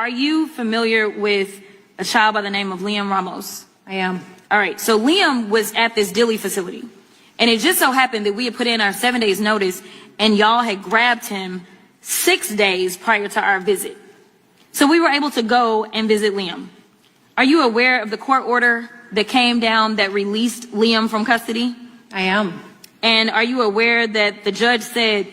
are you familiar with a child by the name of Liam Ramos? I am. All right, so Liam was at this Dilley facility, and it just so happened that we had put in our 7 days notice, and y'all had grabbed him 6 days prior to our visit. So we were able to go and visit Liam. Are you aware of the court order that came down that released Liam from custody? I am. And are you aware that the judge said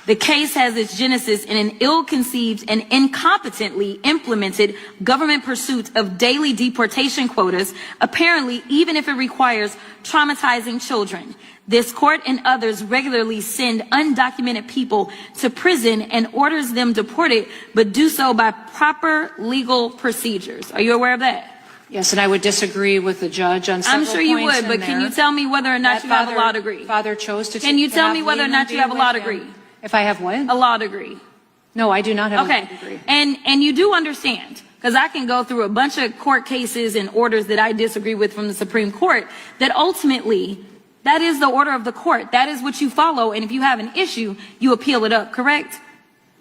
the case has its genesis in an ill-conceived and incompetently implemented government pursuit of daily deportation quotas, apparently even if it requires traumatizing children? This court and others regularly send undocumented people to prison and orders them deported, but do so by proper legal procedures. Are you aware of that? Yes, and I would disagree with the judge on several I'm sure you points would, but in can there. you tell me whether or not That you have a law degree? Father chose to. Can you to tell have me whether or Liam not you be have a with law him. degree? If I have what? A law degree. No, I do not have a law Okay, degree. and you do understand, because I can go through a bunch of court cases and orders that I disagree with from the Supreme Court, that ultimately that is the order of the court. That is what you follow, and if you have an issue, you appeal it up, correct?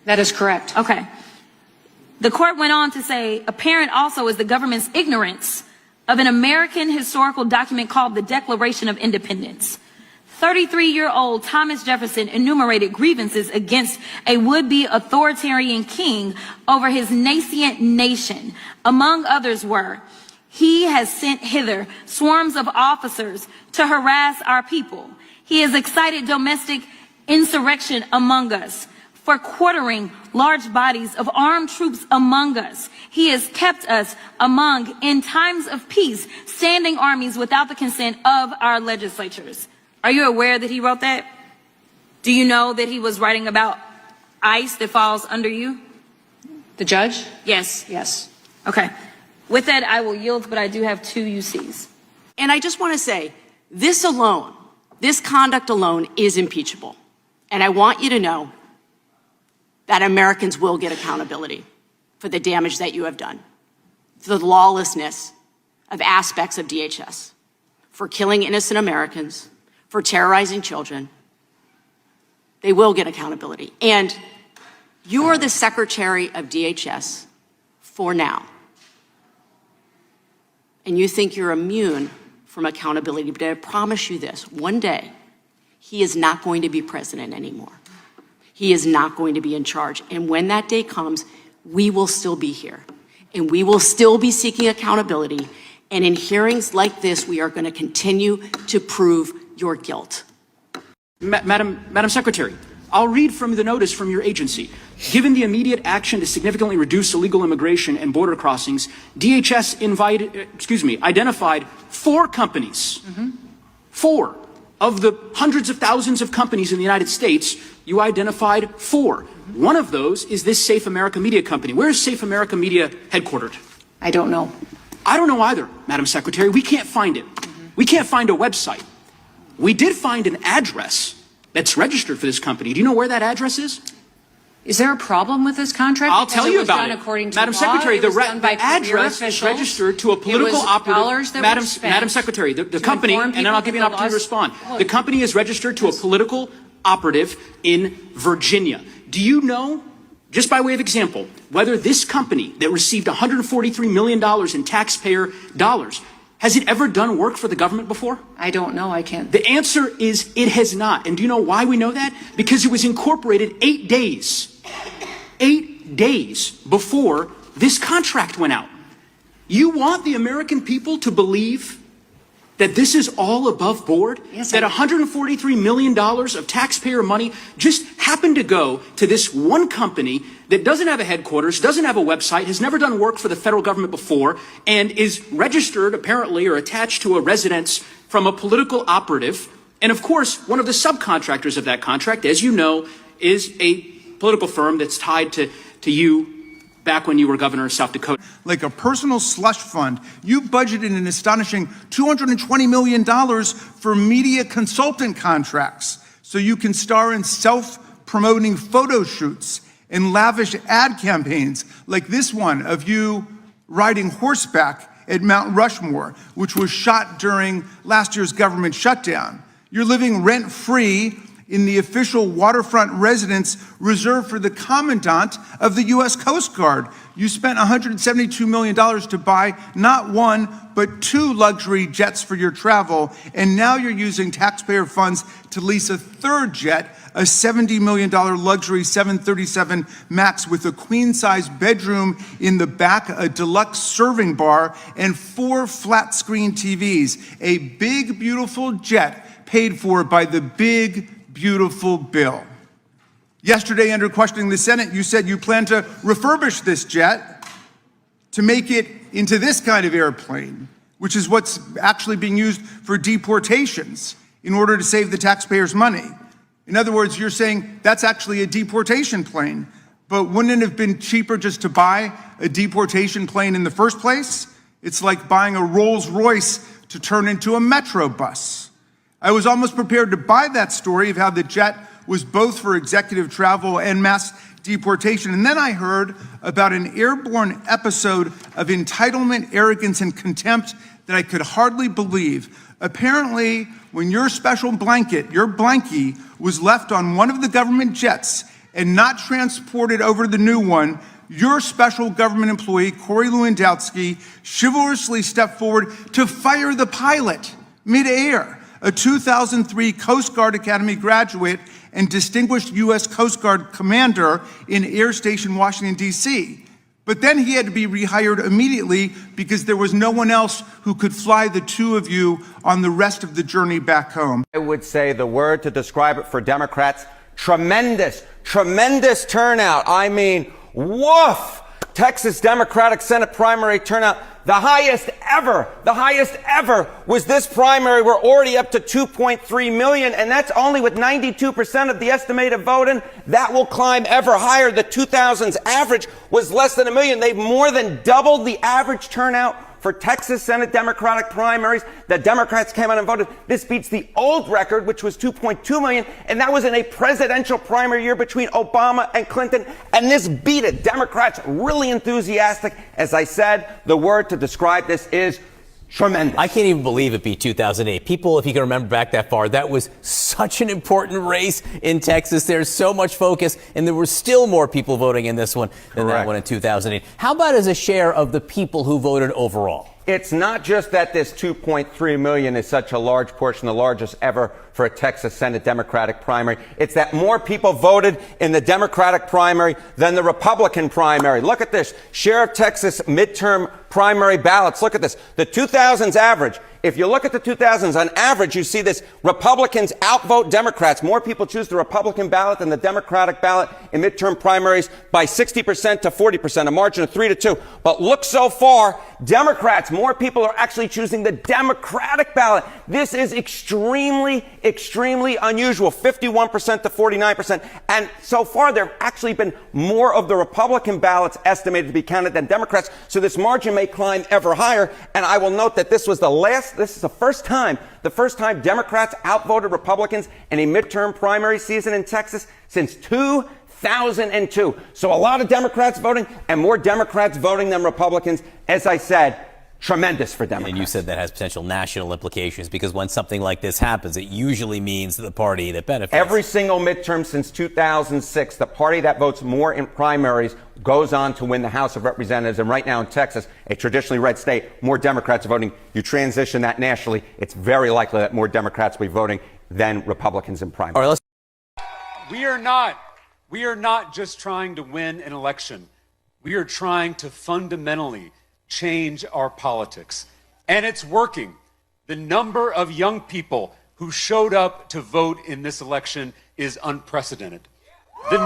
That is correct. Okay. The court went on to say, apparent also is the government's ignorance of an American historical document called the Declaration of Independence. 33-year-old Thomas Jefferson enumerated grievances against a would-be authoritarian king over his nascent nation. Among others were, he has sent hither swarms of officers to harass our people. He has excited domestic insurrection among us, for quartering large bodies of armed troops among us. He has kept us among, in times of peace, standing armies without the consent of our legislatures. Are you aware that he wrote that? Do you know that he was writing about ICE that falls under you? The judge? Yes. Yes. Okay. With that, I will yield, but I do have 2 UCs. And I just want to say, this alone, this conduct alone is impeachable. And I want you to know that Americans will get accountability for the damage that you have done, for the lawlessness of aspects of DHS, for killing innocent Americans, for terrorizing children. They will get accountability. And you are the Secretary of DHS for now. And you think you're immune from accountability, but I promise you this, one day, he is not going to be president anymore. He is not going to be in charge. And when that day comes, we will still be here. And we will still be seeking accountability. And in hearings like this, we are going to continue to prove your guilt. Madam Secretary, I'll read from the notice from your agency. Given the immediate action to significantly reduce illegal immigration and border crossings, DHS identified 4 companies. 4 of the hundreds of thousands of companies in the United States. You identified 4. One of those is this Safe America Media company. Where is Safe America Media headquartered? I don't know. I don't know either, Madam Secretary. We can't find it. We can't find a website. We did find an address that's registered for this company. Do you know where that address is? Is there a problem with this contract? I'll tell you about it. According to Madam law, Secretary, the address is registered to a political operative. Madam Secretary, the company, and then I'll give you an opportunity to respond. The company is registered to a political operative in Virginia. Do you know, just by way of example, whether this company that received $143 million in taxpayer dollars, has it ever done work for the government before? I don't know. I can't. The answer is it has not. And do you know why we know that? Because it was incorporated 8 days before this contract went out. You want the American people to believe that this is all above board? Yes, that $143 million of taxpayer money just happened to go to this one company that doesn't have a headquarters, doesn't have a website, has never done work for the federal government before, and is registered apparently or attached to a residence from a political operative. And of course, one of the subcontractors of that contract, as you know, is a political firm that's tied to you back when you were governor of South Dakota. Like a personal slush fund, you budgeted an astonishing $220 million for media consultant contracts so you can star in self-promoting photo shoots and lavish ad campaigns like this one of you riding horseback at Mount Rushmore, which was shot during last year's government shutdown. You're living rent-free in the official waterfront residence reserved for the commandant of the U.S. Coast Guard. You spent $172 million to buy not one, but 2 luxury jets for your travel, and now you're using taxpayer funds to lease a 3rd jet, a $70 million luxury 737 MAX with a queen-size bedroom in the back, a deluxe serving bar, and 4 flat-screen TVs. A big, beautiful jet paid for by the big, beautiful bill. Yesterday, under questioning the Senate, you said you plan to refurbish this jet to make it into this kind of airplane, which is what's actually being used for deportations in order to save the taxpayers' money. In other words, you're saying that's actually a deportation plane. But wouldn't it have been cheaper just to buy a deportation plane in the first place? It's like buying a Rolls Royce to turn into a Metro bus. I was almost prepared to buy that story of how the jet was both for executive travel and mass deportation. And then I heard about an airborne episode of entitlement, arrogance, and contempt that I could hardly believe. Apparently, when your special blanket, your blankie, was left on one of the government jets and not transported over to the new one, your special government employee, Corey Lewandowski, chivalrously stepped forward to fire the pilot midair, a 2003 Coast Guard Academy graduate and distinguished U.S. Coast Guard commander in Air Station, Washington, D.C. But then he had to be rehired immediately because there was no one else who could fly the 2 of you on the rest of the journey back home. I would say the word to describe it for Democrats, tremendous, tremendous turnout. I mean, woof! Texas Democratic Senate primary turnout, the highest ever was this primary. We're already up to 2.3 million, and that's only with 92% of the estimated voting. That will climb ever higher. The 2000s average was less than 1 million. They've more than doubled the average turnout for Texas Senate Democratic primaries. The Democrats came out and voted. This beats the old record, which was 2.2 million, and that was in a presidential primary year between Obama and Clinton, and this beat it. Democrats really enthusiastic. As I said, the word to describe this is tremendous. I can't even believe it beat 2008. People, if you can remember back that far, that was such an important race in Texas. There's so much focus, and there were still more people voting in this one than that one in 2008. How about as a share of the people who voted overall? It's not just that this 2.3 million is such a large portion, the largest ever for a Texas Senate Democratic primary. It's that more people voted in the Democratic primary than the Republican primary. Look at this. Share of Texas midterm primary ballots. Look at this. The 2000s average. If you look at the 2000s, on average, you see this: Republicans outvote Democrats. More people choose the Republican ballot than the Democratic ballot in midterm primaries by 60% to 40%, a margin of 3-2. But look so far, Democrats, more people are actually choosing the Democratic ballot. This is extremely, extremely unusual, 51% to 49%. And so far, there have actually been more of the Republican ballots estimated to be counted than Democrats. So this margin may climb ever higher. And I will note that this is the first time Democrats outvoted Republicans in a midterm primary season in Texas since 2002. So a lot of Democrats voting, and more Democrats voting than Republicans. As I said, tremendous for Democrats. And you said that has potential national implications, because when something like this happens, it usually means the party that benefits. Every single midterm since 2006, the party that votes more in primaries goes on to win the House of Representatives. And right now in Texas, a traditionally red state, more Democrats are voting. You transition that nationally, it's very likely that more Democrats will be voting than Republicans in primaries. All right, We are not just trying to win an election. We are trying to fundamentally change our politics. And it's working. The number of young people who showed up to vote in this election is unprecedented. The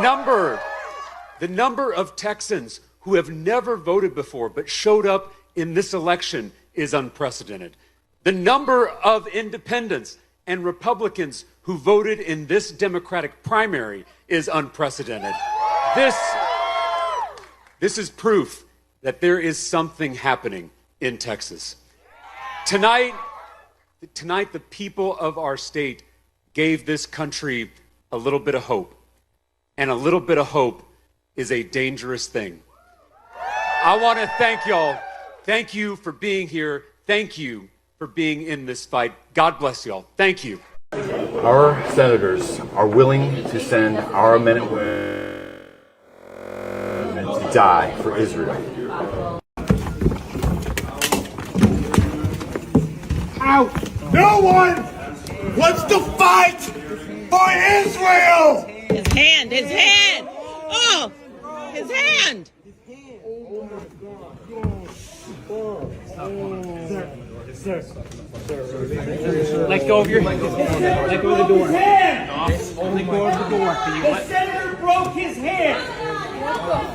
number of Texans who have never voted before but showed up in this election is unprecedented. The number of independents and Republicans who voted in this Democratic primary is unprecedented. This is proof that there is something happening in Texas. Tonight, the people of our state gave this country a little bit of hope. And a little bit of hope is a dangerous thing. I want to thank y'all. Thank you for being here. Thank you for being in this fight. God bless y'all. Thank you. Our senators are willing to send our men and women to die for Israel. Out! No one wants to fight for Israel! His hand! His hand! Oh! His hand! Sir. Let go of your hand. Let go of the door. Let go of the door. The senator broke his hand.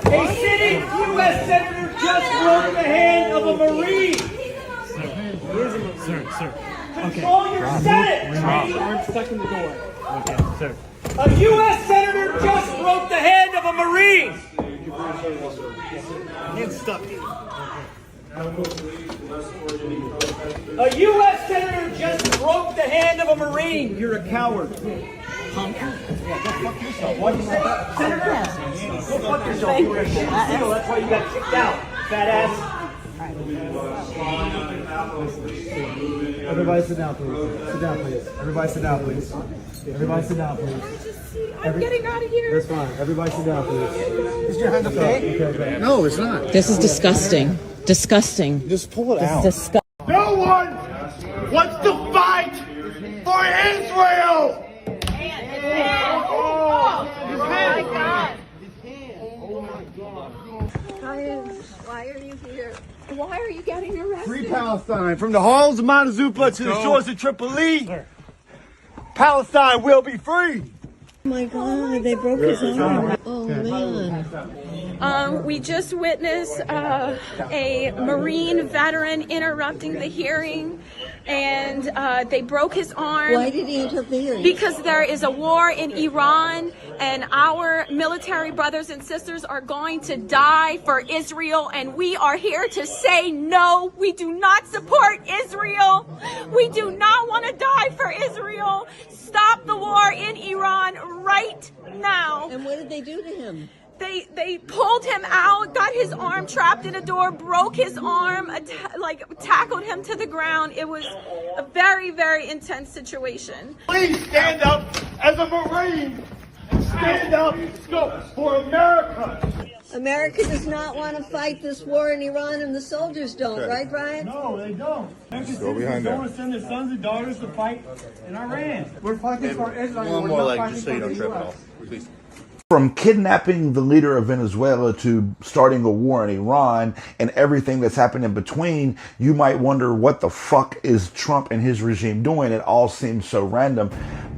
A sitting U.S. senator just broke the hand of a Marine. Sir. Control your Senate. Arm stuck in the door. Okay, sir. A U.S. senator just broke the hand of a Marine. Hand stuck. A U.S. senator just broke the hand of a Marine. You're a coward. Punk. Yeah, go fuck yourself. Why'd you say that? Senator? Go fuck yourself. You were a shit seal. That's why you got kicked out, fat ass. Everybody sit down, please. Sit down, please. Everybody sit down, please. Everybody sit down, please. I'm getting out of here. That's fine. Everybody sit down, please. Is your hand okay? Okay. No, it's not. This is disgusting. Disgusting. Just pull it out. No one wants to fight for Israel! Why are you here? Why are you getting arrested? Free Palestine, from the halls of Montezuma to the shores of Tripoli. Palestine will be free. Oh my God, they broke his arm. Oh man. We just witnessed a Marine veteran interrupting the hearing, and they broke his arm. Why did he interrupt the hearing? Because there is a war in Iran, and our military brothers and sisters are going to die for Israel, and we are here to say no. We do not support Israel. We do not want to die for Israel. Stop the war in Iran right now. And what did they do to him? They pulled him out, got his arm trapped in a door, broke his arm, tackled him to the ground. It was a very, very intense situation. Please stand up as a Marine. Stand up for America. America does not want to fight this war in Iran, and the soldiers don't, right, Brian? No, they don't. American citizens don't want to send their sons and daughters to fight in Iran. We're fighting for Israel. One more leg, just so you don't trip it off. Please. From kidnapping the leader of Venezuela to starting a war in Iran and everything that's happened in between, you might wonder what the fuck is Trump and his regime doing. It all seems so random.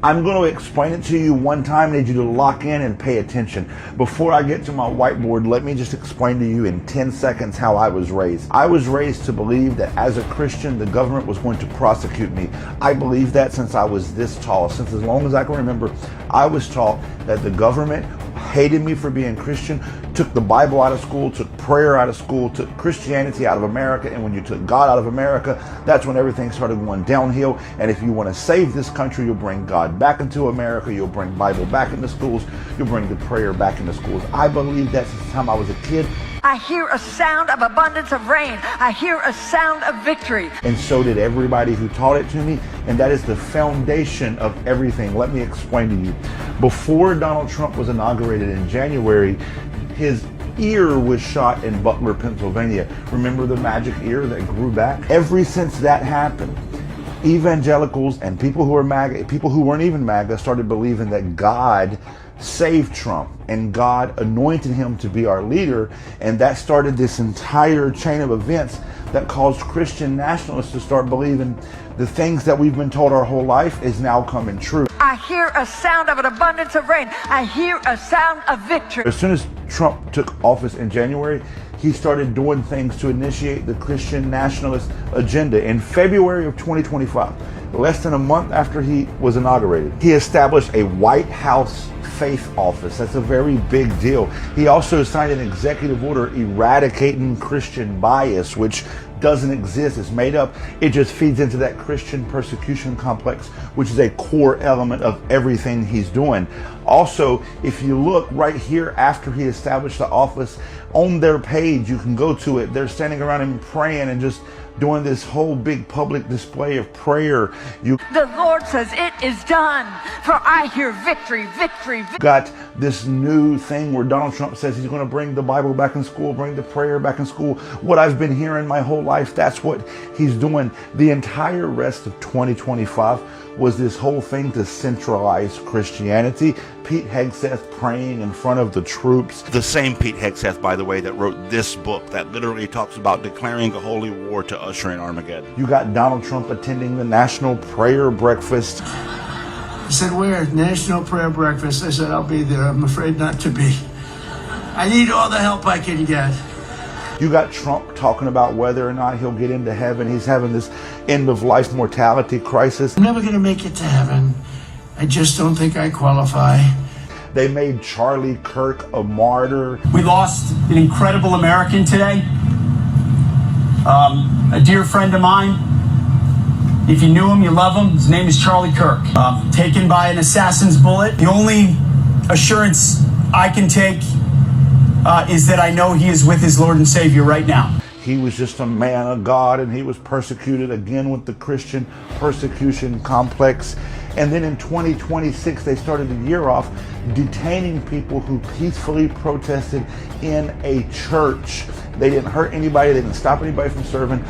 I'm going to explain it to you one time. I need you to lock in and pay attention. Before I get to my whiteboard, let me just explain to you in 10 seconds how I was raised. I was raised to believe that as a Christian, the government was going to prosecute me. I believed that since I was this tall. Since as long as I can remember, I was taught that the government hated me for being Christian, took the Bible out of school, took prayer out of school, took Christianity out of America, and when you took God out of America, that's when everything started going downhill. And if you want to save this country, you'll bring God back into America, you'll bring Bible back into schools, you'll bring the prayer back into schools. I believed that since the time I was a kid. I hear a sound of abundance of rain. I hear a sound of victory. And so did everybody who taught it to me. And that is the foundation of everything. Let me explain to you. Before Donald Trump was inaugurated in January, his ear was shot in Butler, Pennsylvania. Remember the magic ear that grew back? Ever since that happened, evangelicals and people who are MAGA, people who weren't even MAGA, started believing that God saved Trump and God anointed him to be our leader, and that started this entire chain of events that caused Christian nationalists to start believing the things that we've been told our whole life is now coming true. I hear a sound of an abundance of rain. I hear a sound of victory. As soon as Trump took office in January, he started doing things to initiate the Christian nationalist agenda. In February of 2025, less than a month after he was inaugurated, he established a White House faith office. That's a very big deal. He also signed an executive order eradicating Christian bias, which doesn't exist. It's made up. It just feeds into that Christian persecution complex, which is a core element of everything he's doing. Also, if you look right here after he established the office, on their page, you can go to it. They're standing around him praying and just doing this whole big public display of prayer. You The Lord says it is done, for I hear victory, victory, victory. got this new thing where Donald Trump says he's going to bring the Bible back in school, bring the prayer back in school. What I've been hearing my whole life, that's what he's doing. The entire rest of 2025 was this whole thing to centralize Christianity. Pete Hegseth praying in front of the troops. The same Pete Hegseth, by the way, that wrote this book that literally talks about declaring a holy war to usher in Armageddon. You got Donald Trump attending the National Prayer Breakfast. I said, where? National Prayer Breakfast. I said, I'll be there. I'm afraid not to be. I need all the help I can get. You got Trump talking about whether or not he'll get into heaven. He's having this end-of-life mortality crisis. I'm never going to make it to heaven. I just don't think I qualify. They made Charlie Kirk a martyr. We lost an incredible American today. A dear friend of mine. If you knew him, you love him. His name is Charlie Kirk. Taken by an assassin's bullet. The only assurance I can take is that I know he is with his Lord and Savior right now. He was just a man of God, and he was persecuted again with the Christian persecution complex. And then in 2026, they started the year off detaining people who peacefully protested in a church. They didn't hurt anybody, they didn't stop anybody from serving,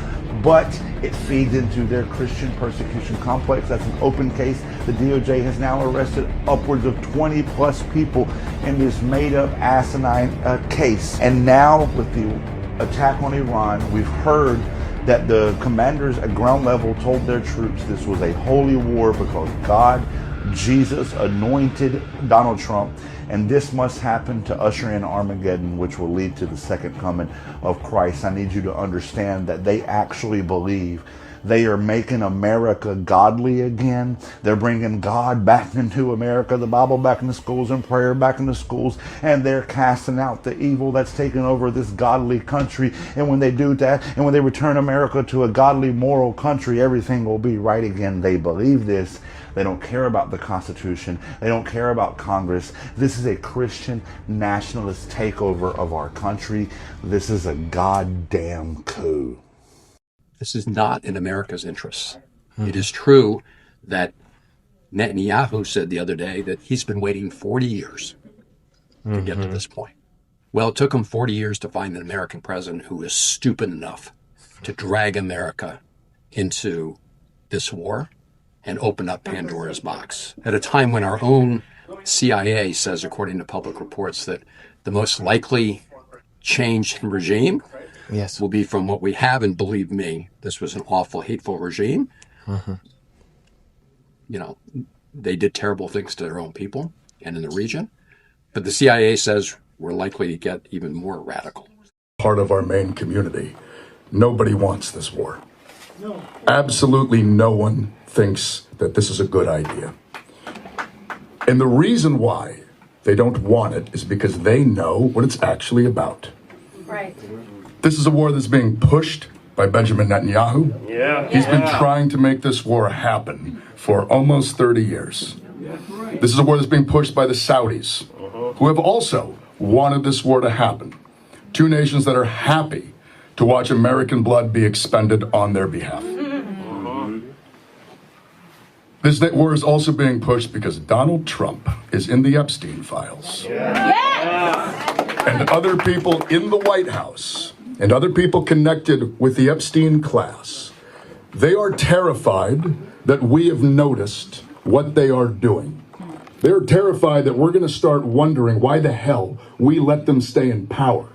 but it feeds into their Christian persecution complex. That's an open case. The DOJ has now arrested upwards of 20 plus people in this made up asinine case. And now with the attack on Iran, we've heard that the commanders at ground level told their troops this was a holy war because God, Jesus, anointed Donald Trump, and this must happen to usher in Armageddon, which will lead to the second coming of Christ. I need you to understand that they actually believe they are making America godly again. They're bringing God back into America, the Bible back into schools, and prayer back into schools, and they're casting out the evil that's taken over this godly country. And when they do that, and when they return America to a godly, moral country, everything will be right again. They believe this. They don't care about the Constitution. They don't care about Congress. This is a Christian nationalist takeover of our country. This is a goddamn coup. This is not in America's interests. It is true that Netanyahu said the other day that he's been waiting 40 years to get to this point. Well, it took him 40 years to find an American president who is stupid enough to drag America into this war and open up Pandora's box at a time when our own CIA says, according to public reports, that the most likely change in regime will be from what we have, and believe me, this was an awful, hateful regime. You know, they did terrible things to their own people and in the region, but the CIA says we're likely to get even more radical. Part of our main community. Nobody wants this war. Absolutely no one thinks that this is a good idea. And the reason why they don't want it is because they know what it's actually about. Right. This is a war that's being pushed by Benjamin Netanyahu. He's been trying to make this war happen for almost 30 years. This is a war that's being pushed by the Saudis, who have also wanted this war to happen. Two nations that are happy to watch American blood be expended on their behalf. This war is also being pushed because Donald Trump is in the Epstein files. And other people in the White House and other people connected with the Epstein class, they are terrified that we have noticed what they are doing. They're terrified that we're going to start wondering why the hell we let them stay in power.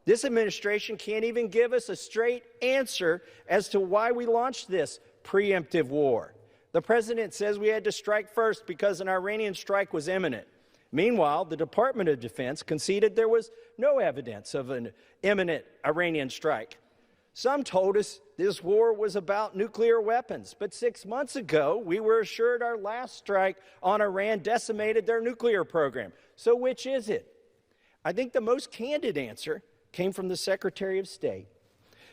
This administration can't even give us a straight answer as to why we launched this preemptive war. The president says we had to strike first because an Iranian strike was imminent. Meanwhile, the Department of Defense conceded there was no evidence of an imminent Iranian strike. Some told us this war was about nuclear weapons, but 6 months ago, we were assured our last strike on Iran decimated their nuclear program. So which is it? I think the most candid answer came from the Secretary of State,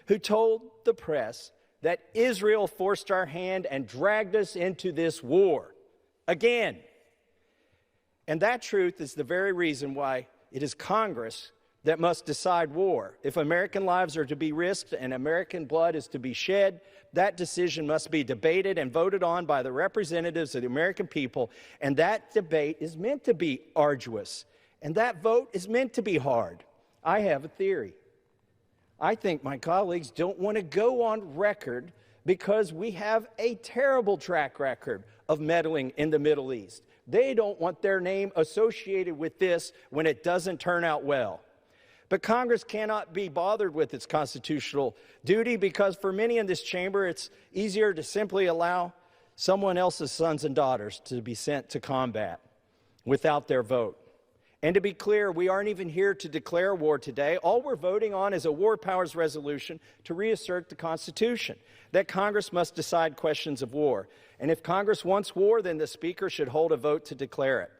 who told the press that Israel forced our hand and dragged us into this war again. And that truth is the very reason why it is Congress that must decide war. If American lives are to be risked and American blood is to be shed, that decision must be debated and voted on by the representatives of the American people, and that debate is meant to be arduous, and that vote is meant to be hard. I have a theory. I think my colleagues don't want to go on record because we have a terrible track record of meddling in the Middle East. They don't want their name associated with this when it doesn't turn out well. But Congress cannot be bothered with its constitutional duty because for many in this chamber, it's easier to simply allow someone else's sons and daughters to be sent to combat without their vote. And to be clear, we aren't even here to declare war today. All we're voting on is a war powers resolution to reassert the Constitution, that Congress must decide questions of war. And if Congress wants war, then the Speaker should hold a vote to declare it.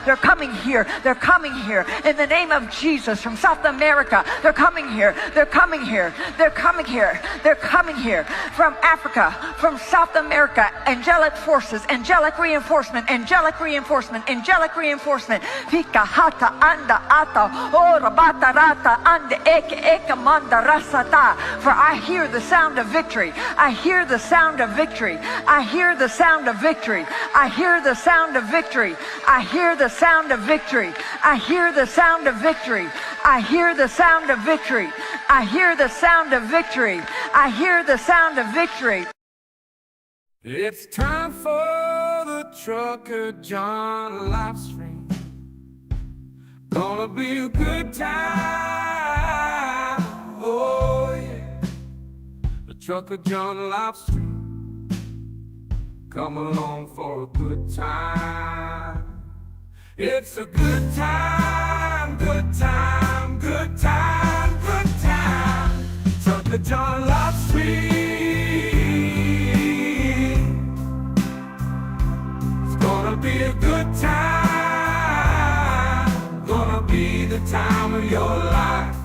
They're coming here. They're coming here. In the name of Jesus from South America. They're coming here. They're coming here. They're coming here. They're coming here. From Africa, from South America. Angelic forces, angelic reinforcement, angelic reinforcement, angelic reinforcement. Fika hata anda ata ora bata rata ande eke manda rasata. For I hear the sound of victory. I hear the sound of victory. I hear the sound of victory. I hear the sound of victory. I hear the sound of victory. I hear the sound of victory. I hear the sound of victory. I hear the sound of victory. I hear the sound of victory. It's time for the Trucker John Livestream. Gonna be a good time. Oh yeah. The Trucker John Livestream. Come along for a good time. It's a good time, good time, good time, good time. Trucker John Livestream. It's gonna be a good time. Gonna be the time of your life.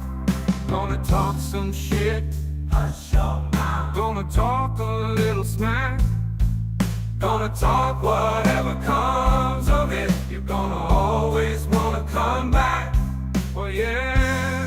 Gonna talk some shit. Hush your mouth. Gonna talk a little smack. Gonna talk whatever comes of it. You're gonna always wanna come back. Oh yeah,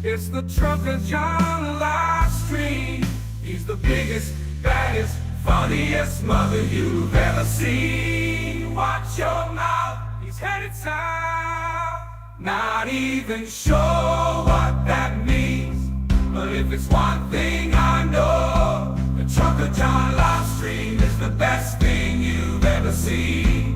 it's the Trucker John Livestream. He's the biggest, baddest, funniest mother you've ever seen. Watch your mouth, he's headed south. Not even sure what that means, but if it's one thing I know, the Trucker John Livestream is the best thing you've ever seen.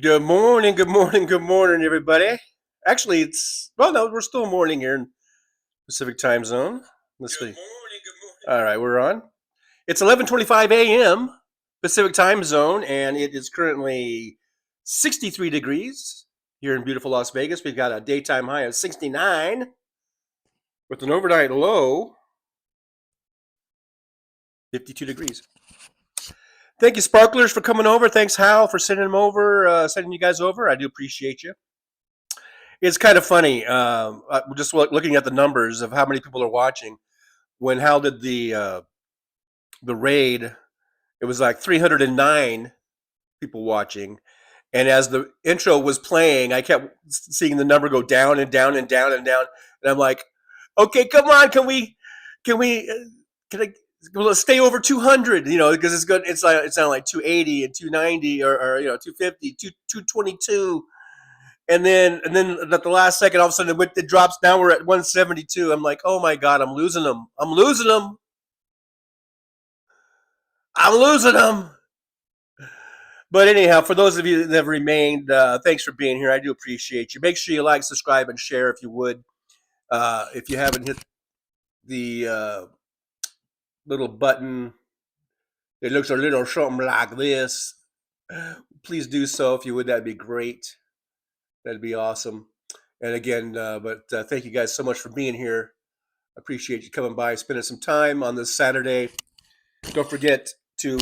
Good morning, good morning, good morning, everybody. Actually, well, no, we're still morning here in Pacific Time Zone. Let's see. All right, we're on. It's 11:25 a.m. Pacific Time Zone, and it is currently 63 degrees here in beautiful Las Vegas. We've got a daytime high of 69 with an overnight low 52 degrees. Thank you, Sparklers, for coming over. Thanks, Hal, for sending them over, sending you guys over. I do appreciate you. It's kind of funny, just looking at the numbers of how many people are watching. When Hal did the raid, it was like 309 people watching, and as the intro was playing, I kept seeing the number go down and down and down and down, and I'm like, okay, come on, can I? Well, let's stay over 200, because it's good. It's sounded like 280 and 290 or 250, 222. And then at the last second, all of a sudden it drops. Now we're at 172. I'm like, oh my God, I'm losing them. I'm losing them. But anyhow, for those of you that have remained, thanks for being here. I do appreciate you. Make sure you like, subscribe, and share if you would. If you haven't hit the little button, it looks a little something like this. Please do so if you would. That'd be great. That'd be awesome. And again, thank you guys so much for being here. I appreciate you coming by, spending some time on this Saturday. Don't forget to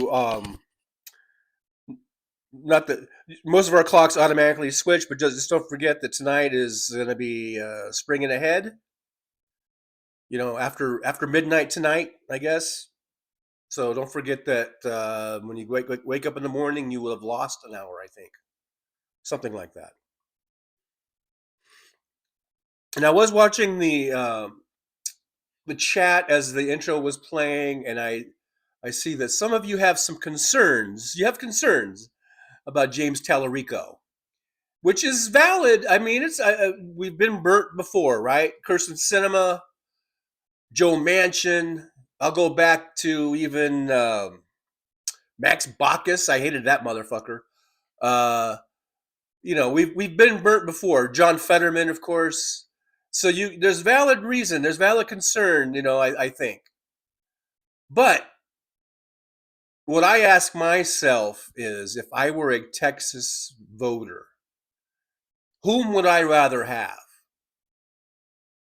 not that most of our clocks automatically switch, but just don't forget that tonight is going to be springing ahead. After midnight tonight, I guess. So don't forget that when you wake up in the morning, you will have lost an hour, I think. Something like that. And I was watching the chat as the intro was playing, and I see that some of you have some concerns. You have concerns about James Tallarico, which is valid. I mean, we've been burnt before, right? Kirsten Sinema, Joe Manchin. I'll go back to even Max Baucus. I hated that motherfucker. We've been burnt before. John Fetterman, of course. So there's valid reason, there's valid concern, I think. But what I ask myself is, if I were a Texas voter, whom would I rather have?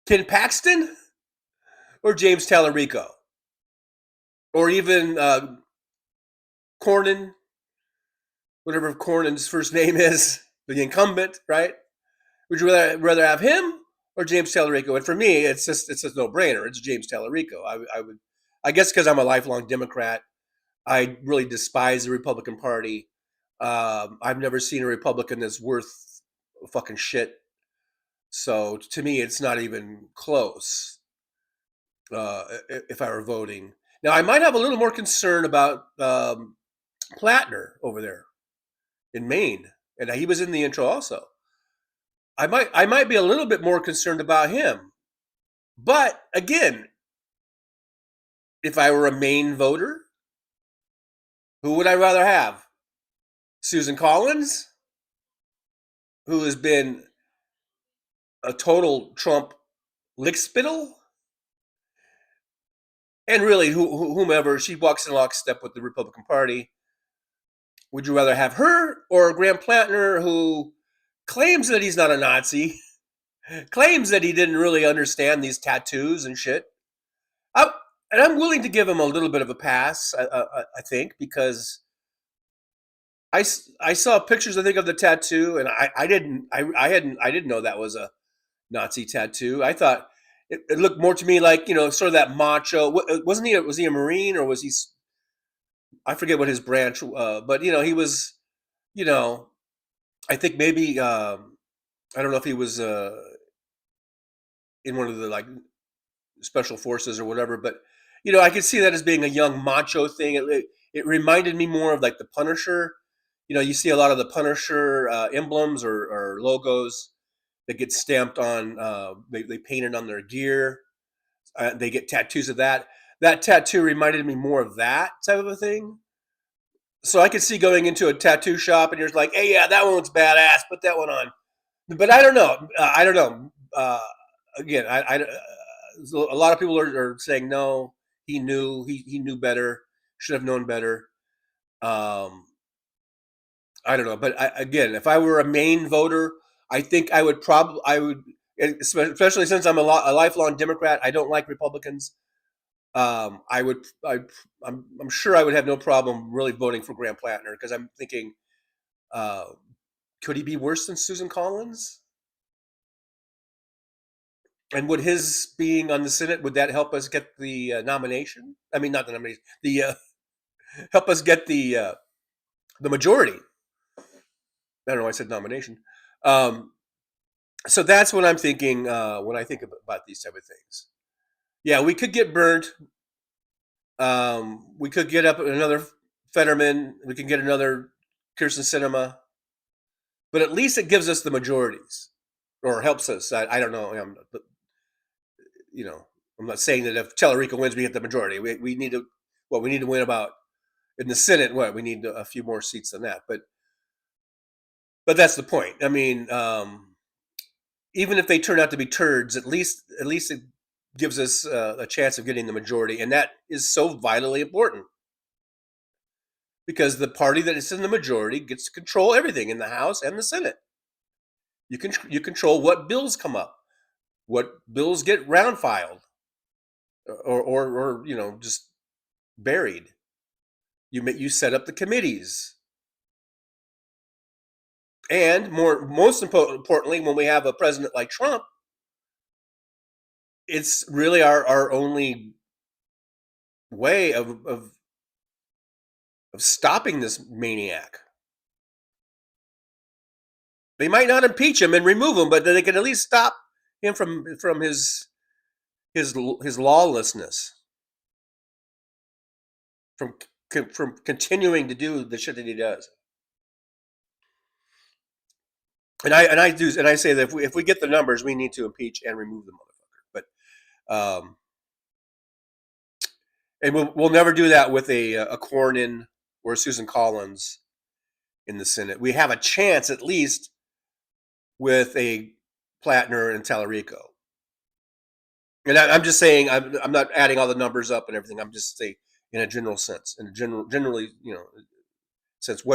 Ken Paxton or James Tallarico? Or even Cornyn, whatever Cornyn's first name is, the incumbent, right? Would you rather have him or James Tallarico? And for me, it's just a no-brainer. It's James Tallarico. I guess because I'm a lifelong Democrat, I really despise the Republican Party. I've never seen a Republican that's worth fucking shit. So to me, it's not even close. If I were voting now, I might have a little more concern about Plattner over there in Maine, and he was in the intro also. I might be a little bit more concerned about him. But again, if I were a Maine voter, who would I rather have? Susan Collins, who has been a total Trump lickspittle, and really whomever, she walks in lockstep with the Republican Party. Would you rather have her or Graham Plattner, who claims that he's not a Nazi, claims that he didn't really understand these tattoos and shit? And I'm willing to give him a little bit of a pass, I think, because I saw pictures, I think, of the tattoo, and I didn't know that was a Nazi tattoo. I thought it looked more to me like, sort of that macho. Was he a Marine, or was he? I forget what his branch, but he was, I think maybe I don't know if he was in one of the special forces or whatever, but I could see that as being a young macho thing. It reminded me more of like the Punisher. You see a lot of the Punisher emblems or logos that get stamped on. They paint it on their gear. They get tattoos of that. That tattoo reminded me more of that type of a thing. So I could see going into a tattoo shop and you're like, hey, yeah, that one's badass. Put that one on. But I don't know. Again, a lot of people are saying no. He knew better. Should have known better. I don't know. But again, if I were a Maine voter, I think I would, especially since I'm a lifelong Democrat. I don't like Republicans. I'm sure I would have no problem really voting for Graham Plattner, because I'm thinking, could he be worse than Susan Collins? And would his being on the Senate, would that help us get the nomination? I mean, not the nomination. Help us get the majority. I don't know why I said nomination. So that's what I'm thinking when I think about these type of things. Yeah, we could get burnt. We could get up another Fetterman. We can get another Kirsten Sinema. But at least it gives us the majorities, or helps us. I don't know. I'm not saying that if Tallarico wins, we get the majority. We need to win about In the Senate, we need a few more seats than that, but that's the point. I mean, even if they turn out to be turds, at least it gives us a chance of getting the majority, and that is so vitally important because the party that is in the majority gets to control everything in the House and the Senate. You control what bills come up, what bills get round filed, or just buried. You set up the committees. And most importantly, when we have a president like Trump, it's really our only way of stopping this maniac. They might not impeach him and remove him, but they can at least stop him from his lawlessness, from continuing to do the shit that he does. And I say that if we get the numbers, we need to impeach and remove the motherfucker. But and we'll never do that with a Cornyn or a Susan Collins in the Senate. We have a chance at least with a Plattner and Tallarico. And I'm just saying, I'm not adding all the numbers up and everything. I'm just saying in a general sense, generally, sense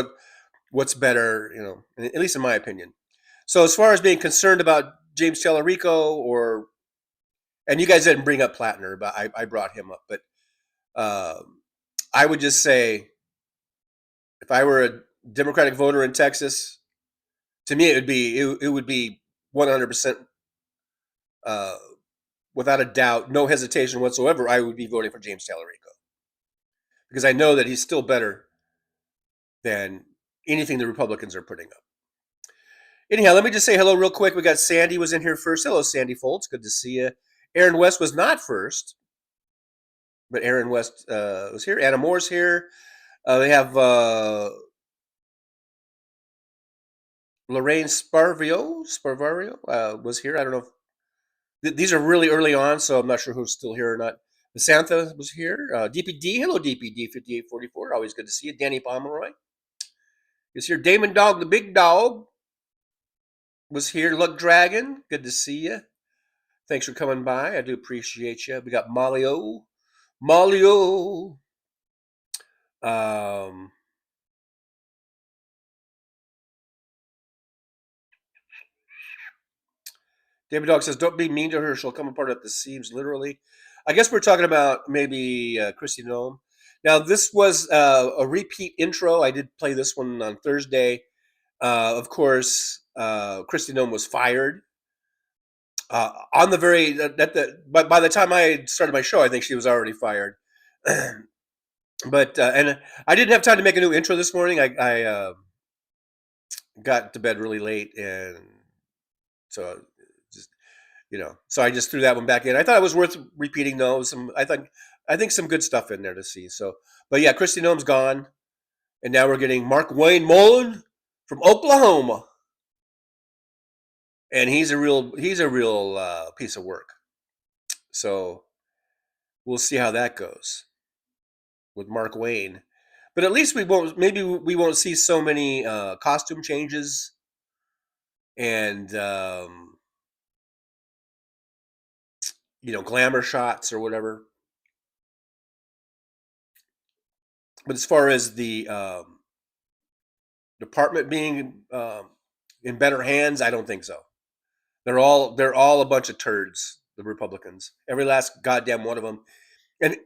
what's better, at least in my opinion. So as far as being concerned about James Tallarico and you guys didn't bring up Plattner, but I brought him up, but I would just say, if I were a Democratic voter in Texas, to me it would be 100%, without a doubt, no hesitation whatsoever. I would be voting for James Tallarico because I know that he's still better than anything the Republicans are putting up. Anyhow, let me just say hello real quick. We got Sandy was in here first. Hello, Sandy Foltz. Good to see you. Aaron West was not first, but Aaron West was here. Anna Moore's here. They have Lorraine Sparvario was here. I don't know if these are really early on, so I'm not sure who's still here or not. Santha was here. DPD, hello DPD 5844. Always good to see you. Danny Pomeroy is here. Damon Dog, the big dog, was here. Luck Dragon, good to see you. Thanks for coming by. I do appreciate you. We got Malio. David Dog says, don't be mean to her. She'll come apart at the seams, literally. I guess we're talking about maybe Christy Nome. Now, this was a repeat intro. I did play this one on Thursday. Of course, Christy Nome was fired. On the very, but by the time I started my show, I think she was already fired. But, and I didn't have time to make a new intro this morning. I got to bed really late, and so so I just threw that one back in. I thought it was worth repeating though. I think some good stuff in there to see. So, but yeah, Christy Nome's gone, and now we're getting Mark Wayne Mullen from Oklahoma, and he's a real piece of work. So we'll see how that goes with Mark Wayne. But at least we won't see so many costume changes and glamour shots or whatever. But as far as the department being in better hands, I don't think so. They're all a bunch of turds, the Republicans. Every last goddamn one of them. And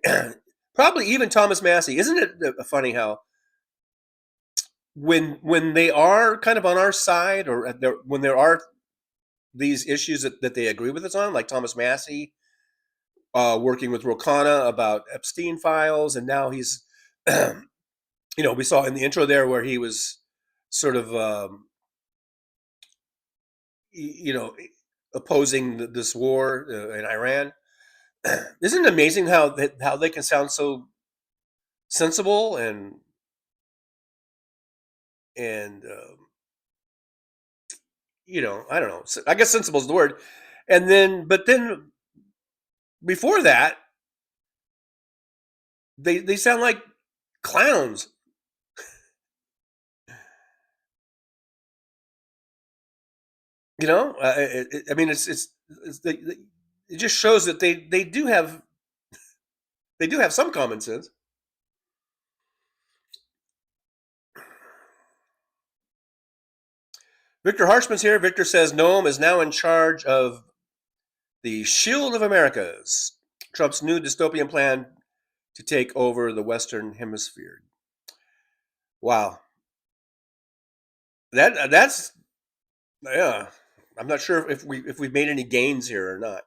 probably even Thomas Massey. Isn't it funny how when they are kind of on our side, or when there are these issues that they agree with us on, like Thomas Massey working with Ro Khanna about Epstein files, and now he's, we saw in the intro there where he was sort of, opposing this war in Iran. Isn't it amazing how they can sound so sensible and I don't know. I guess sensible is the word. But then before that, they sound like Clowns. You know, I mean, it just shows that they do have some common sense. Victor Harshman's here. Victor says Noam is now in charge of the Shield of Americas, Trump's new dystopian plan to take over the Western Hemisphere. Wow, that's yeah. I'm not sure if we've made any gains here or not.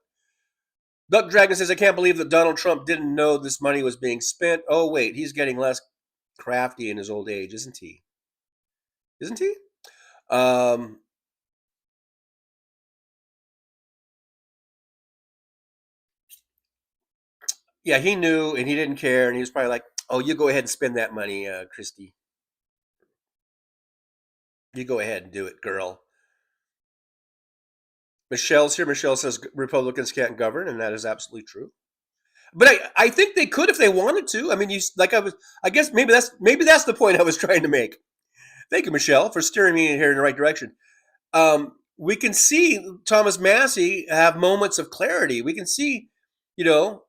Duck Dragon says, I can't believe that Donald Trump didn't know this money was being spent. Oh wait, he's getting less crafty in his old age, isn't he? Isn't he? Yeah, he knew and he didn't care, and he was probably like, "Oh, you go ahead and spend that money, Christy. You go ahead and do it, girl." Michelle's here. Michelle says Republicans can't govern, and that is absolutely true. But I think they could if they wanted to. I mean, I guess maybe that's the point I was trying to make. Thank you, Michelle, for steering me here in the right direction. We can see Thomas Massey have moments of clarity. We can see, you know.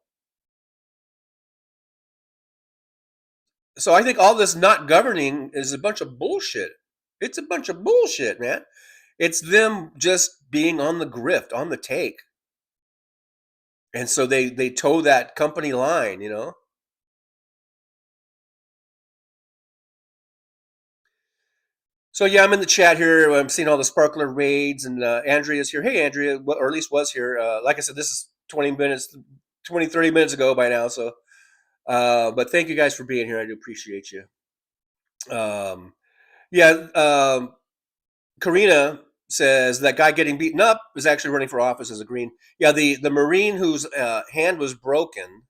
So I think all this not governing is a bunch of bullshit. It's a bunch of bullshit, man. It's them just being on the grift, on the take. And so they toe that company line, you know. So yeah, I'm in the chat here. I'm seeing all the sparkler raids, and Andrea's here. Hey, Andrea, or at least was here. Like I said, this is 30 minutes ago by now. So, but thank you guys for being here. I do appreciate you. Karina says that guy getting beaten up is actually running for office as a Green. Yeah, the Marine whose hand was broken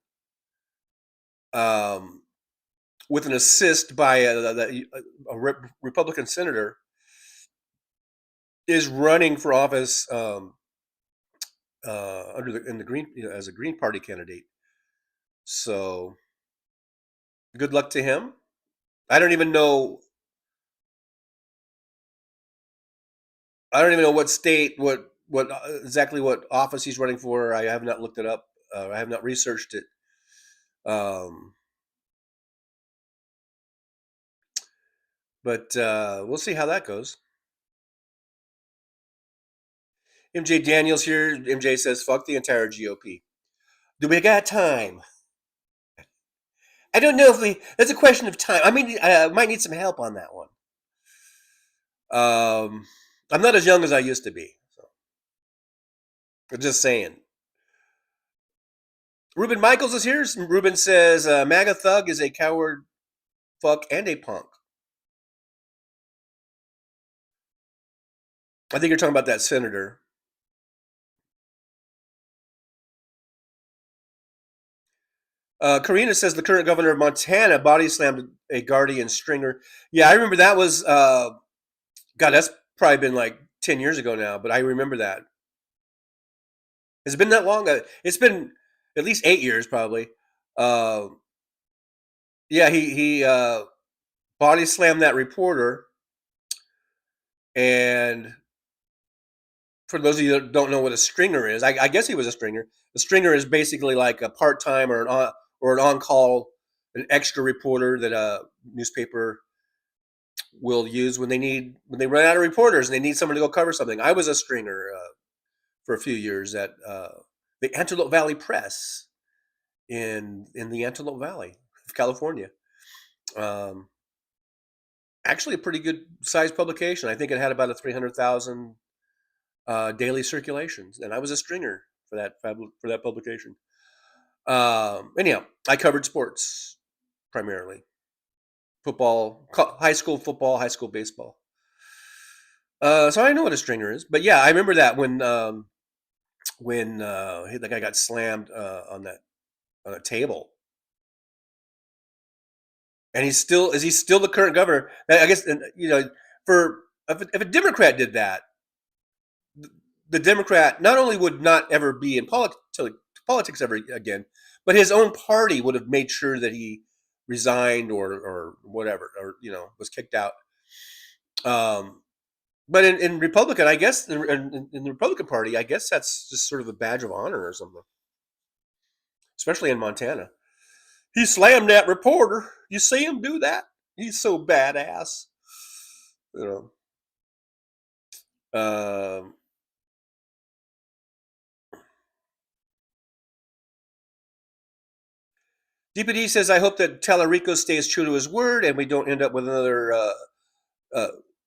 with an assist by a Republican senator is running for office in the Green, as a Green Party candidate. So good luck to him. I don't even know what state, what exactly what office he's running for. I have not looked it up. I have not researched it. But we'll see how that goes. MJ Daniels here. MJ says, fuck the entire GOP. Do we got time? I don't know if that's a question of time. I mean, I might need some help on that one. I'm not as young as I used to be. So. I'm just saying. Ruben Michaels is here. Ruben says, MAGA thug is a coward, fuck, and a punk. I think you're talking about that senator. Karina says the current governor of Montana body slammed a Guardian stringer. Yeah, I remember that was, God, that's probably been like 10 years ago now, but I remember that. Has it been that long? It's been at least 8 years, probably. Yeah, he body slammed that reporter. And for those of you that don't know what a stringer is, I guess he was a stringer. A stringer is basically like a part-time or an on-call, an extra reporter that a newspaper will use when they run out of reporters and they need someone to go cover something. I was a stringer for a few years at the Antelope Valley Press in the Antelope Valley of California. Actually, a pretty good sized publication. I think it had about a 300,000 daily circulations, and I was a stringer for that publication. Anyhow, I covered sports primarily. Football, high school football, high school baseball. So I know what a stringer is. But yeah, I remember that when the guy got slammed on a table. And is he still the current governor? I guess, you know, if a Democrat did that, the Democrat not only would not ever be in politics ever again, but his own party would have made sure that he resigned or whatever, or was kicked out. But in Republican, I guess in the Republican Party, I guess that's just sort of a badge of honor or something. Especially in Montana, he slammed that reporter. You see him do that? He's so badass. DPD says, I hope that Tallarico stays true to his word and we don't end up with another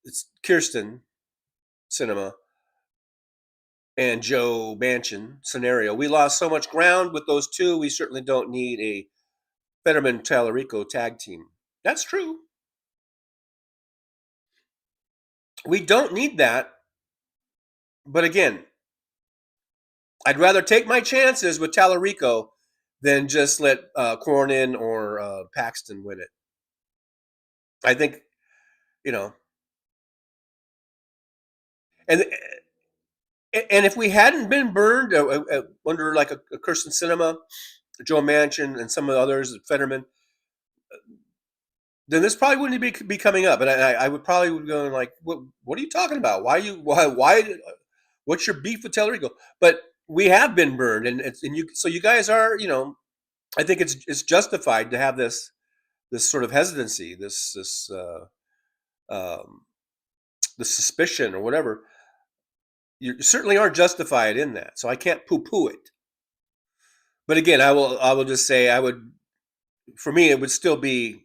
it's Kirsten Cinema and Joe Manchin scenario. We lost so much ground with those two. We certainly don't need a Fetterman Tallarico tag team. That's true. We don't need that. But again, I'd rather take my chances with Tallarico than just let Cornyn or Paxton win it. I think, and if we hadn't been burned under like a Kirsten Sinema, Joe Manchin, and some of the others, Fetterman, then this probably wouldn't be coming up. And I would probably be going like, what are you talking about? Why what's your beef with Tallarico? But we have been burned, so you guys are, I think it's justified to have this sort of hesitancy, this suspicion or whatever. You certainly are justified in that, so I can't poo-poo it. But again, I will just say for me, it would still be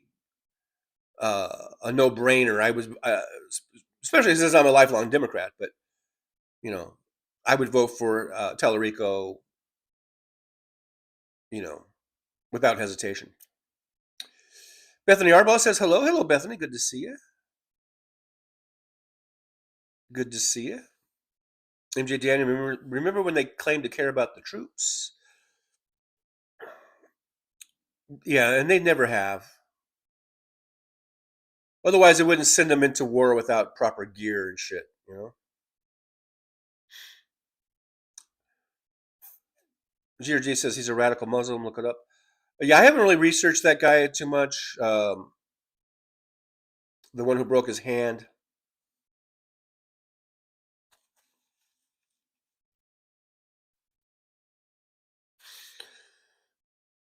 a no-brainer. I was, especially since I'm a lifelong Democrat, but I would vote for Tallarico, without hesitation. Bethany Arbaugh says hello. Hello, Bethany. Good to see you. Good to see you. MJ Daniel, remember when they claimed to care about the troops? Yeah, and they never have. Otherwise, they wouldn't send them into war without proper gear and shit, GRG says he's a radical Muslim. Look it up. Yeah, I haven't really researched that guy too much. The one who broke his hand.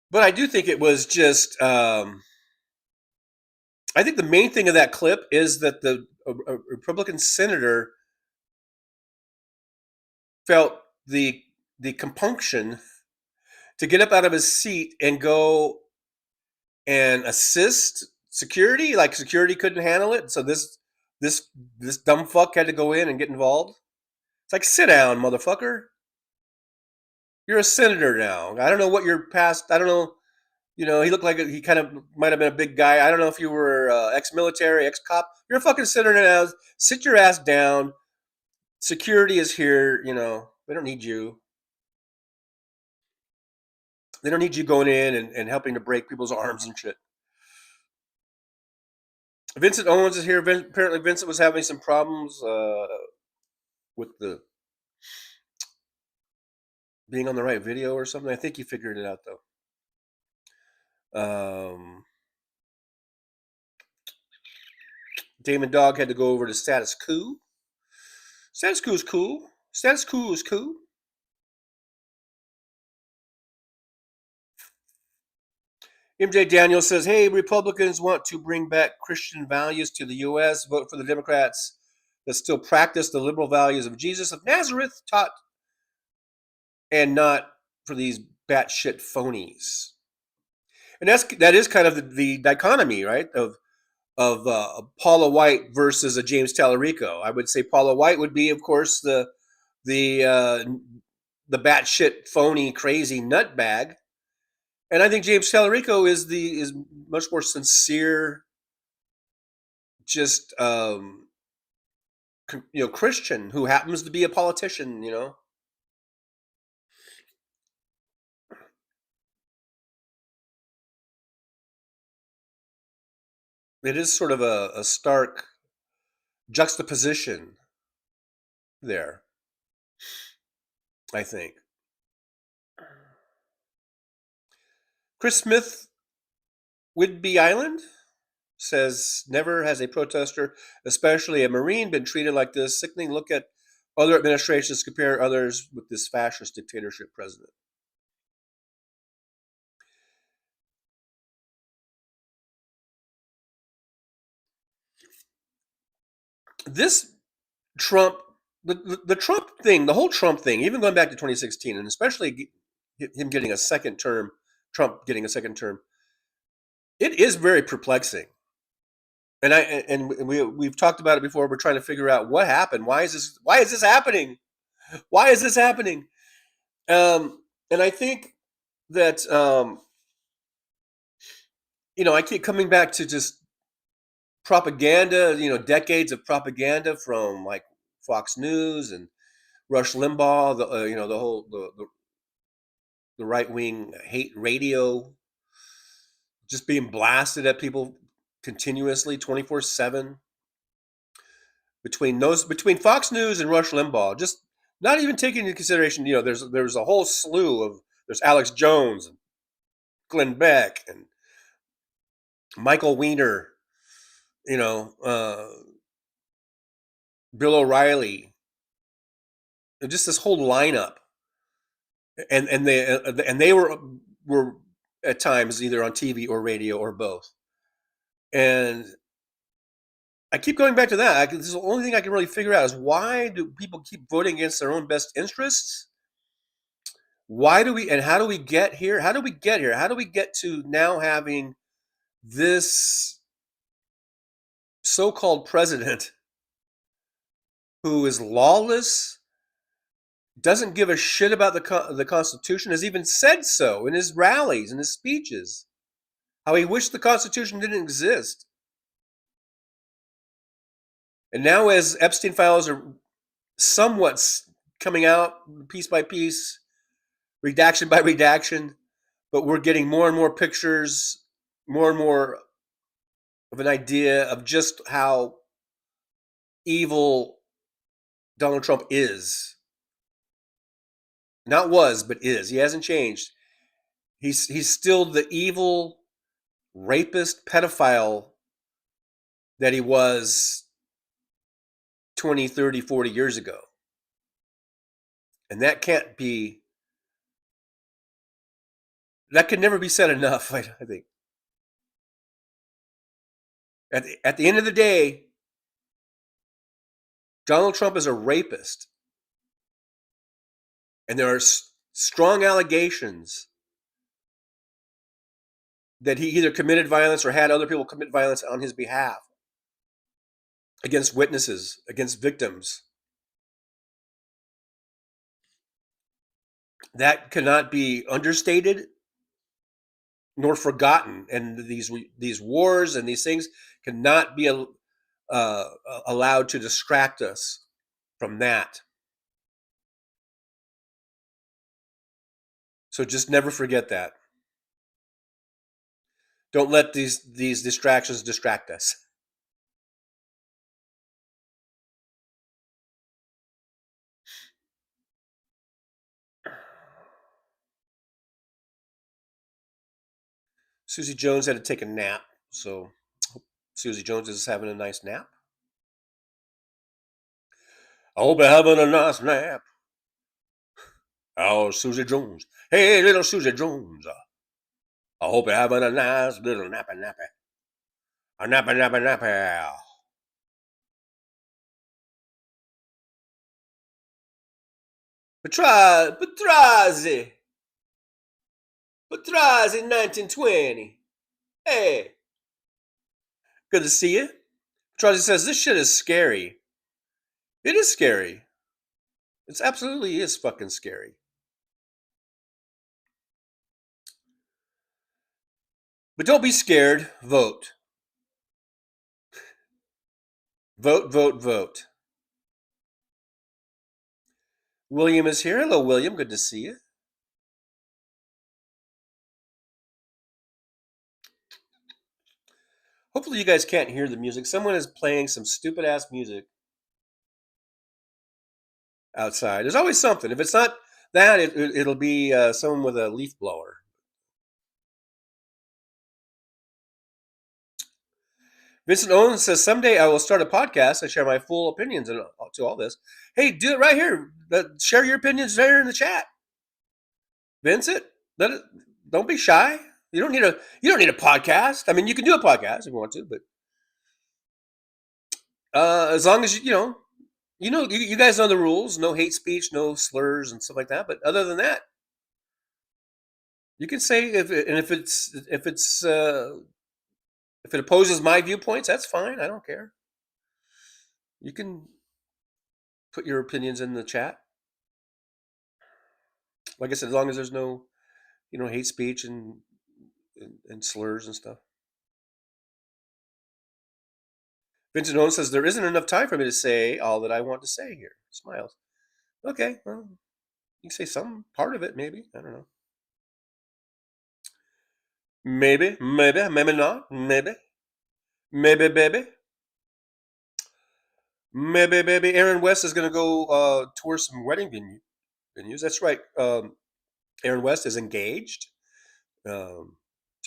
But I do think it was just, I think the main thing of that clip is that the Republican senator felt the compunction to get up out of his seat and go and assist security. Like security couldn't handle it. So this dumb fuck had to go in and get involved. It's like, sit down, motherfucker. You're a senator now. I don't know what your past, I don't know, he looked like he kind of might have been a big guy. I don't know if you were ex-military, ex-cop. You're a fucking senator now. Sit your ass down. Security is here, they don't need you. They don't need you going in and helping to break people's arms and shit. Vincent Owens is here. Apparently Vincent was having some problems with the being on the right video or something. I think he figured it out though. Damon Dog had to go over to Status Quo. Status Quo is cool. Status Quo is cool. MJ Daniel says, hey, Republicans want to bring back Christian values to the U.S. Vote for the Democrats that still practice the liberal values of Jesus of Nazareth taught, and not for these batshit phonies. And that is kind of the dichotomy, right? Of Paula White versus a James Tallarico. I would say Paula White would be, of course, the batshit phony crazy nutbag, and I think James Tallarico is much more sincere, just Christian who happens to be a politician. It is sort of a stark juxtaposition there, I think. Chris Smith Whidbey Island says, never has a protester, especially a Marine, been treated like this. Sickening. Look at other administrations, compare others with this fascist dictatorship president. This Trump, the Trump thing, the whole Trump thing, even going back to 2016, and especially him getting a second term, Trump getting a second term, it is very perplexing. And we've talked about it before. We're trying to figure out what happened. Why is this happening? Why is this happening? And I think that I keep coming back to just propaganda. Decades of propaganda from like Fox News and Rush Limbaugh. The right wing hate radio, just being blasted at people continuously, 24/7. Between Fox News and Rush Limbaugh, just not even taking into consideration, there's a whole slew of there's Alex Jones and Glenn Beck and Michael Weiner, Bill O'Reilly, and just this whole lineup, and they were at times either on TV or radio or both, and I keep going back to that. This is the only thing I can really figure out is why do people keep voting against their own best interests? Why do we, and how do we get here? How do we get here? How do we get to now having this so-called president who is lawless, doesn't give a shit about the Constitution, has even said so in his rallies and his speeches, how he wished the Constitution didn't exist. And now as Epstein files are somewhat coming out piece by piece, redaction by redaction, but we're getting more and more pictures, more and more of an idea of just how evil Donald Trump is. Not was, but is. He hasn't changed. He's still the evil rapist pedophile that he was 20, 30, 40 years ago. And that can never be said enough, I think. At the end of the day, Donald Trump is a rapist. And there are strong allegations that he either committed violence or had other people commit violence on his behalf against witnesses, against victims. That cannot be understated nor forgotten. And these wars and these things cannot be allowed to distract us from that. So just never forget that. Don't let these distractions distract us. Susie Jones had to take a nap, so hope Susie Jones is having a nice nap. I hope you're having a nice nap. Oh, Susie Jones. Hey, little Susie Jones. I hope you're having a nice little nappy. A nappy. Patrazi 1920. Hey. Good to see you. Patrazi says, this shit is scary. It is scary. It absolutely is fucking scary. But don't be scared. Vote. Vote. William is here. Hello, William. Good to see you. Hopefully you guys can't hear the music. Someone is playing some stupid ass music outside. There's always something. If it's not that, it'll be someone with a leaf blower. Vincent Owens says, someday I will start a podcast and share my full opinions to all this. Hey, do it right here. Share your opinions there in the chat. Vincent, don't be shy. You don't need a podcast. I mean, you can do a podcast if you want to, but as long as you guys know the rules. No hate speech, no slurs and stuff like that. But other than that, you can say if it opposes my viewpoints, that's fine. I don't care. You can put your opinions in the chat. Like I said, as long as there's no, hate speech and slurs and stuff. Vincent Owens says, there isn't enough time for me to say all that I want to say here. Smiles. Okay, well, you can say some part of it, maybe. I don't know. Maybe not. Maybe, baby. Maybe, baby. Aaron West is going to go tour some wedding venues. That's right. Aaron West is engaged to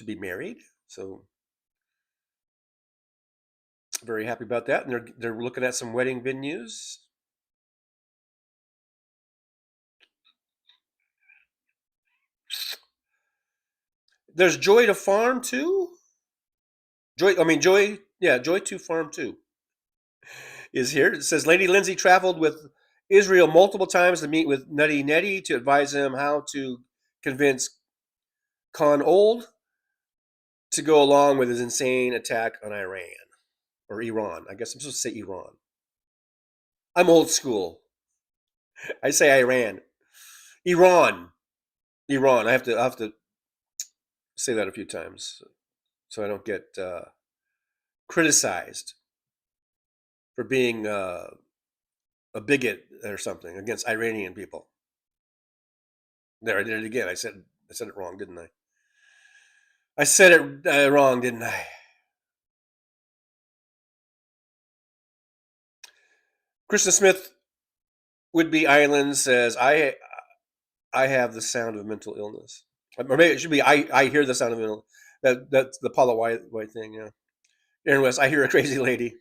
be married. So very happy about that. And they're looking at some wedding venues. There's Joy to Farm too. Joy to Farm too is here. It says Lady Lindsay traveled with Israel multiple times to meet with Nutty Nettie to advise him how to convince Khan Old to go along with his insane attack on Iran or Iran. I guess I'm supposed to say Iran. I'm old school. I say Iran. Iran. I have to say that a few times so I don't get criticized for being a bigot or something against Iranian people. There, I did it again. I said it wrong, didn't I? I said it wrong, didn't I? Kristen Smith, Would-Be Island says, I have the sound of mental illness. Or maybe it should be, I hear the sound of mental illness. That's the Paula White thing, yeah. Aaron West, I hear a crazy lady.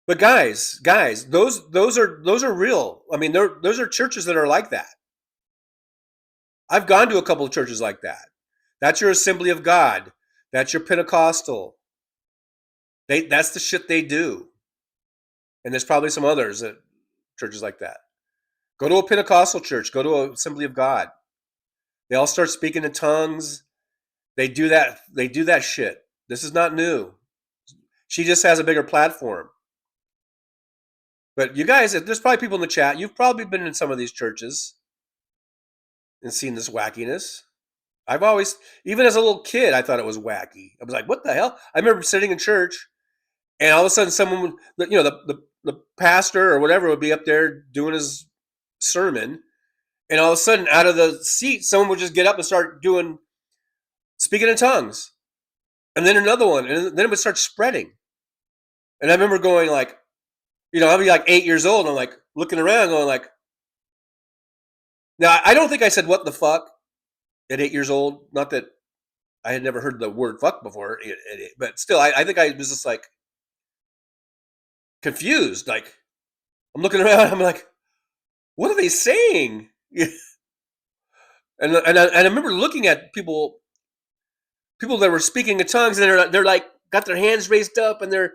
But guys, those are real. I mean, those are churches that are like that. I've gone to a couple of churches like that. That's your Assembly of God. That's your Pentecostal. That's the shit they do. And there's probably some others that churches like that. Go to a Pentecostal church. Go to an Assembly of God. They all start speaking in tongues. They do that. They do that shit. This is not new. She just has a bigger platform. But you guys, there's probably people in the chat. You've probably been in some of these churches and seen this wackiness. I've always, even as a little kid, I thought it was wacky. I was like, what the hell? I remember sitting in church and all of a sudden someone would, the pastor or whatever would be up there doing his sermon. And all of a sudden out of the seat, someone would just get up and start speaking in tongues. And then another one. And then it would start spreading. And I remember going like, I'll be like 8 years old. And I'm like looking around going like, now I don't think I said what the fuck at 8 years old. Not that I had never heard the word fuck before, but still, I think I was just like confused. Like I'm looking around, I'm like, what are they saying? and I remember looking at people that were speaking in tongues, and they're like got their hands raised up, and they're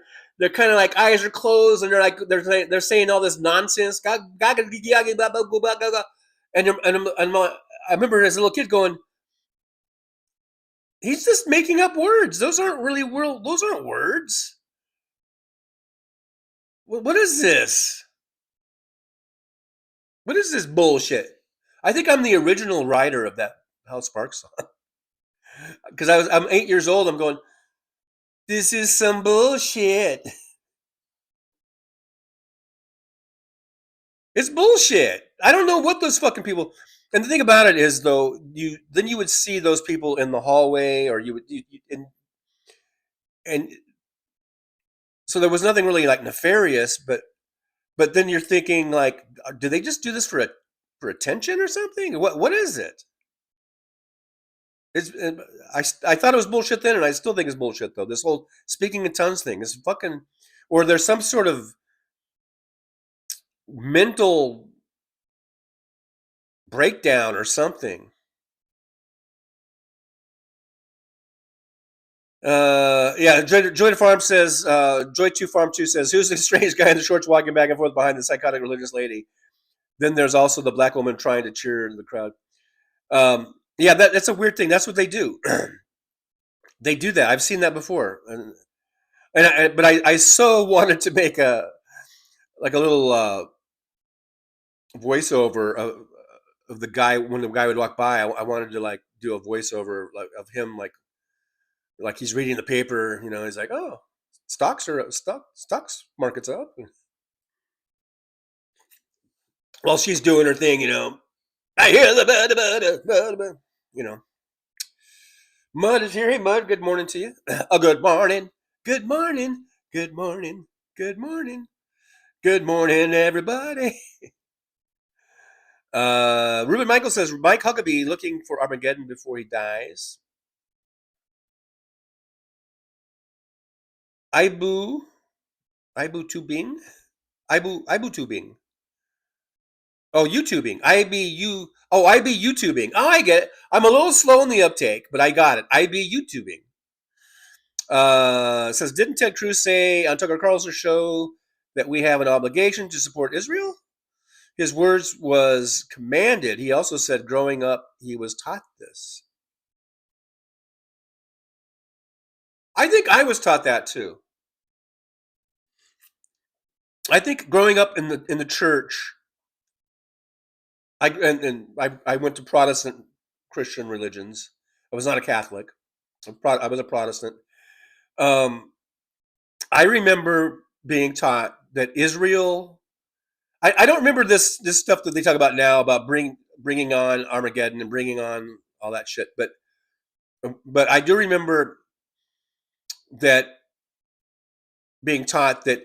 kind of like eyes are closed, and they're saying all this nonsense. And I remember as a little kid going, he's just making up words. Those aren't really those aren't words. What is this? What is this bullshit? I think I'm the original writer of that Hal Sparks song. Because I'm 8 years old. I'm going, this is some bullshit. It's bullshit. I don't know what those fucking people. And the thing about it is, though, you would see those people in the hallway, or and so there was nothing really like nefarious, but then you're thinking like, do they just do this for attention or something? What is it? I thought it was bullshit then, and I still think it's bullshit though. This whole speaking in tongues thing is fucking, or there's some sort of mental breakdown or something. Yeah, Joy to Farm says, Joy 2 Farm 2 says, who's the strange guy in the shorts walking back and forth behind the psychotic religious lady? Then there's also the black woman trying to cheer the crowd. Yeah, that's a weird thing. That's what they do. They do that. I've seen that before. But I so wanted to make a little voiceover of the guy when the guy would walk by. I wanted to like do a voiceover of him like he's reading the paper. You know, he's like, oh, stocks market's up. While she's doing her thing, you know, I hear the you know. Mud is here. Hey, Mud, good morning to you. Good morning. Good morning. Good morning. Good morning. Good morning, everybody. Ruben Michael says, Mike Huckabee looking for Armageddon before he dies. Ibu tubing. Ibu tubing. Oh, YouTubing. IB YouTubing. Oh, I get it. I'm a little slow in the uptake, but I got it. IB YouTubing. Says, didn't Ted Cruz say on Tucker Carlson's show that we have an obligation to support Israel? His words was commanded. He also said growing up, he was taught this. I think I was taught that too. I think growing up in the church, I went to Protestant Christian religions. I was not a Catholic. I was a Protestant. I remember being taught that Israel. I don't remember this stuff that they talk about now about bringing on Armageddon and bringing on all that shit. But I do remember that being taught that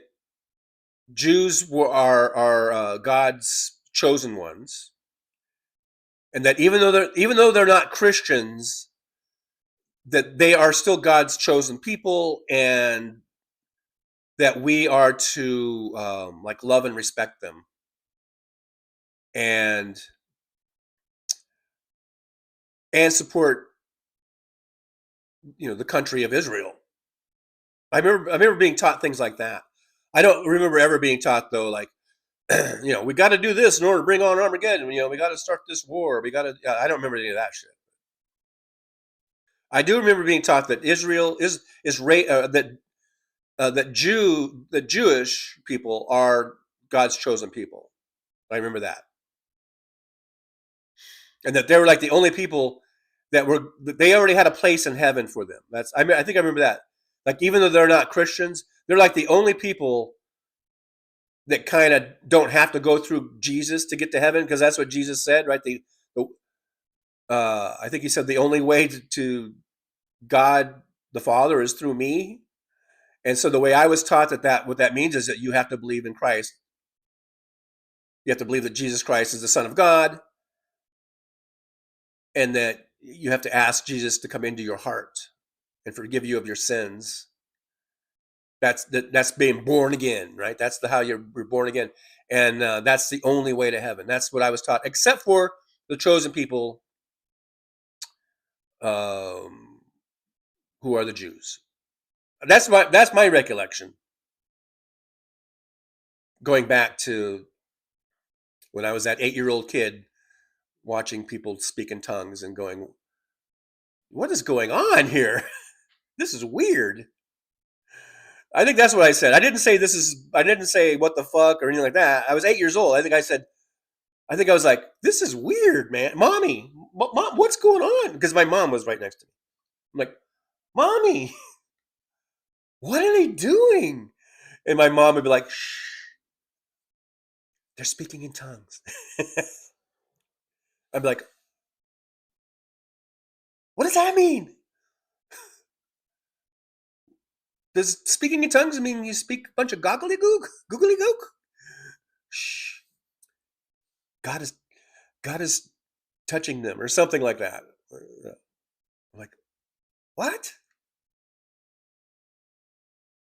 Jews are God's chosen ones, and that even though they're not Christians, that they are still God's chosen people, and that we are to like love and respect them, and support, you know, the country of Israel. I remember being taught things like that. I don't remember ever being taught though, like, you know, we got to do this in order to bring on Armageddon. You know, we got to start this war. I don't remember any of that shit. I do remember being taught that Israel that Jewish people are God's chosen people. I remember that, and that they were like the only people that they already had a place in heaven for them. I think I remember that. Like, even though they're not Christians, they're like the only people that kind of don't have to go through Jesus to get to heaven, because that's what Jesus said, right? I think he said the only way to God the Father is through me. And so the way I was taught that what that means is that you have to believe in Christ. You have to believe that Jesus Christ is the Son of God, and that you have to ask Jesus to come into your heart and forgive you of your sins. That's being born again, right? That's how you're born again, and that's the only way to heaven. That's what I was taught, except for the chosen people, who are the Jews. That's my recollection. Going back to when I was that 8-year-old kid watching people speak in tongues and going, what is going on here? This is weird. I think that's what I said. I didn't say what the fuck or anything like that. I was 8 years old. I think I was like, this is weird, man. Mommy, Mom, what's going on? Because my mom was right next to me. I'm like, Mommy, what are they doing? And my mom would be like, shh, they're speaking in tongues. I'd be like, what does that mean? Does speaking in tongues mean you speak a bunch of googly gook? Shh. God is touching them, or something like that. What?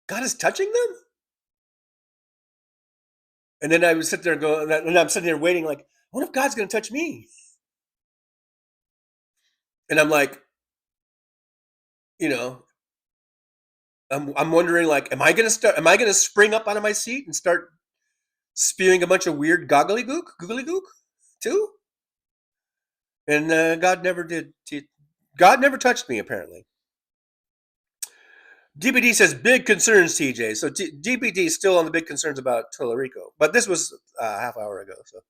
God is touching them? And then I would sit there and go, and I'm sitting there waiting, like, what if God's going to touch me? And I'm like, you know, I'm wondering, like, am I going to spring up out of my seat and start spewing a bunch of weird googly gook too? And God never did. God never touched me, apparently. DPD says big concerns, TJ. So DPD is still on the big concerns about Tallarico, but this was a half hour ago. So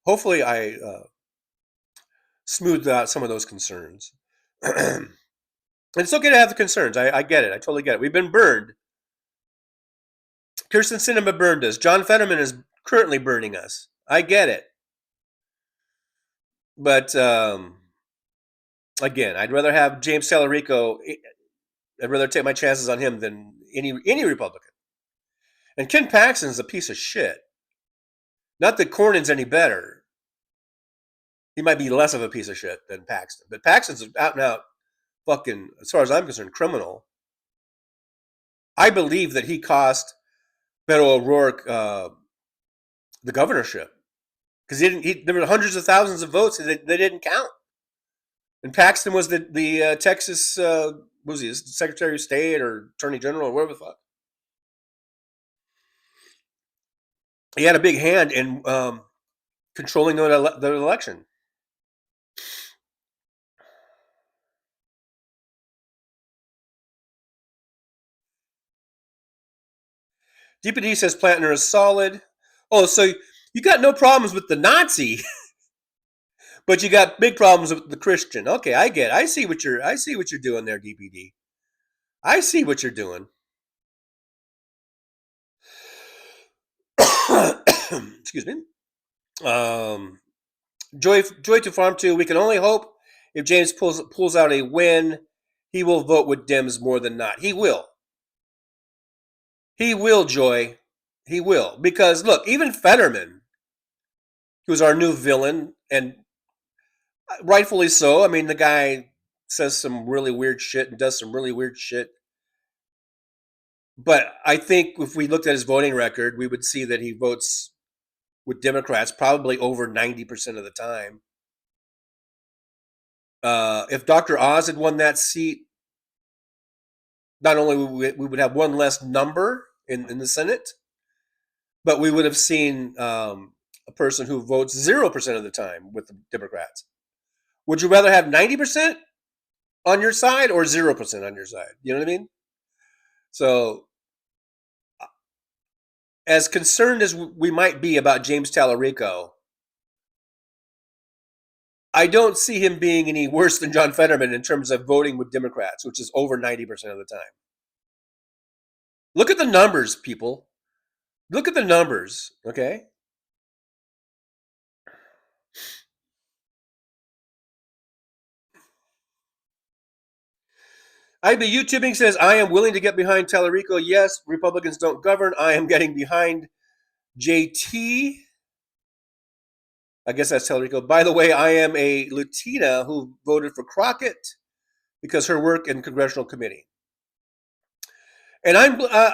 hopefully I smoothed out some of those concerns. And it's okay to have the concerns. I get it. I totally get it. We've been burned. Kirsten Sinema burned us. John Fetterman is currently burning us. I get it. But again, I'd rather have James Tallarico. I'd rather take my chances on him than any Republican. And Ken Paxton's a piece of shit. Not that Cornyn's any better. He might be less of a piece of shit than Paxton. But Paxton's out and out fucking, as far as I'm concerned, criminal. I believe that he cost Beto O'Rourke the governorship. Because there were hundreds of thousands of votes that they didn't count. And Paxton was the Texas, what was he, Secretary of State or Attorney General or whatever the fuck. He had a big hand in controlling the election. DPD says Plantner is solid. Oh, so you got no problems with the Nazi, but you got big problems with the Christian. Okay, I get it. I see what you're doing there, DPD. I see what you're doing. Excuse me. Joy to Farm 2. We can only hope if James pulls out a win, he will vote with Dems more than not. He will. He will, Joy. He will. Because, look, even Fetterman, who's our new villain, and rightfully so. I mean, the guy says some really weird shit and does some really weird shit. But I think if we looked at his voting record, we would see that he votes with Democrats probably over 90% of the time. If Dr. Oz had won that seat, not only we would have one less number in the Senate, but we would have seen a person who votes 0% of the time with the Democrats. Would you rather have 90% on your side or 0% on your side? You know what I mean? So, as concerned as we might be about James Tallarico, I don't see him being any worse than John Fetterman in terms of voting with Democrats, which is over 90% of the time. Look at the numbers, people. Look at the numbers, okay? IB YouTubing says, I am willing to get behind Tallarico. Yes, Republicans don't govern. I am getting behind JT. I guess that's Tallarico. By the way, I am a Latina who voted for Crockett because her work in congressional committee. And I'm glad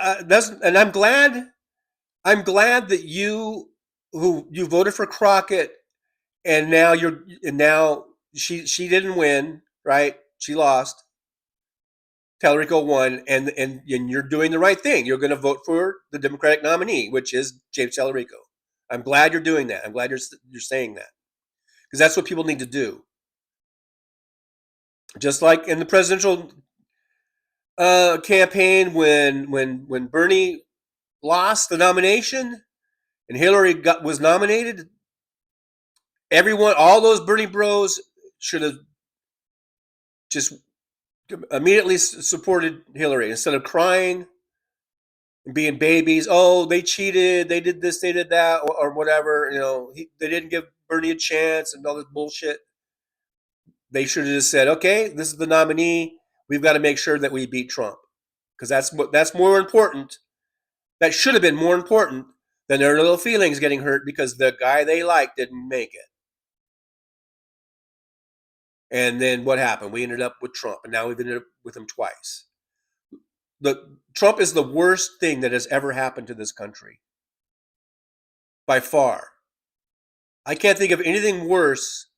that you voted for Crockett, and now she didn't win, right? She lost. Tallarico won, and you're doing the right thing. You're going to vote for the Democratic nominee, which is James Tallarico. I'm glad you're doing that. I'm glad you're saying that, because that's what people need to do. Just like in the presidential campaign, when Bernie lost the nomination and Hillary was nominated, all those Bernie bros should have just immediately supported Hillary instead of crying and being babies. Oh, they cheated. They did this. They did that, or whatever. They didn't give Bernie a chance and all this bullshit. They should have just said, okay, this is the nominee. We've got to make sure that we beat Trump, because that's more important. That should have been more important than their little feelings getting hurt because the guy they liked didn't make it. And then what happened? We ended up with Trump, and now we've ended up with him twice. Trump is the worst thing that has ever happened to this country. By far. I can't think of anything worse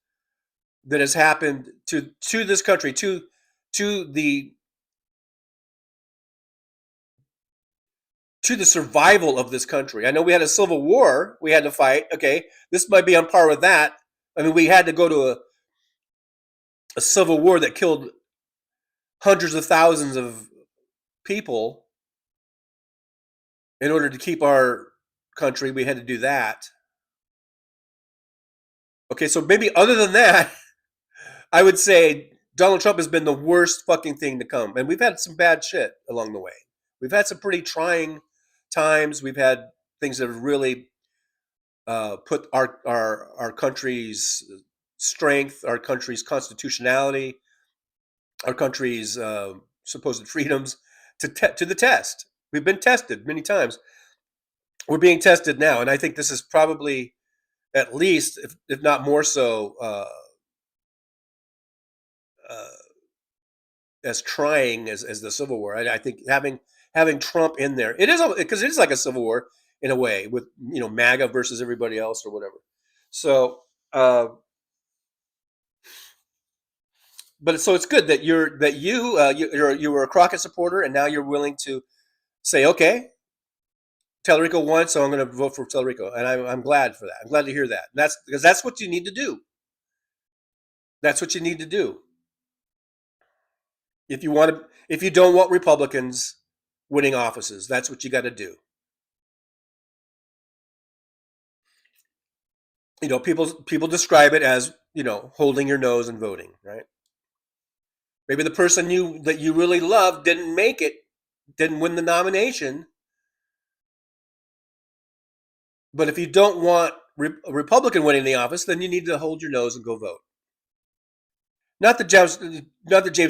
that has happened to this country, to the survival of this country. I know we had a civil war we had to fight. Okay, this might be on par with that. I mean, we had to go to a civil war that killed hundreds of thousands of people in order to keep our country. We had to do that. Okay, so maybe other than that, I would say Donald Trump has been the worst fucking thing to come. And we've had some bad shit along the way. We've had some pretty trying times. We've had things that have really put our country's strength, our country's constitutionality, our country's supposed freedoms to the test. We've been tested many times. We're being tested now. And I think this is probably at least, if not more so, as trying as the Civil War. I think having Trump in there, it is because it is like a Civil War in a way, with MAGA versus everybody else or whatever. So, but so it's good that you were a Crockett supporter, and now you're willing to say, okay, Tellerico won, so I'm going to vote for Tellerico, and I'm glad for that. I'm glad to hear that. And that's because that's what you need to do. That's what you need to do. If you don't want Republicans winning offices, that's what you got to do. People describe it as, holding your nose and voting, right? Maybe the person that you really love didn't make it, didn't win the nomination. But if you don't want a Republican winning the office, then you need to hold your nose and go vote. Not that James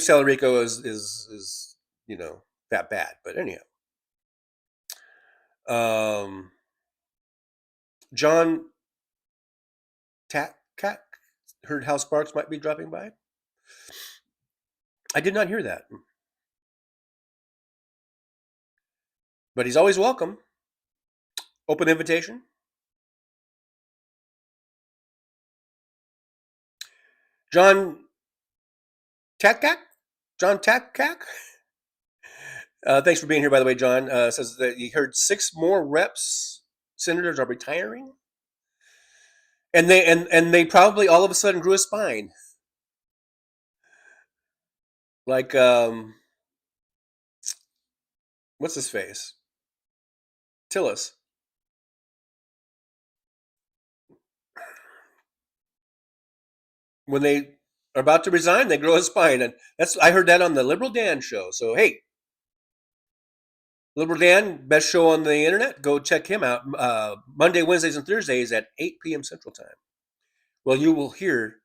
Tellerico is that bad, but anyhow. John Tack heard Hal Sparks might be dropping by. I did not hear that. But he's always welcome. Open invitation. John Tackak? Thanks for being here, by the way, John. Says that he heard 6 more senators are retiring. And they probably all of a sudden grew a spine. Like, what's his face? Tillis. When they are about to resign, they grow a spine. And I heard that on the Liberal Dan show. So, hey, Liberal Dan, best show on the internet. Go check him out. Monday, Wednesdays, and Thursdays at 8 p.m. Central Time. Well, you will hear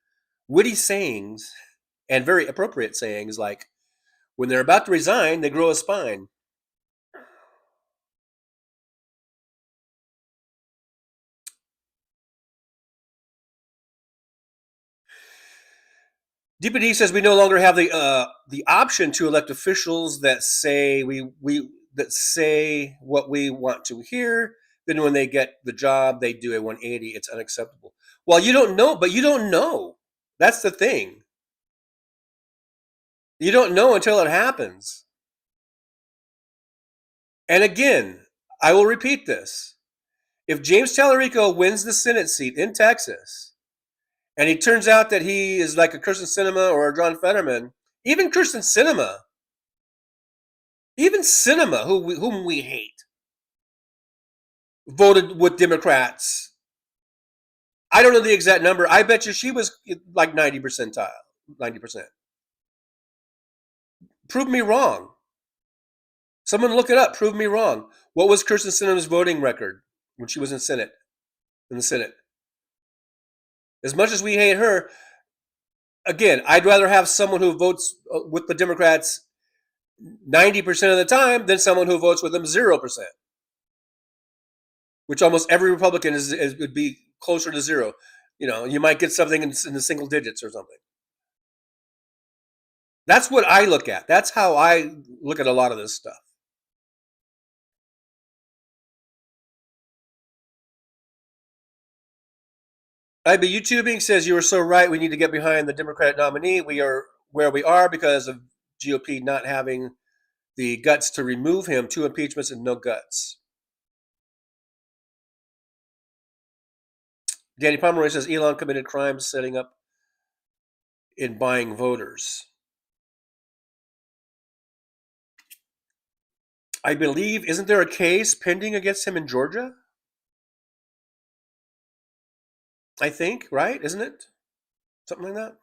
witty sayings and very appropriate sayings like, when they're about to resign, they grow a spine. DPD says we no longer have the option to elect officials that say that say what we want to hear. Then when they get the job, they do a 180. It's unacceptable. Well, you don't know, but you don't know. That's the thing. You don't know until it happens. And again, I will repeat this. If James Tellerico wins the Senate seat in Texas, and it turns out that he is like a Kirsten Sinema or a John Fetterman, even Kirsten Sinema, whom we hate, voted with Democrats. I don't know the exact number. I bet you she was like 90%. Prove me wrong. Someone look it up. Prove me wrong. What was Kirsten Sinema's voting record when she was in the Senate? As much as we hate her, again, I'd rather have someone who votes with the Democrats 90% of the time than someone who votes with them 0%. Which almost every Republican would be closer to 0. You might get something in the single digits or something. That's what I look at. That's how I look at a lot of this stuff. IB YouTubing says you were so right. We need to get behind the Democratic nominee. We are where we are because of GOP not having the guts to remove him. 2 impeachments and no guts. Danny Pomeroy says Elon committed crimes setting up in buying voters. I believe, isn't there a case pending against him in Georgia? I think, right? Isn't it? Something like that.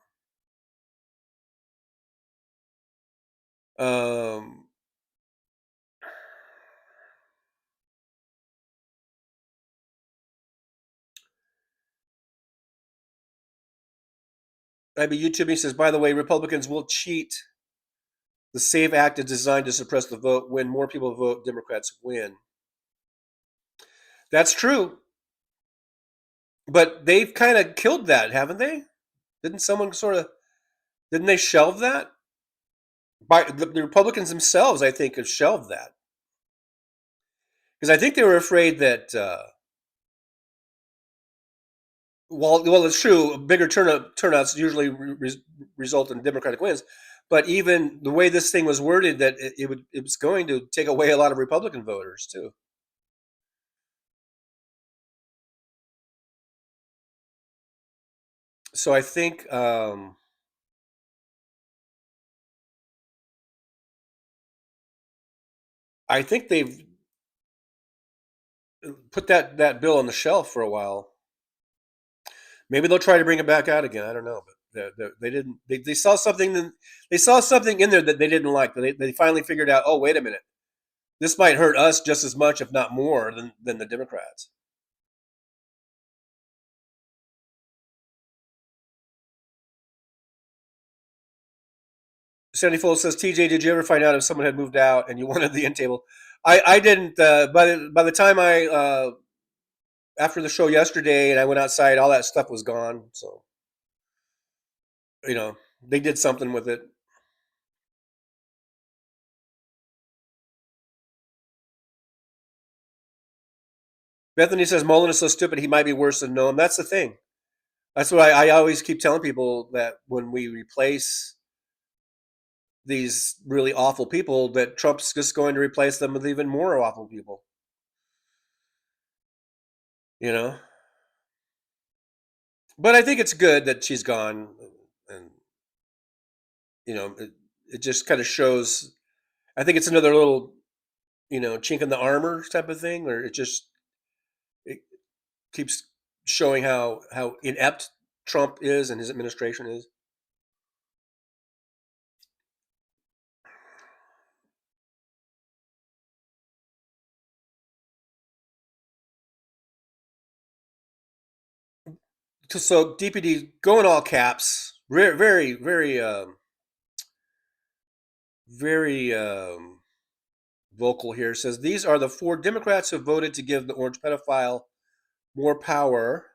IB YouTubing says, by the way, Republicans will cheat. The SAVE Act is designed to suppress the vote. When more people vote, Democrats win. That's true. But they've kind of killed that, haven't they? Didn't they shelve that? By the Republicans themselves, I think, have shelved that. Because I think they were afraid that, well, it's true, bigger turnouts usually result in Democratic wins. But even the way this thing was worded, that it was going to take away a lot of Republican voters, too. So I think they've put that bill on the shelf for a while. Maybe they'll try to bring it back out again. I don't know, but they didn't. They saw something. They saw something in there that they didn't like. They finally figured out. Oh, wait a minute. This might hurt us just as much, if not more, than the Democrats. Sandy Foles says, TJ, did you ever find out if someone had moved out and you wanted the end table? I didn't. By the time after the show yesterday and I went outside, all that stuff was gone. So, they did something with it. Bethany says, Mullen is so stupid, he might be worse than Noam. That's the thing. That's what I always keep telling people, that when we replace these really awful people, that Trump's just going to replace them with even more awful people. But I think it's good that she's gone, and it just kind of shows. I think it's another little, chink in the armor type of thing, or it keeps showing how inept Trump is and his administration is. So DPD, go in all caps, very, very, very, very vocal here. Says these are the 4 Democrats who voted to give the orange pedophile more power.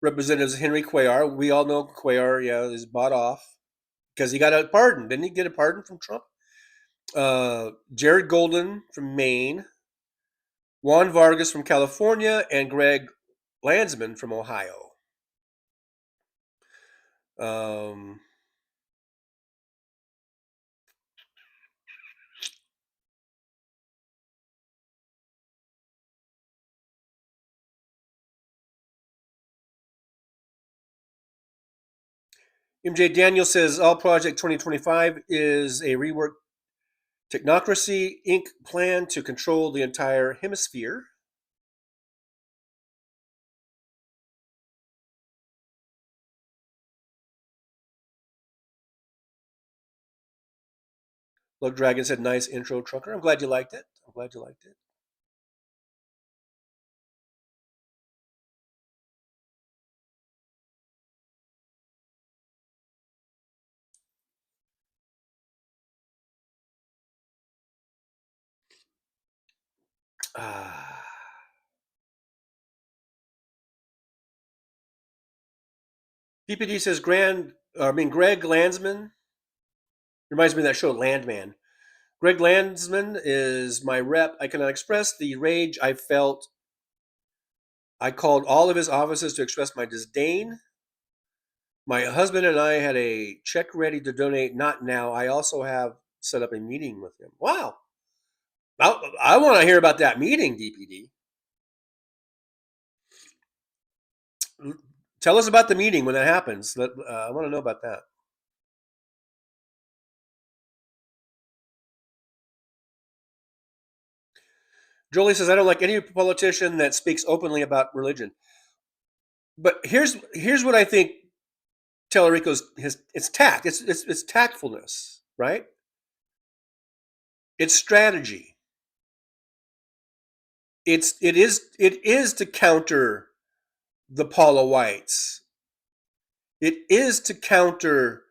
Representatives Henry Cuellar. We all know Cuellar, is bought off because he got a pardon. Didn't he get a pardon from Trump? Jared Golden from Maine, Juan Vargas from California, and Greg Landsman from Ohio. MJ Daniel says all Project 2025 is a rework technocracy Inc. plan to control the entire hemisphere. Lug Dragon said, nice intro, Trucker. I'm glad you liked it. DPD says Greg Landsman Reminds me of that show, Landman. Greg Landsman is my rep. I cannot express the rage I felt. I called all of his offices to express my disdain. My husband and I had a check ready to donate. Not now. I also have set up a meeting with him. Wow. I want to hear about that meeting, DPD. Tell us about the meeting when that happens. I want to know about that. Jolie says, I don't like any politician that speaks openly about religion. But here's what I think Tallarico's it's tact. It's tactfulness, right? It's strategy. It is to counter the Paula Whites. It is to counter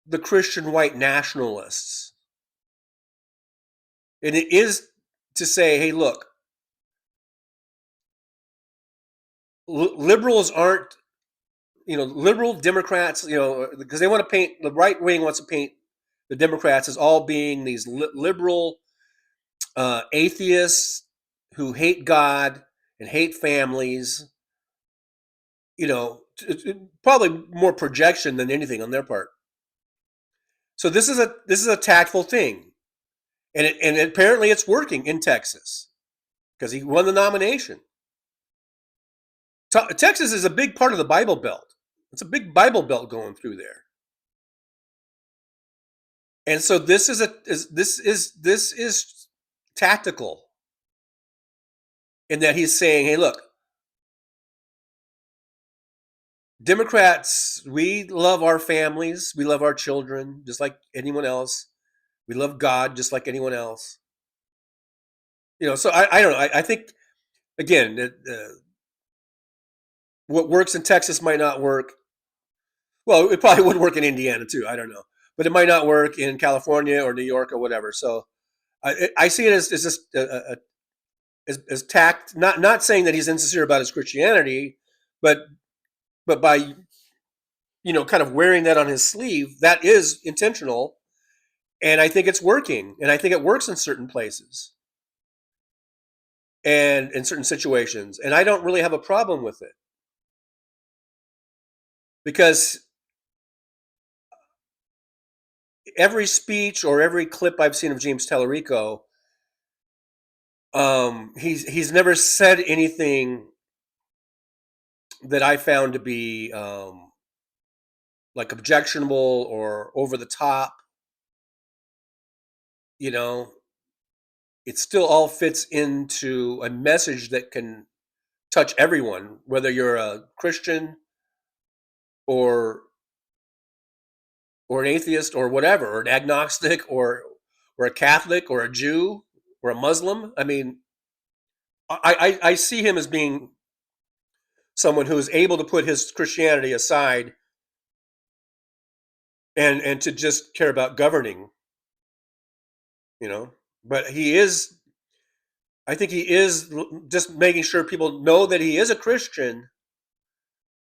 the Christian white nationalists. And it is to say, hey, look, liberals aren't, liberal Democrats, because they want to paint, the right wing wants to paint the Democrats as all being these liberal atheists who hate God and hate families. Probably more projection than anything on their part. So this is a tactful thing, and apparently it's working in Texas because he won the nomination. Texas is a big part of the Bible Belt. It's a big Bible Belt going through there, and so this is tactical in that he's saying, "Hey, look, Democrats, we love our families, we love our children, just like anyone else. We love God, just like anyone else." So I don't know. I think again that what works in Texas might not work. Well, it probably would work in Indiana too. I don't know, but it might not work in California or New York or whatever. So I see it as just as tact. Not saying that he's insincere about his Christianity, but by kind of wearing that on his sleeve, that is intentional, and I think it's working, and I think it works in certain places and in certain situations, and I don't really have a problem with it. Because every speech or every clip I've seen of James Tallarico, he's never said anything that I found to be like objectionable or over the top. It still all fits into a message that can touch everyone, whether you're a Christian or an atheist or whatever, or an agnostic or a Catholic or a Jew or a Muslim. I mean, I see him as being someone who is able to put his Christianity aside and to just care about governing, but I think he is just making sure people know that he is a Christian,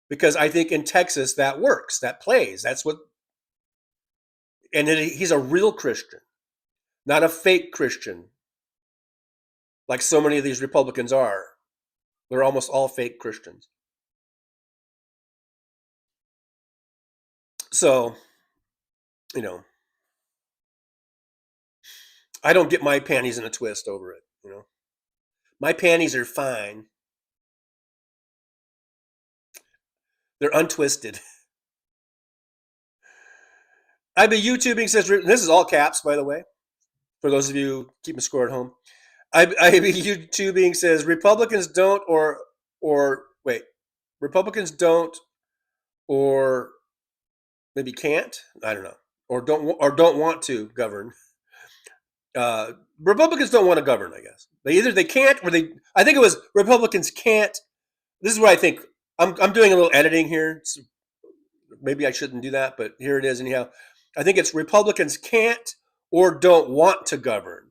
because I think in Texas that works, that plays, and he's a real Christian, not a fake Christian, like so many of these Republicans are. They're almost all fake Christians. So, I don't get my panties in a twist over it. My panties are fine. They're untwisted. I've been YouTubing says, this is all caps, by the way, for those of you keeping score at home. I've been YouTubing says Republicans don't Republicans don't or maybe can't, I don't know, or don't want to govern. Republicans don't want to govern, I guess. They can't, or I think it was Republicans can't. This is what I think. I'm doing a little editing here. So maybe I shouldn't do that, but here it is anyhow. I think it's Republicans can't or don't want to govern.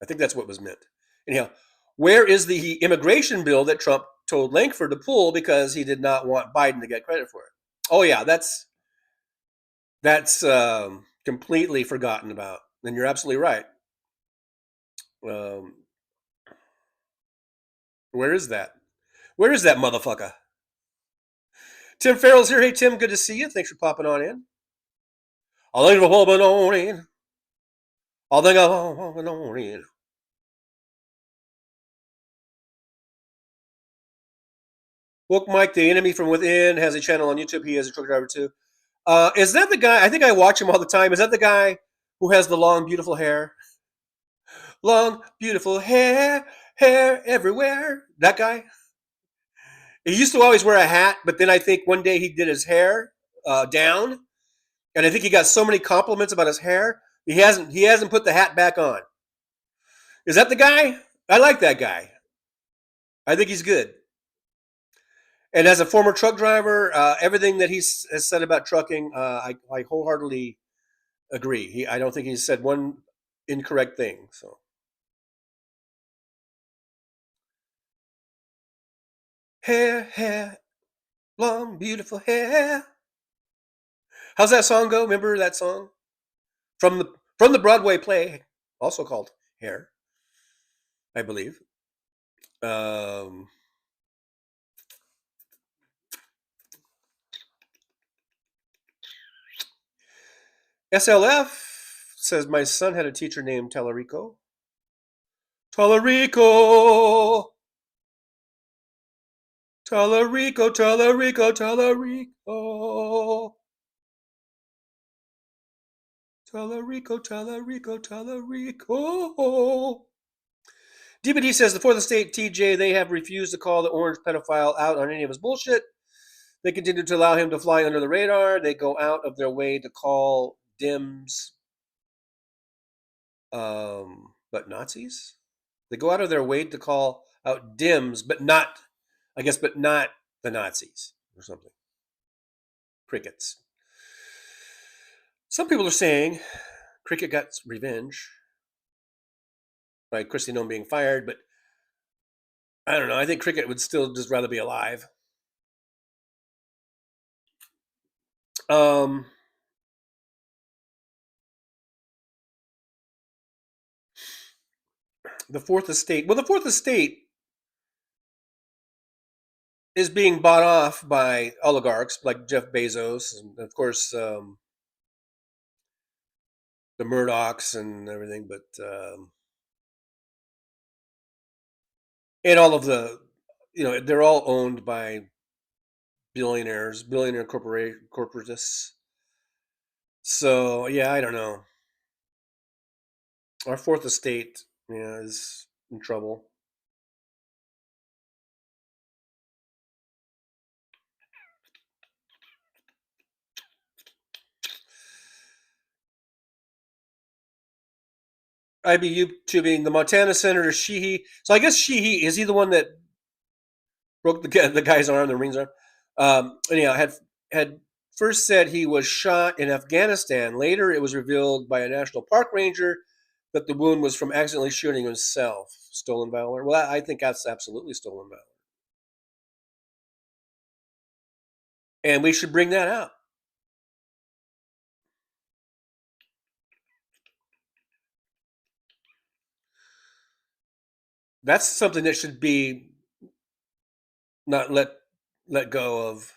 I think that's what was meant. Anyhow, where is the immigration bill that Trump told Langford to pull because he did not want Biden to get credit for it? Oh yeah, that's That's completely forgotten about. And you're absolutely right. Where is that? Where is that motherfucker? Tim Farrell's here. Hey, Tim, good to see you. Thanks for popping on in. I think I'm popping on in. I think I'm popping on in. Book Mike, the enemy from within, has a channel on YouTube. He has a truck driver too. Is that the guy? I think I watch him all the time. Is that the guy who has the long, beautiful hair? Long, beautiful hair, hair everywhere. That guy? He used to always wear a hat, but then I think one day he did his hair down, and I think he got so many compliments about his hair, he hasn't put the hat back on. Is that the guy? I like that guy. I think he's good. And as a former truck driver, everything that he has said about trucking, I wholeheartedly agree. I don't think he's said one incorrect thing. So, hair, long, beautiful hair. How's that song go? Remember that song from the Broadway play, also called Hair, I believe. SLF says my son had a teacher named Tallarico. Tallarico. Tallarico, Tallarico, Tallarico. Tallarico, Tallarico, Tallarico. DBD says the Fourth Estate TJ, they have refused to call the orange pedophile out on any of his bullshit. They continue to allow him to fly under the radar. They go out of their way to call Dims, but Nazis? They go out of their way to call out Dims, but not the Nazis or something. Crickets. Some people are saying Cricket got revenge by Kristi Noem being fired, but I don't know. I think Cricket would still just rather be alive. The Fourth Estate. Well, the Fourth Estate is being bought off by oligarchs like Jeff Bezos and, of course, the Murdochs and everything, but and all of the, they're all owned by billionaire corporatists. So yeah, I don't know. Our Fourth Estate, is in trouble. I'd be YouTubing the Montana Senator Sheehy. So I guess Sheehy, is he the one that broke the guy's arm, the Marines arm? Anyhow, had first said he was shot in Afghanistan. Later, it was revealed by a national park ranger that the wound was from accidentally shooting himself. Stolen valor. Well, I think that's absolutely stolen valor. And we should bring that out. That's something that should be not let go of,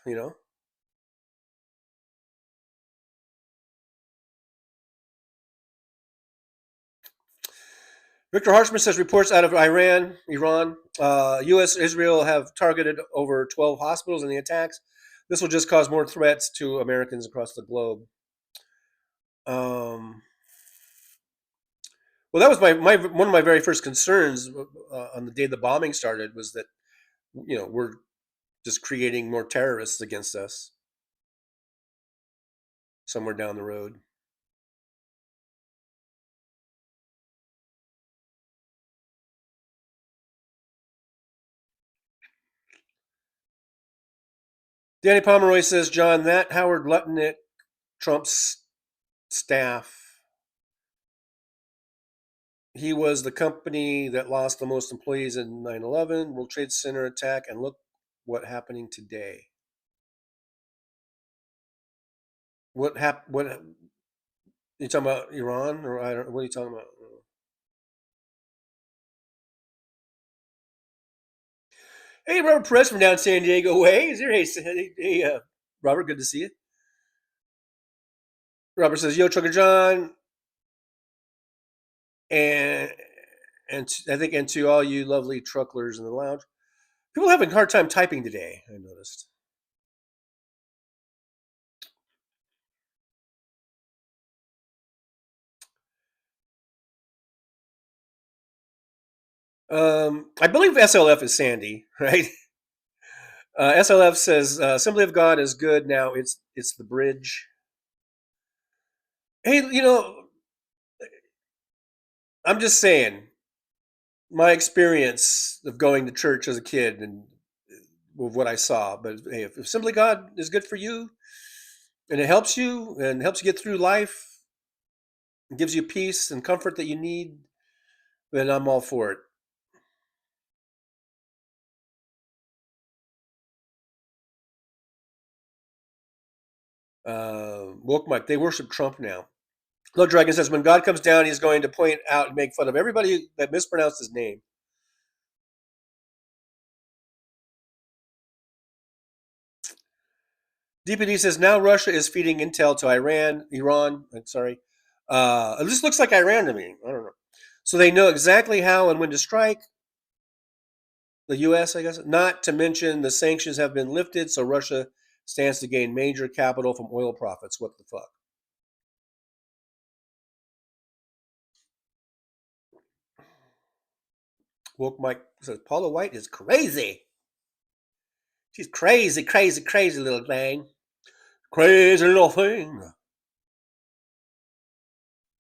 Victor Harshman says reports out of Iran, U.S. Israel have targeted over 12 hospitals in the attacks. This will just cause more threats to Americans across the globe. Well, that was one of my very first concerns on the day the bombing started, was that, we're just creating more terrorists against us somewhere down the road. Danny Pomeroy says, John, that Howard Lutnick, Trump's staff, he was the company that lost the most employees in 9/11, World Trade Center attack, and look what's happening today. What happened? What you talking about? Iran, or I don't? What are you talking about? Hey, Robert Perez from down San Diego way. Is here? Hey, Robert, good to see you. Robert says, "Yo, Trucker John," and I think, and to all you lovely trucklers in the lounge. People are having a hard time typing today, I noticed. I believe SLF is Sandy, right? SLF says, "Assembly of God is good now. It's the bridge." Hey, I'm just saying, my experience of going to church as a kid and with what I saw. But hey, if Assembly of God is good for you, and it helps you get through life, and gives you peace and comfort that you need, then I'm all for it. Woke Mike, they worship Trump now. Low Dragon says, when God comes down, he's going to point out and make fun of everybody that mispronounced his name. DPD says, now Russia is feeding intel to Iran. It just looks like Iran to me. I don't know. So they know exactly how and when to strike. The U.S., I guess. Not to mention the sanctions have been lifted, so Russia stands to gain major capital from oil profits. What the fuck? Woke Mike says, Paula White is crazy. She's crazy, crazy, crazy little thing. Crazy little thing.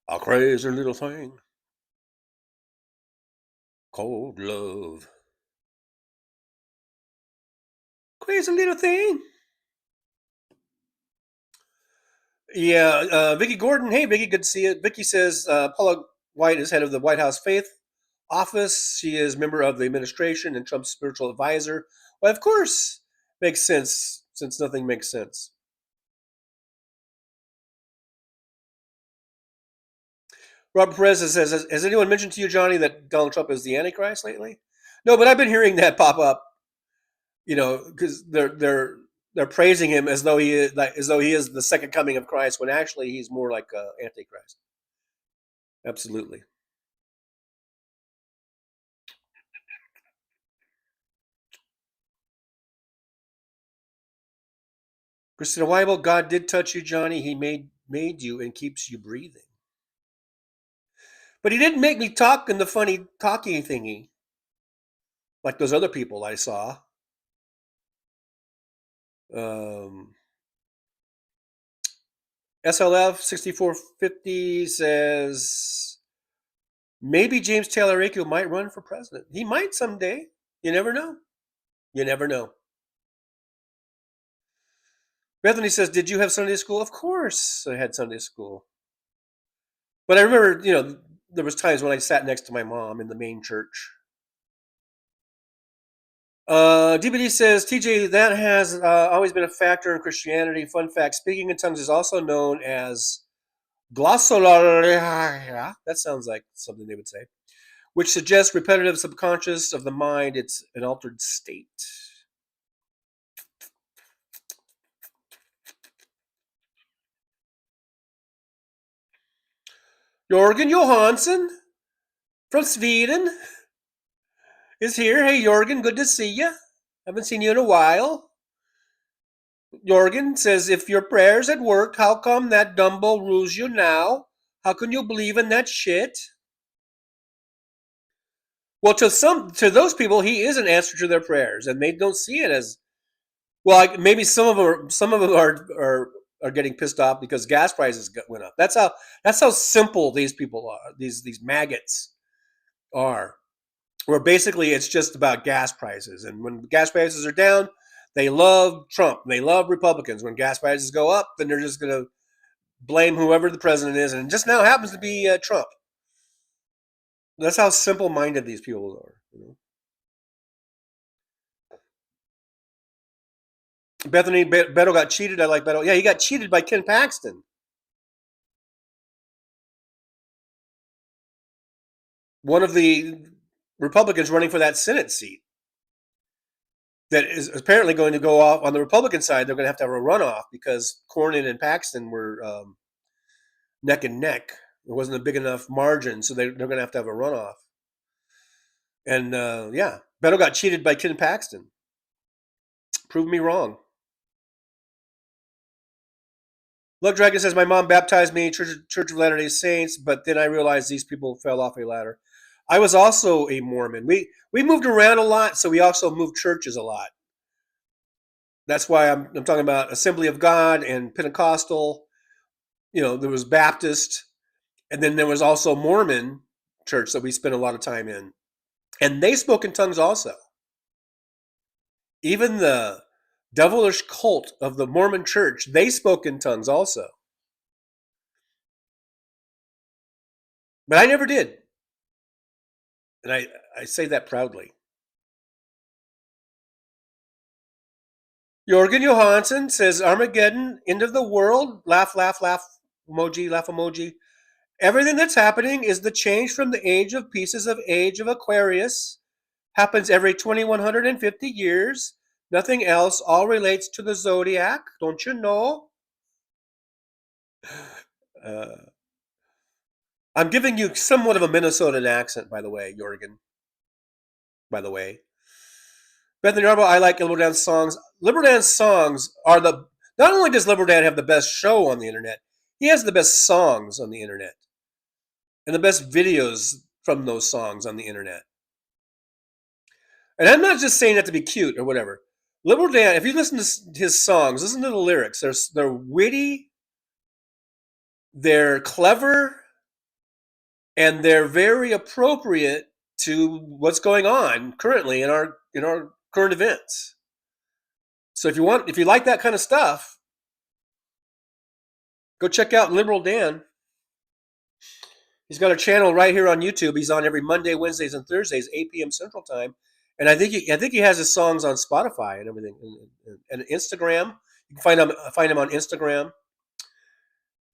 A crazy little thing. Cold love. Crazy little thing. Yeah, Vicki Gordon. Hey, Vicki, good to see you. Vicki says Paula White is head of the White House Faith Office. She is member of the administration and Trump's spiritual advisor. Well, of course, makes sense since nothing makes sense. Robert Perez says, has anyone mentioned to you, Johnny, that Donald Trump is the Antichrist lately? No, but I've been hearing that pop up. Because they're praising him as though he is the second coming of Christ, when actually he's more like Antichrist. Absolutely. Christina Weibel, God did touch you, Johnny. He made you and keeps you breathing. But he didn't make me talk in the funny talking thingy like those other people I saw. SLF 6450 says maybe James Taylor Akio might run for president. He might someday. You never know. You never know. Bethany says, did you have Sunday school? Of course I had Sunday school. But I remember, there was times when I sat next to my mom in the main church. DBD says, TJ, that has always been a factor in Christianity. Fun fact, speaking in tongues is also known as glossolalia. That sounds like something they would say, which suggests repetitive subconscious of the mind. It's an altered state. Jorgen Johansson from Sweden is here. Hey, Jorgen, good to see you. Haven't seen you in a while. Jorgen says, if your prayers had worked, how come that Dumbo rules you now? How can you believe in that shit? Well, to those people, he is an answer to their prayers, and they don't see it as well. Maybe some of them are getting pissed off because gas prices went up. That's how simple these people are. These maggots are. Where basically it's just about gas prices, and when gas prices are down, they love Trump. They love Republicans. When gas prices go up, then they're just going to blame whoever the president is, and it just now happens to be Trump. That's how simple-minded these people are. Bethany, Beto got cheated. I like Beto. Yeah, he got cheated by Ken Paxton, one of the Republicans running for that Senate seat. That is apparently going to go off on the Republican side. They're going to have a runoff because Cornyn and Paxton were neck and neck. There wasn't a big enough margin, so they're going to have a runoff. And yeah, Beto got cheated by Ken Paxton. Prove me wrong. Love Dragon says, my mom baptized me, Church of Latter-day Saints, but then I realized these people fell off a ladder. I was also a Mormon. We moved around a lot, so we also moved churches a lot. That's why I'm talking about Assembly of God and Pentecostal. You know, there was Baptist, and then there was also Mormon church that we spent a lot of time in. And they spoke in tongues also. Even the devilish cult of the Mormon church, they spoke in tongues also. But I never did. And I say that proudly. Jorgen Johansson says, Armageddon, end of the world, laugh, laugh, laugh emoji, laugh emoji. Everything that's happening is the change from the age of pieces of age of Aquarius. Happens every 2150 years. Nothing else. All relates to the zodiac. Don't you know? I'm giving you somewhat of a Minnesotan accent, by the way, Jorgen. By the way. Bethany Arbo, I like Liberal Dan's songs. Liberal Dan's songs are the... Not only does Liberal Dan have the best show on the internet, he has the best songs on the internet. And the best videos from those songs on the internet. And I'm not just saying that to be cute or whatever. Liberal Dan, if you listen to his songs, listen to the lyrics. They're witty, they're clever, and they're very appropriate to what's going on currently in our current events. So if you like that kind of stuff, go check out Liberal Dan. He's got a channel right here on YouTube. He's on every Monday, Wednesdays, and Thursdays, 8 p.m. Central Time. And I think he has his songs on Spotify and everything, and Instagram. You can find him on Instagram.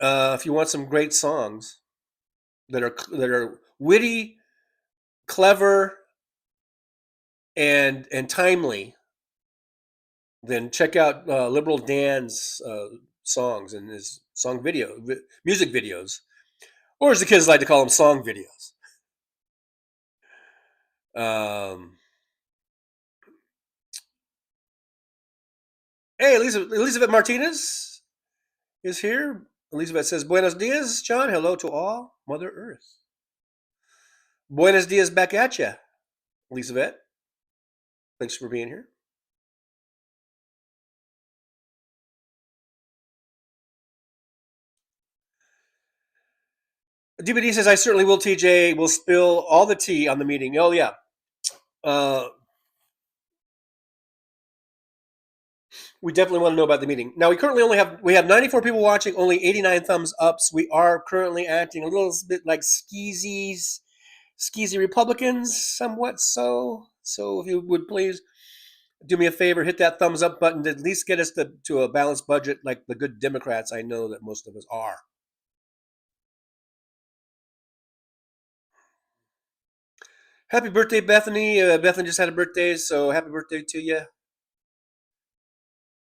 If you want some great songs that are witty, clever, and timely, then check out Liberal Dan's songs and his music videos, or as the kids like to call them, song videos. Hey, Elizabeth Martinez is here. Elizabeth says, Buenos dias, John. Hello to all. Mother Earth. Buenos dias back at you, Elizabeth. Thanks for being here. DVD says, I certainly will, TJ. Will spill all the tea on the meeting. Oh, yeah. We definitely want to know about the meeting. Now, we have 94 people watching, only 89 thumbs ups. We are currently acting a little bit like skeezy Republicans, somewhat so. So if you would please do me a favor, hit that thumbs up button to at least get us to a balanced budget like the good Democrats I know that most of us are. Happy birthday, Bethany. Bethany just had a birthday, so happy birthday to you.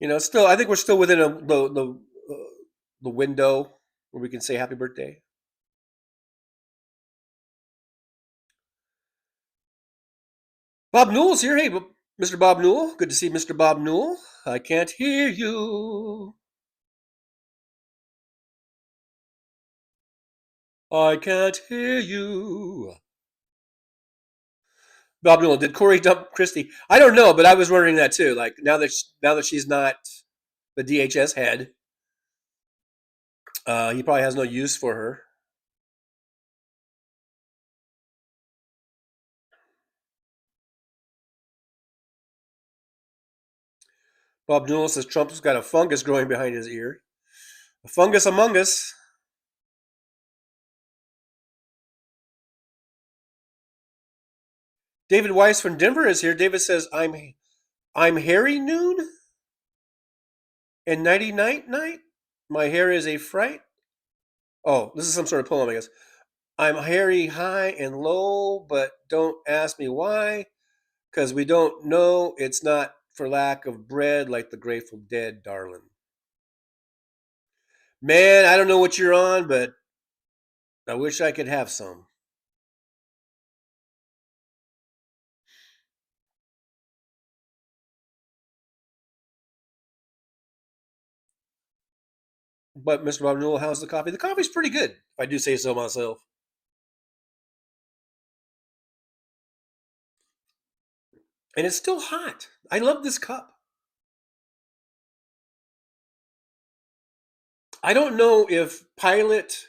You know, I think we're still within the window where we can say happy birthday. Bob Newell's here. Hey, Mr. Bob Newell. Good to see Mr. Bob Newell. I can't hear you. I can't hear you. Bob Newell, did Corey dump Christie? I don't know, but I was wondering that too. Like now that she's not the DHS head, he probably has no use for her. Bob Newell says Trump's got a fungus growing behind his ear. A fungus among us. David Weiss from Denver is here. David says, I'm Harry Noon? And nighty night night, my hair is a fright. Oh, this is some sort of poem, I guess. I'm hairy high and low, but don't ask me why, 'cause we don't know. It's not for lack of bread like the Grateful Dead, darling. Man, I don't know what you're on, but I wish I could have some. But Mr. Bob Newell, how's the coffee? The coffee's pretty good, if I do say so myself. And it's still hot. I love this cup. I don't know if Pilot,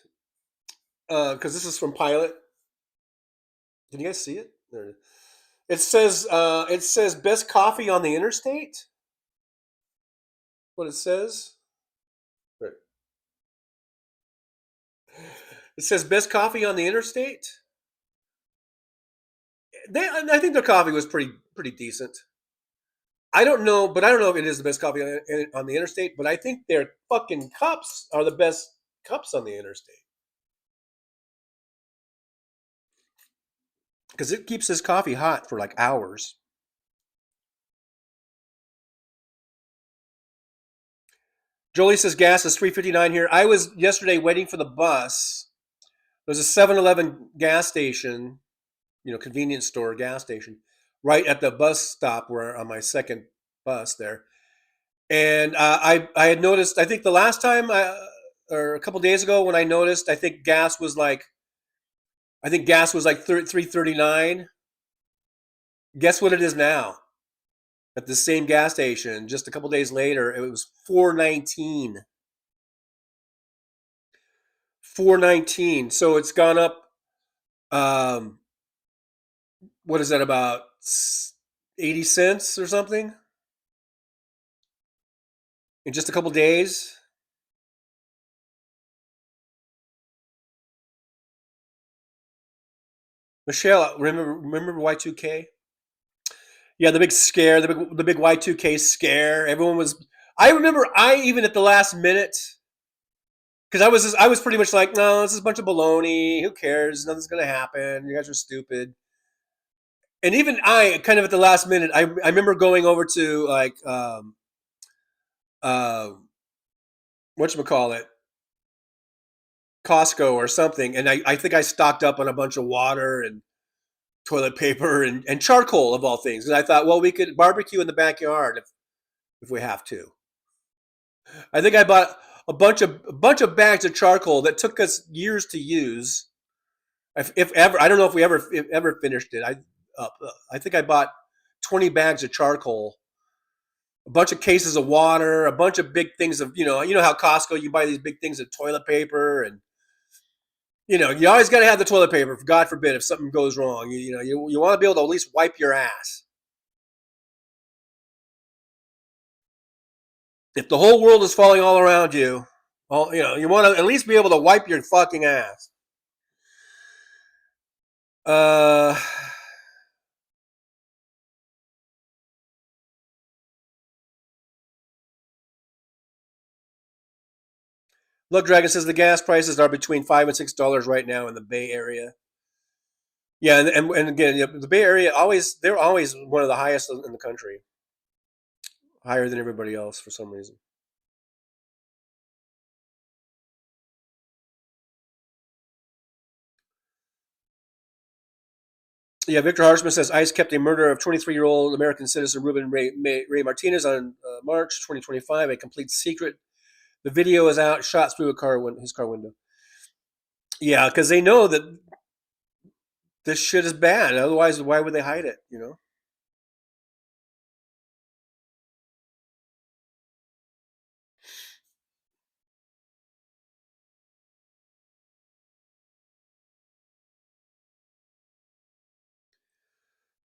because this is from Pilot. Can you guys see it? There it is. It says best coffee on the interstate. What it says. Right. It says best coffee on the interstate. I think their coffee was pretty decent. I don't know if it is the best coffee on the interstate, but I think their fucking cups are the best cups on the interstate. Because it keeps this coffee hot for like hours. Jolie says gas is $3.59 here. I was yesterday waiting for the bus. There's a 7-Eleven gas station, convenience store gas station, right at the bus stop where on my second bus there. And I had noticed, I think the last time or a couple days ago when I noticed, I think gas was like $3.39. Guess what it is now? At the same gas station, just a couple days later, it was $4.19. $4.19. So it's gone up. What is that, about 80 cents or something in just a couple days? Michelle, remember Y2K? Yeah, the big scare, the big Y2K scare. Everyone was. I remember. Even at the last minute, because I was pretty much like, no, this is a bunch of baloney. Who cares? Nothing's gonna happen. You guys are stupid. And even I, kind of at the last minute, I remember going over to like whatchamacallit, Costco or something, and I think I stocked up on a bunch of water and toilet paper and charcoal of all things. And I thought, well, we could barbecue in the backyard if we have to. I think I bought a bunch of bags of charcoal that took us years to use. If ever, I don't know if we ever finished it. I think I bought 20 bags of charcoal, a bunch of cases of water, a bunch of big things of you know how Costco you buy these big things of toilet paper, and you always got to have the toilet paper. God forbid if something goes wrong, you want to be able to at least wipe your ass. If the whole world is falling all around you, you want to at least be able to wipe your fucking ass. Look, Dragon says the gas prices are between $5 and $6 right now in the Bay Area. Yeah, and again, the Bay Area they're always one of the highest in the country, higher than everybody else for some reason. Yeah, Victor Harshman says ICE kept a murder of 23-year-old American citizen Ruben Ray Martinez on March 2025 a complete secret. The video is out, shot through his car window. Yeah, because they know that this shit is bad. Otherwise, why would they hide it?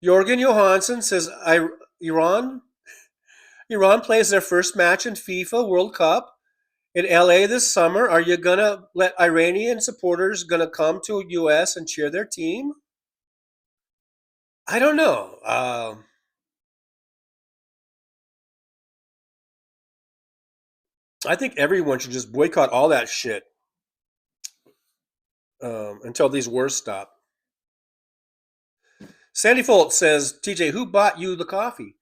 Jorgen Johansson says Iran plays their first match in FIFA World Cup in LA this summer. Are you gonna let Iranian supporters gonna come to US and cheer their team? I don't know. I think everyone should just boycott all that shit until these wars stop. Sandy Folt says, TJ, who bought you the coffee?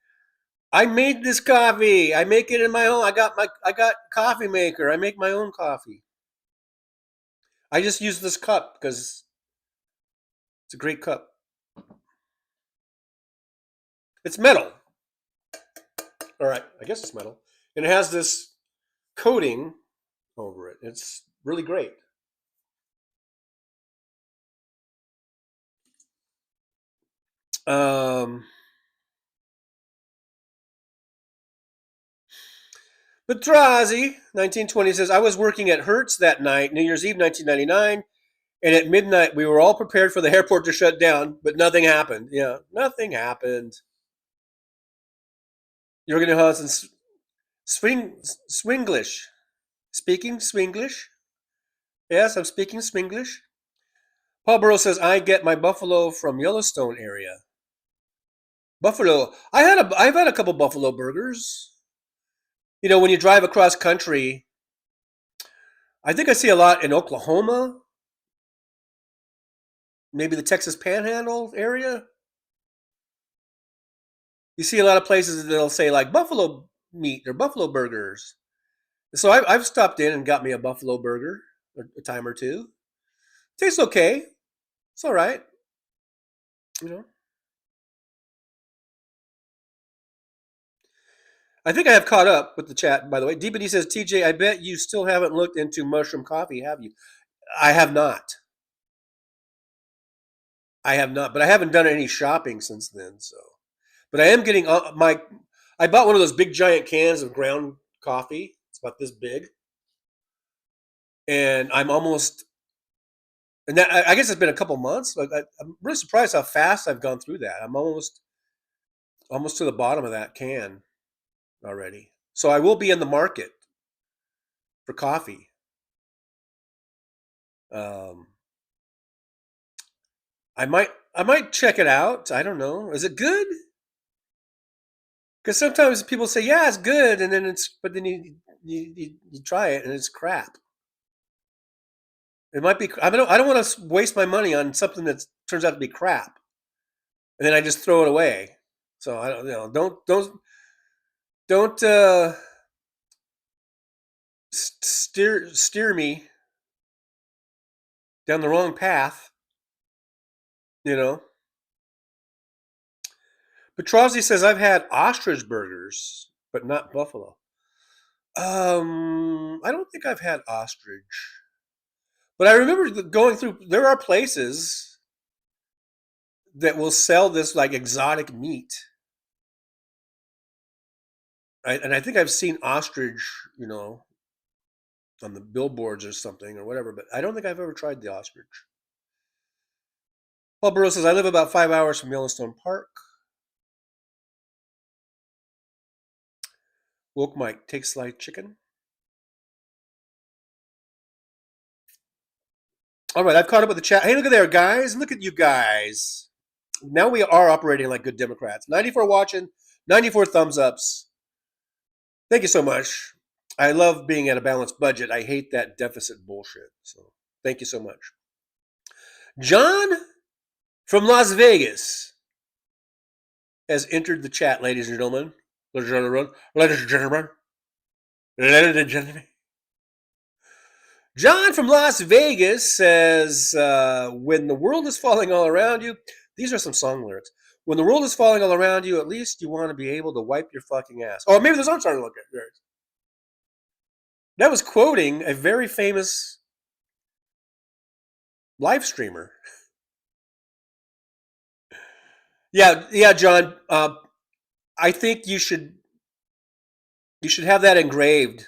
I made this coffee. I make it in my own. I got coffee maker. I make my own coffee. I just use this cup because it's a great cup. It's metal. All right, I guess it's metal. And it has this coating over it. It's really great. Petrazi, 1920 says, I was working at Hertz that night, New Year's Eve, 1999, and at midnight we were all prepared for the airport to shut down, but nothing happened. Yeah, nothing happened. Jürgen Johansson, Swinglish. Speaking Swinglish? Yes, I'm speaking Swinglish. Paul Burrow says, I get my buffalo from Yellowstone area. Buffalo. I've had a couple buffalo burgers. You know, when you drive across country, I think I see a lot in Oklahoma, maybe the Texas Panhandle area. You see a lot of places that'll say like buffalo meat or buffalo burgers. So I've stopped in and got me a buffalo burger a time or two. Tastes okay. It's all right. You know. I think I have caught up with the chat, by the way. DBD says, TJ, I bet you still haven't looked into mushroom coffee, have you? I have not. But I haven't done any shopping since then. So, but I am getting I bought one of those big giant cans of ground coffee. It's about this big, and I'm almost. And that, I guess it's been a couple months. I'm really surprised how fast I've gone through that. I'm almost to the bottom of that can already. So I will be in the market for coffee. I might check it out. I don't know. Is it good? Because sometimes people say, yeah, it's good, and then but then you try it and it's crap. It might be. I don't want to waste my money on something that turns out to be crap, and then I just throw it away. So I don't, don't steer me down the wrong path. You know. Petrozzi says I've had ostrich burgers, but not buffalo. I don't think I've had ostrich. But I remember going through, there are places that will sell this like exotic meat. And I think I've seen ostrich, you know, on the billboards or something or whatever, but I don't think I've ever tried the ostrich. Paul Burrow says, I live about 5 hours from Yellowstone Park. Woke Mike, take sliced chicken. All right, I've caught up with the chat. Hey, look at there, guys. Look at you guys. Now we are operating like good Democrats. 94 watching, 94 thumbs ups. Thank you so much. I love being at a balanced budget. I hate that deficit bullshit. So thank you so much. John from Las Vegas has entered the chat, ladies and gentlemen. Ladies and gentlemen. Ladies and gentlemen. John from Las Vegas says, when the world is falling all around you, these are some song lyrics. When the world is falling all around you, at least you want to be able to wipe your fucking ass. Oh, maybe those aren't starting to look at lyrics. That was quoting a very famous live streamer. Yeah, John. I think you should have that engraved,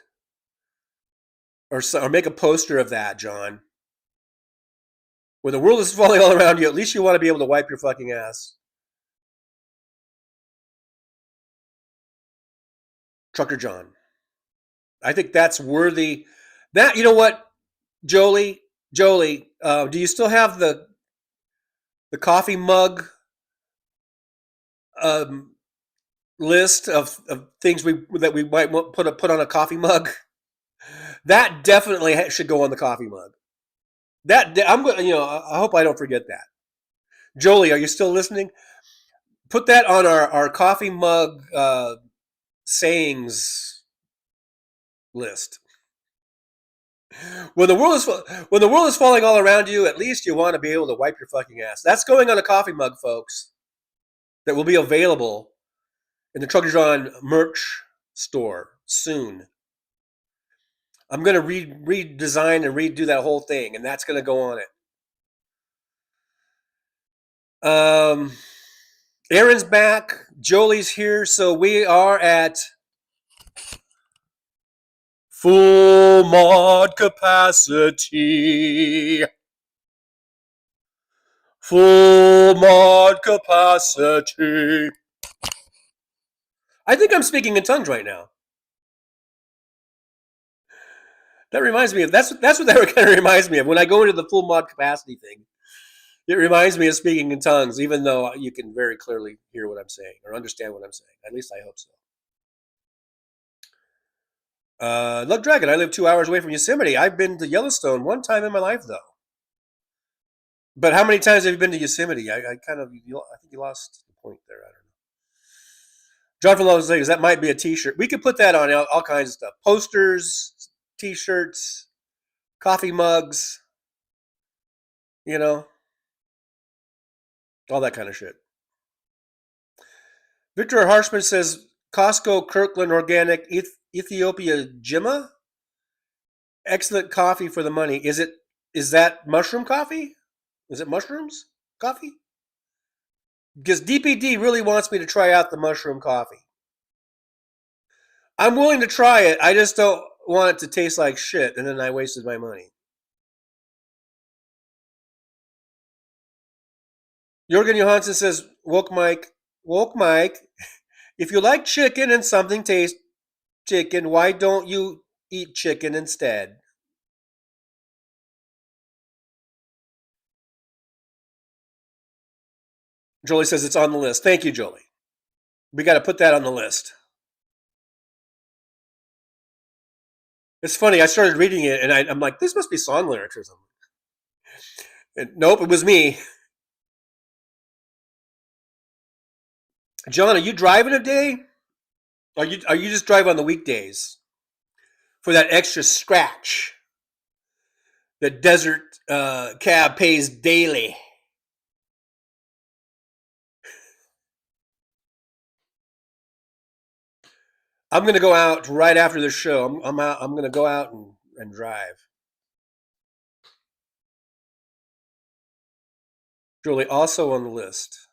or make a poster of that, John. When the world is falling all around you, at least you want to be able to wipe your fucking ass. Trucker John. I think that's worthy. That, you know what, Jolie, do you still have the coffee mug list of things that we might put on a coffee mug? That definitely should go on the coffee mug. I'm going. I hope I don't forget that. Jolie, are you still listening? Put that on our coffee mug sayings list. When the world is falling all around you, at least you want to be able to wipe your fucking ass. That's going on a coffee mug, folks. That will be available in the Truckers On merch store soon. I'm going to redesign and redo that whole thing, and that's going to go on it. Aaron's back. Jolie's here. So we are at full mod capacity. Full mod capacity. I think I'm speaking in tongues right now. That reminds me of that's what that kind of reminds me of when I go into the full mod capacity thing. It reminds me of speaking in tongues, even though you can very clearly hear what I'm saying or understand what I'm saying. At least I hope so. Love Dragon, I live 2 hours away from Yosemite. I've been to Yellowstone one time in my life, though. But how many times have you been to Yosemite? I think you lost the point there. I don't know. John from Los Angeles, that might be a T-shirt. We could put that on all kinds of stuff: posters, T-shirts, coffee mugs. All that kind of shit. Victor Harshman says Costco Kirkland Organic Ethiopia Jimma. Excellent coffee for the money. Is that mushroom coffee? Is it mushrooms coffee? Because DPD really wants me to try out the mushroom coffee. I'm willing to try it. I just don't want it to taste like shit, and then I wasted my money. Jürgen Johansson says, woke Mike, if you like chicken and something tastes chicken, why don't you eat chicken instead? Jolie says it's on the list. Thank you, Jolie. We got to put that on the list. It's funny. I started reading it, and I'm like, this must be song lyrics or something. And nope, it was me. John, are you driving today? Are you just drive on the weekdays for that extra scratch that Desert Cab pays daily? I'm going to go out right after this show. I'm going to go out and drive. Julie, also on the list.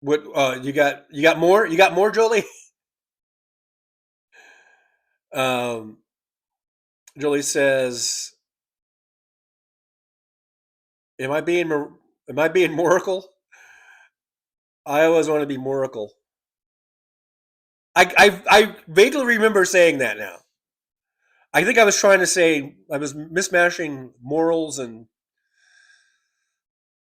What you got more? You got more, Jolie? Jolie says, Am I being Moracle? I always want to be Moracle. I vaguely remember saying that now. I think I was trying to say I was mismatching morals and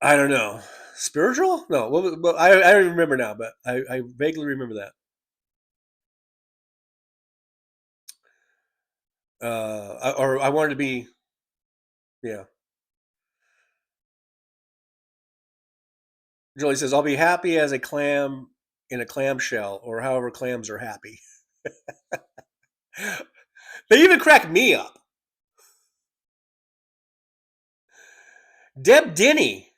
I don't know, spiritual? No, well, I don't remember now, but I vaguely remember that. Or I wanted to be, yeah. Julie says, I'll be happy as a clam in a clamshell, or however clams are happy. They even crack me up. Deb Denny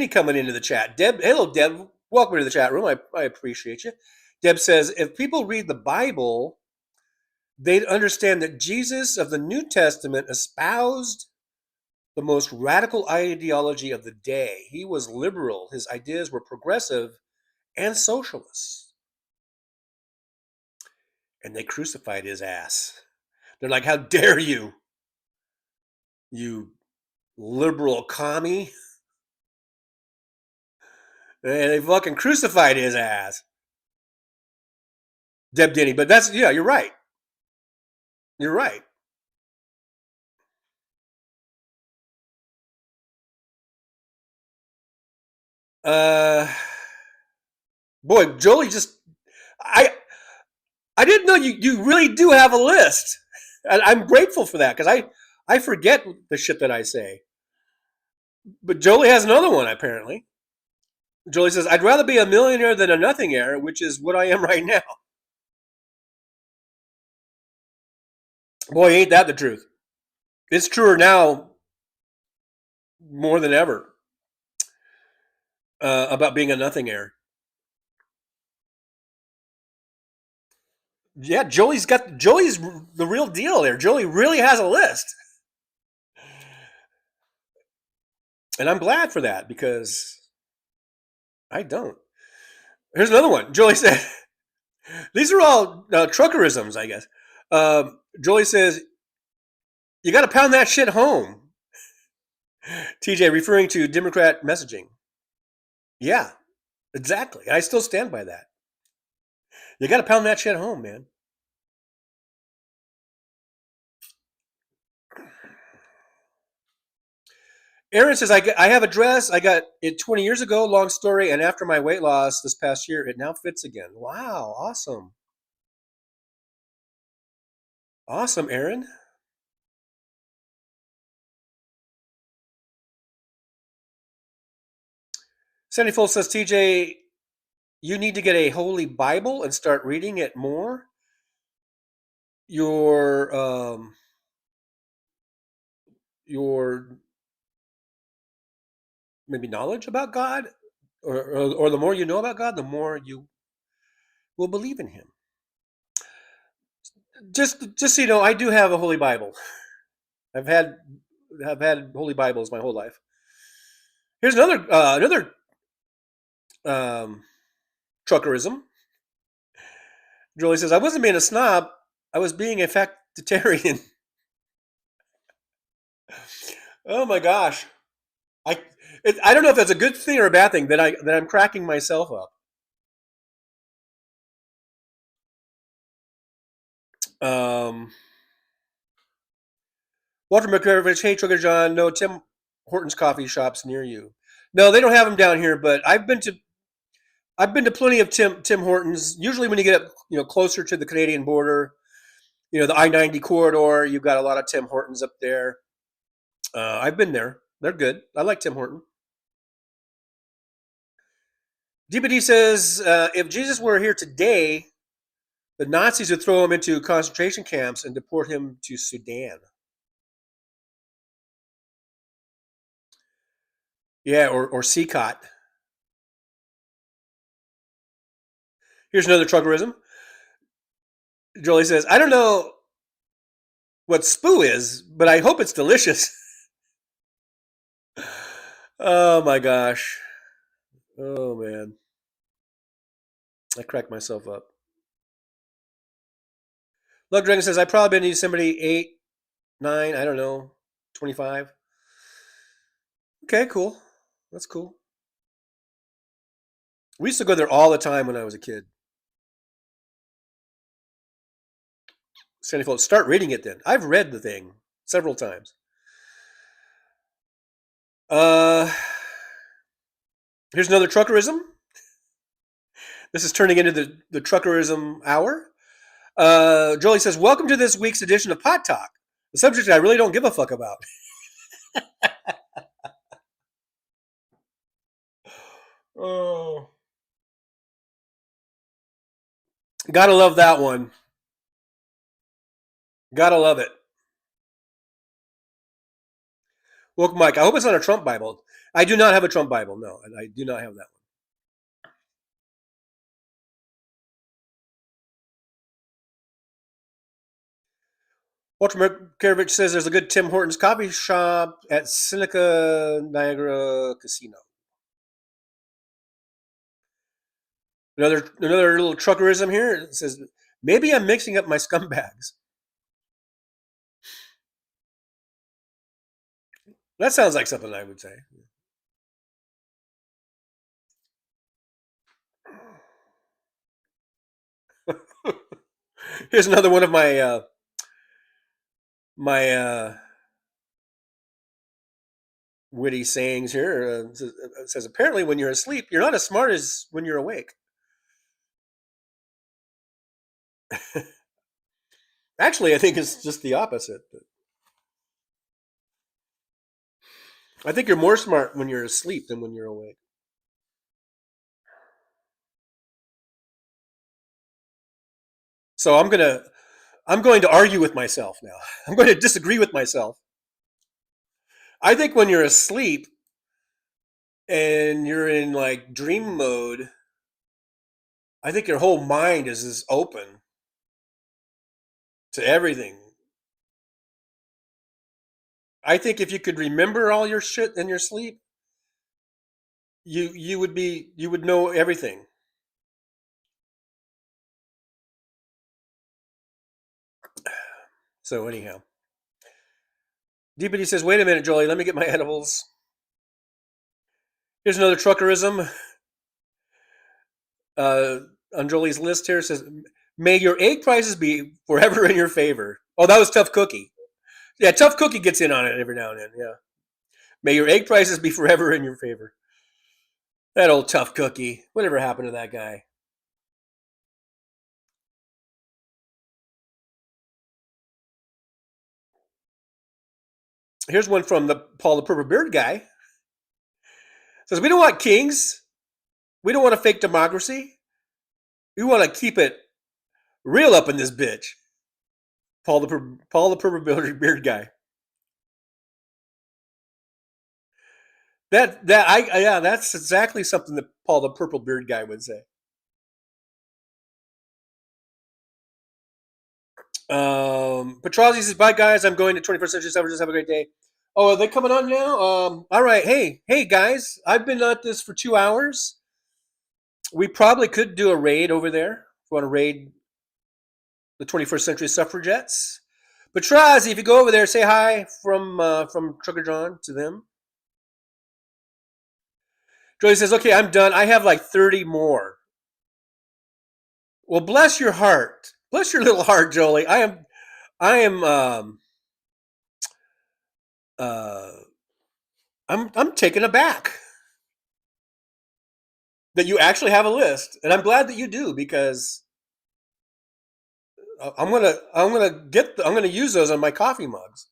coming into the chat. Hello, Deb. Welcome to the chat room. I appreciate you. Deb says, if people read the Bible, they'd understand that Jesus of the New Testament espoused the most radical ideology of the day. He was liberal. His ideas were progressive and socialist. And they crucified his ass. They're like, how dare you, you liberal commie? And they fucking crucified his ass. Deb Denny. But you're right. You're right. Boy, Jolie I didn't know you really do have a list. And I'm grateful for that because I forget the shit that I say. But Jolie has another one, apparently. Jolie says, I'd rather be a millionaire than a nothingaire, which is what I am right now. Boy, ain't that the truth. It's truer now more than ever about being a nothingaire. Yeah, Jolie's the real deal there. Jolie really has a list. And I'm glad for that because I don't. Here's another one. Jolie said, these are all truckerisms, I guess. Jolie says, you got to pound that shit home. TJ, referring to Democrat messaging. Yeah, exactly. I still stand by that. You got to pound that shit home, man. Aaron says, I have a dress. I got it 20 years ago. Long story. And after my weight loss this past year, it now fits again. Wow. Awesome. Awesome, Aaron. Sandy Full says, TJ, you need to get a Holy Bible and start reading it more. Your maybe knowledge about God, or the more you know about God, the more you will believe in Him. Just so you know, I do have a Holy Bible. I've had Holy Bibles my whole life. Here's another truckerism. Julie says, I wasn't being a snob. I was being a factitarian. Oh my gosh. I don't know if that's a good thing or a bad thing that I'm cracking myself up. Walter McCarvich, hey Trucker John, no Tim Hortons coffee shops near you. No, they don't have them down here, but I've been to plenty of Tim Hortons. Usually when you get up, closer to the Canadian border, the I-90 corridor, you've got a lot of Tim Hortons up there. I've been there. They're good. I like Tim Horton. DPD says, if Jesus were here today, the Nazis would throw him into concentration camps and deport him to Sudan. Yeah, or Seacot. Here's another truckerism. Jolie says, I don't know what spoo is, but I hope it's delicious. Oh my gosh. Oh man. I cracked myself up. Lug Dragon says, I probably been to Yosemite 8, 9, I don't know, 25. Okay, cool. That's cool. We used to go there all the time when I was a kid. Sandy Folks, start reading it then. I've read the thing several times. Here's another truckerism. This is turning into the truckerism hour. Jolie says, welcome to this week's edition of Pot Talk, the subject I really don't give a fuck about. Oh. Gotta love that one. Gotta love it. Welcome, Mike. I hope it's not a Trump Bible. I do not have a Trump Bible. No, I do not have that one. Walter Merkavich says there's a good Tim Hortons coffee shop at Seneca Niagara Casino. Another little truckerism here. It says, maybe I'm mixing up my scumbags. That sounds like something I would say. Here's another one of my witty sayings here. It says, apparently when you're asleep, you're not as smart as when you're awake. Actually, I think it's just the opposite. I think you're more smart when you're asleep than when you're awake. So I'm going to argue with myself now. I'm going to disagree with myself. I think when you're asleep and you're in like dream mode, I think your whole mind is open to everything. I think if you could remember all your shit in your sleep, you would know everything. So anyhow, DPD says, "Wait a minute, Jolie. Let me get my edibles." Here's another truckerism. On Jolie's list here says, "May your egg prices be forever in your favor." Oh, that was Tough Cookie. Yeah, Tough Cookie gets in on it every now and then. Yeah. May your egg prices be forever in your favor. That old Tough Cookie. Whatever happened to that guy? Here's one from the Paul the Purple Beard guy. It says, "We don't want kings. We don't want a fake democracy. We want to keep it real up in this bitch." Paul the Purple Beard guy. That's exactly something that Paul the Purple Beard guy would say. Petrozzi says, "Bye guys, I'm going to 21st Century Suffragists. Have a great day." Oh, are they coming on now? All right. Hey guys, I've been at this for 2 hours. We probably could do a raid over there. If you want to raid the 21st Century Suffragettes. Petrozzi, if you go over there, say hi from Trucker John to them. Joey says, "Okay, I'm done. I have like 30 more." Well, bless your heart. Bless your little heart, Jolie. I'm taken aback that you actually have a list, and I'm glad that you do, because I'm gonna use those on my coffee mugs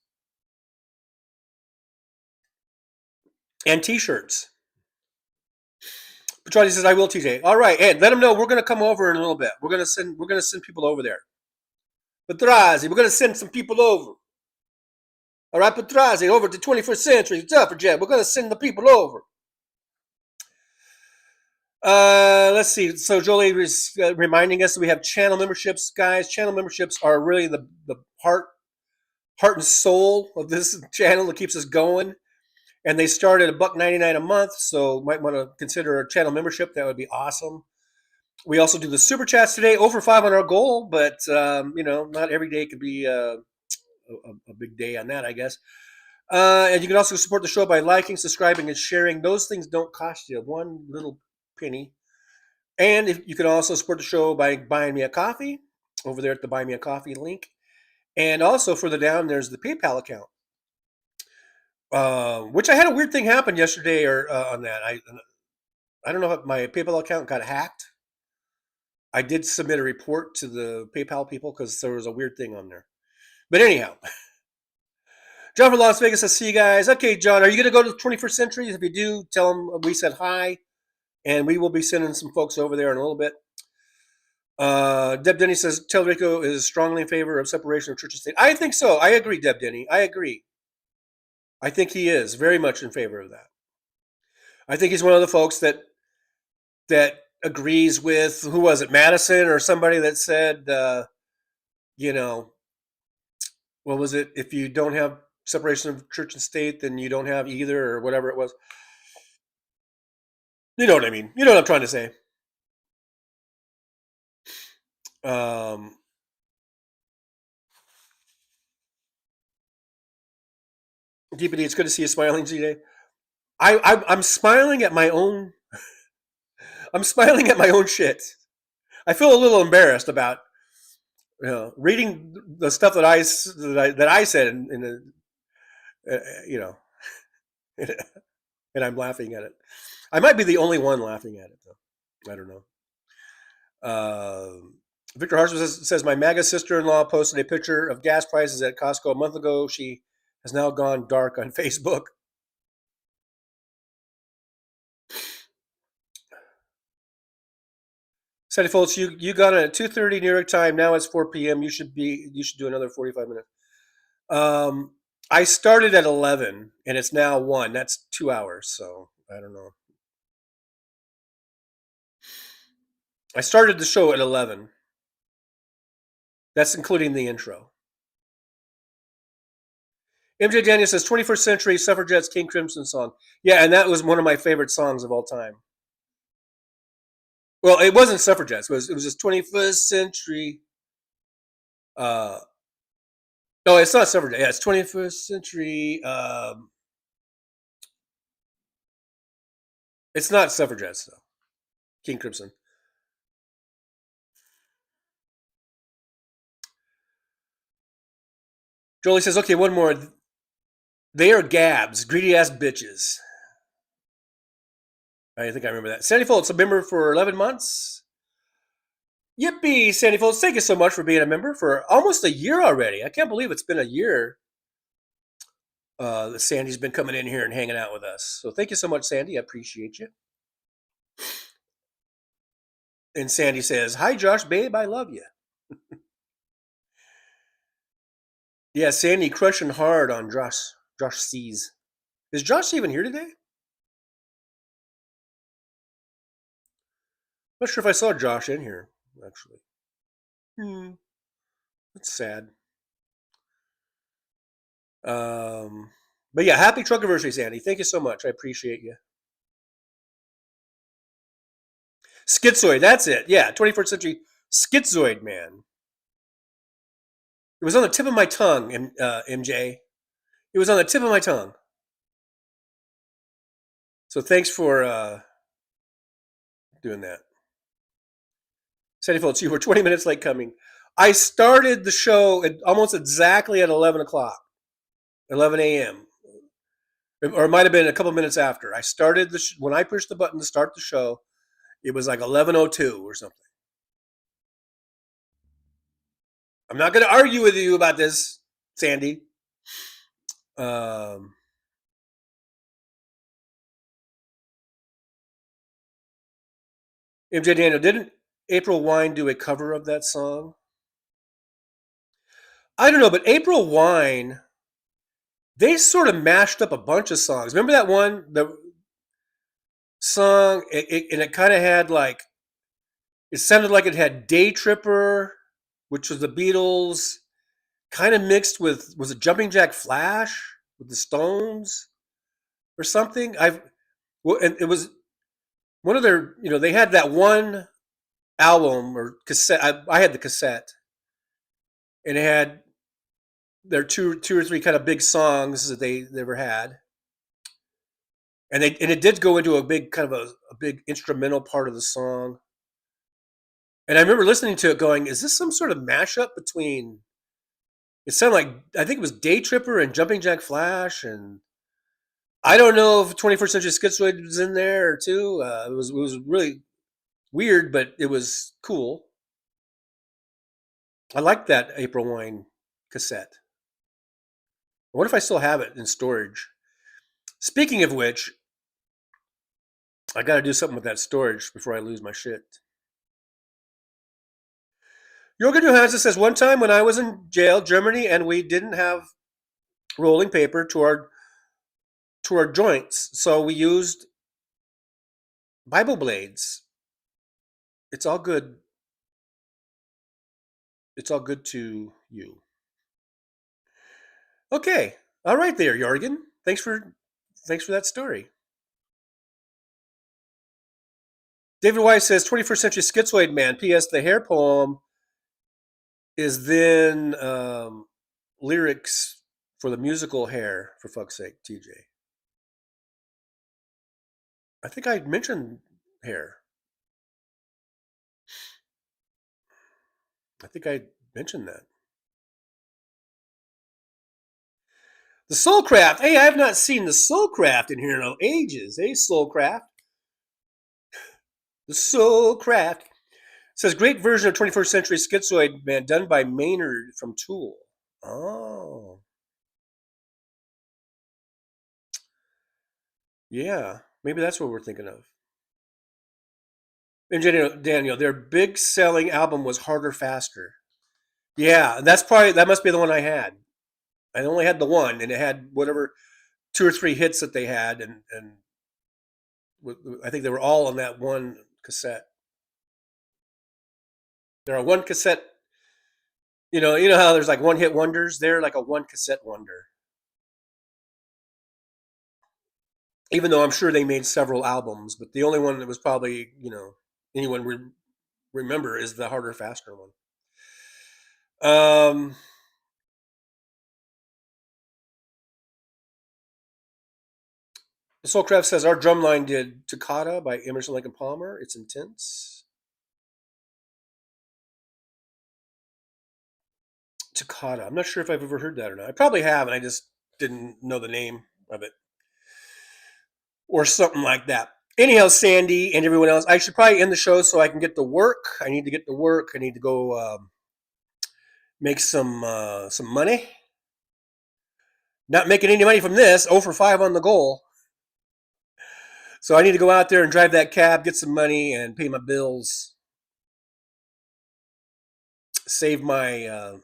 and T-shirts. Petroni says, "I will, TJ." All right, Ed, let them know we're gonna come over in a little bit. We're gonna send people over there. Petrazi, we're gonna send some people over. All right, Petrazi, over to 21st Century Suffragette. We're gonna send the people over. Let's see. So Jolie was reminding us that we have channel memberships, guys. Channel memberships are really the heart and soul of this channel that keeps us going. And they start at $1.99 a month, so might want to consider a channel membership. That would be awesome. We also do the super chats today, over 5 on our goal, but not every day could be a big day on that, I guess. And you can also support the show by liking, subscribing, and sharing. Those things don't cost you one little penny. And you can also support the show by buying me a coffee over there at the Buy Me a Coffee link. And also further down, there's the PayPal account, which I had a weird thing happen yesterday on that. I don't know if my PayPal account got hacked. I did submit a report to the PayPal people because there was a weird thing on there. But anyhow, John from Las Vegas says, "See you guys." Okay, John, are you going to go to the 21st Century? If you do, tell them we said hi, and we will be sending some folks over there in a little bit. Deb Denny says, "Tel Rico is strongly in favor of separation of church and state." I think so. I agree, Deb Denny. I agree. I think he is very much in favor of that. I think he's one of the folks that agrees with, who was it, Madison or somebody that said, what was it? If you don't have separation of church and state, then you don't have either, or whatever it was. You know what I mean? You know what I'm trying to say. DPD, it's good to see you smiling today. I'm smiling at my own. I'm smiling at my own shit. I feel a little embarrassed about reading the stuff that I said in and I'm laughing at it. I might be the only one laughing at it, though. I don't know. Victor Harshman says, my MAGA sister-in-law posted a picture of gas prices at Costco a month ago. She has now gone dark on Facebook. Sandy Foltz, you got it at 2:30 New York time. Now it's 4 p.m. You should do another 45 minutes. I started at 11 and it's now 1. That's 2 hours. So I don't know. I started the show at 11. That's including the intro. MJ Daniel says 21st Century Suffragettes King Crimson song. Yeah, and that was one of my favorite songs of all time. Well, it wasn't Suffragettes. It was just 21st Century. No, it's not Suffragettes. Yeah, it's 21st Century. It's not Suffragettes, though. King Crimson. Jolie says, okay, one more. They are Gabs, greedy ass bitches. I think I remember that. Sandy Foltz, a member for 11 months. Yippee, Sandy Foltz. Thank you so much for being a member for almost a year already. I can't believe it's been a year that Sandy's been coming in here and hanging out with us. So thank you so much, Sandy. I appreciate you. And Sandy says, hi, Josh, babe, I love you. Yeah, Sandy crushing hard on Josh C's. Is Josh even here today? Not sure if I saw Josh in here, actually. That's sad. But yeah, happy Truckiversary, Sandy. Thank you so much. I appreciate you. Schizoid, that's it. Yeah, 21st Century Schizoid, man. It was on the tip of my tongue, MJ. It was on the tip of my tongue. So thanks for doing that. Sandy Foltz, you were 20 minutes late coming. I started the show almost exactly at 11 o'clock, 11 a.m. Or it might have been a couple minutes after. I started when I pushed the button to start the show, it was like 11:02 or something. I'm not going to argue with you about this, Sandy. MJ Daniel, didn't April Wine do a cover of that song? I don't know, but April Wine, they sort of mashed up a bunch of songs. Remember that one, the song, and it kind of had like, it sounded like it had Day Tripper, which was the Beatles, kind of mixed with, was it Jumping Jack Flash with the Stones or something? And it was one of their, they had that one album or cassette. I had the cassette, and it had their two or three kind of big songs that they ever had, and it did go into a big kind of a big instrumental part of the song. And I remember listening to it, going, "Is this some sort of mashup between?" It sounded like, I think it was Day Tripper and Jumping Jack Flash, and I don't know if 21st Century Schizoid was in there too. It was really weird, but it was cool. I liked that April Wine cassette. I wonder if I still have it in storage. Speaking of which, I got to do something with that storage before I lose my shit. Jorgen Johansson says, one time when I was in jail, Germany, and we didn't have rolling paper to our joints, so we used Bible blades. It's all good. It's all good to you. Okay. All right there, Jorgen. Thanks for that story. David Weiss says, 21st Century Schizoid Man. P.S. The hair poem is then lyrics for the musical Hair, for fuck's sake, TJ. I think I mentioned Hair. I think I mentioned that. The Soulcraft. Hey, I have not seen the Soulcraft in here in ages. Hey, Soulcraft. The Soulcraft. says great version of 21st Century Schizoid Man done by Maynard from Tool. Oh. Yeah, maybe that's what we're thinking of. And Daniel, their big selling album was Harder Faster. Yeah, that must be the one I had. I only had the one, and it had whatever 2 or 3 hits that they had, and I think they were all on that one cassette. There are one cassette. You know how there's like one hit wonders. They're like a one cassette wonder. Even though I'm sure they made several albums, but the only one that was probably anyone remember is the Harder Faster one. Soulcraft says our drumline did Toccata by Emerson, Lake and Palmer. It's intense. Toccata. I'm not sure if I've ever heard that or not. I probably have, and I just didn't know the name of it. Or something like that. Anyhow, Sandy and everyone else, I should probably end the show so I can get to work. I need to get to work. I need to go make some money. Not making any money from this. 0 for 5 on the goal. So I need to go out there and drive that cab, get some money, and pay my bills. Save my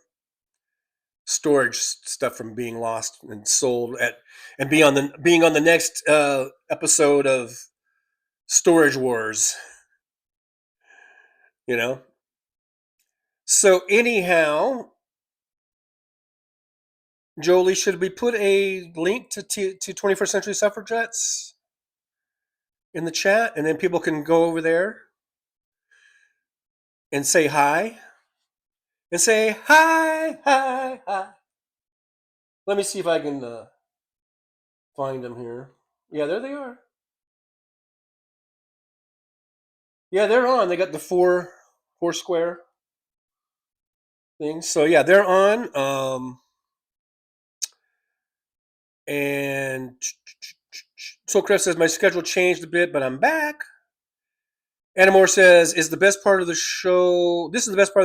storage stuff from being lost and sold and being on the next episode of Storage Wars. So anyhow, Jolie, should we put a link to 21st Century Suffragettes in the chat, and then people can go over there and say hi? And say hi, hi, hi. Let me see if I can find them here. Yeah, there they are. Yeah, they're on. They got the four square things. So yeah, they're on. And Soulcraft says my schedule changed a bit, but I'm back. Anamore says, this is the best part of the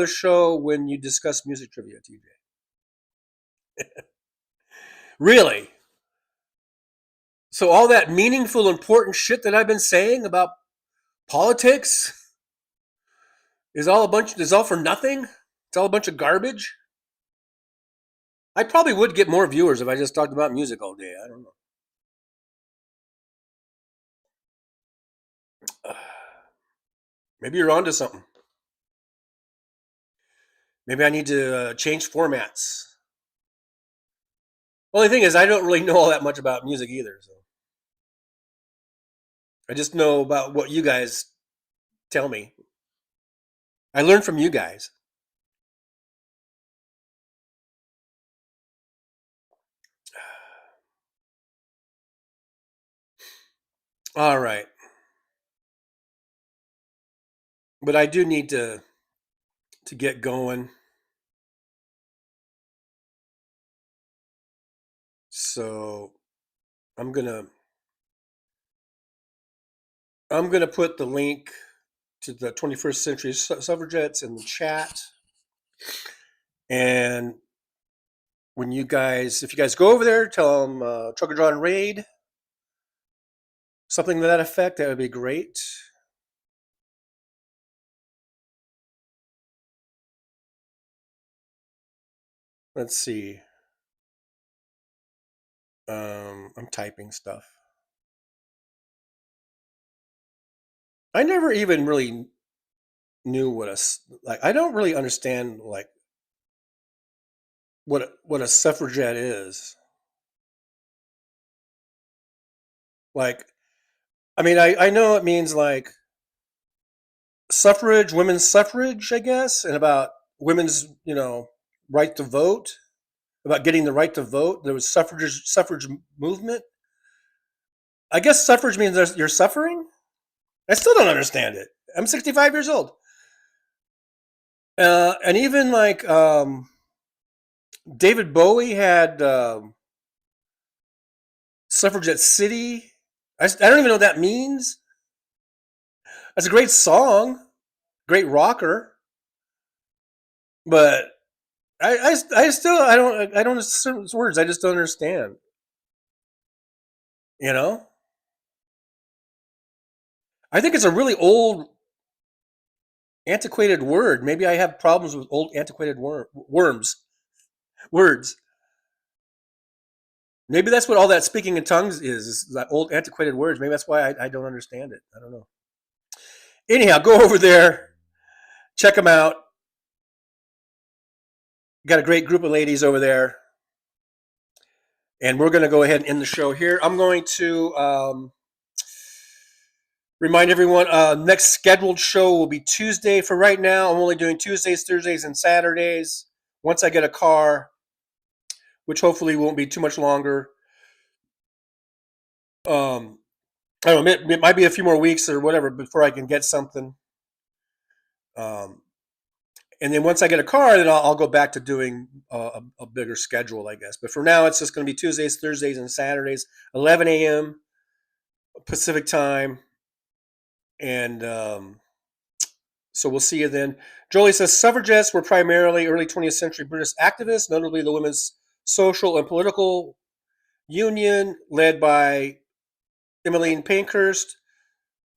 show when you discuss music trivia, TJ. Really? So all that meaningful, important shit that I've been saying about politics is all for nothing? It's all a bunch of garbage? I probably would get more viewers if I just talked about music all day. I don't know. Maybe you're onto something. Maybe I need to change formats. Only thing is, I don't really know all that much about music either. So I just know about what you guys tell me. I learn from you guys. All right. But I do need to get going. So I'm gonna put the link to the 21st Century Suffragettes in the chat. And if you guys go over there, tell them Trucker John Raid, something to that effect, that would be great. Let's see. I'm typing stuff. I never even really knew I don't really understand what a suffragette is. I know it means suffrage, women's suffrage, I guess, and about women's, right to vote, about getting the right to vote. There was suffrage movement. I guess suffrage means you're suffering. I still don't understand it. I'm 65 years old. And even David Bowie had Suffragette City. I don't even know what that means. That's a great song. great rocker, but I still I don't understand words. I just don't understand. You know, I think it's a really old, antiquated word. Maybe I have problems with old, antiquated words. Maybe that's what all that speaking in tongues is that old, antiquated words. Maybe that's why I don't understand it. I don't know. Anyhow, go over there, check them out. Got a great group of ladies over there. And we're going to go ahead and end the show here. I'm going to remind everyone, next scheduled show will be Tuesday. For right now, I'm only doing Tuesdays, Thursdays, and Saturdays. Once I get a car, which hopefully won't be too much longer. I don't know, it might be a few more weeks or whatever before I can get something. And then once I get a car, then I'll go back to doing a bigger schedule, I guess. But for now, it's just going to be Tuesdays, Thursdays, and Saturdays, 11 a.m. Pacific time. And so we'll see you then. Jolie says suffragettes were primarily early 20th century British activists, notably the Women's Social and Political Union, led by Emmeline Pankhurst,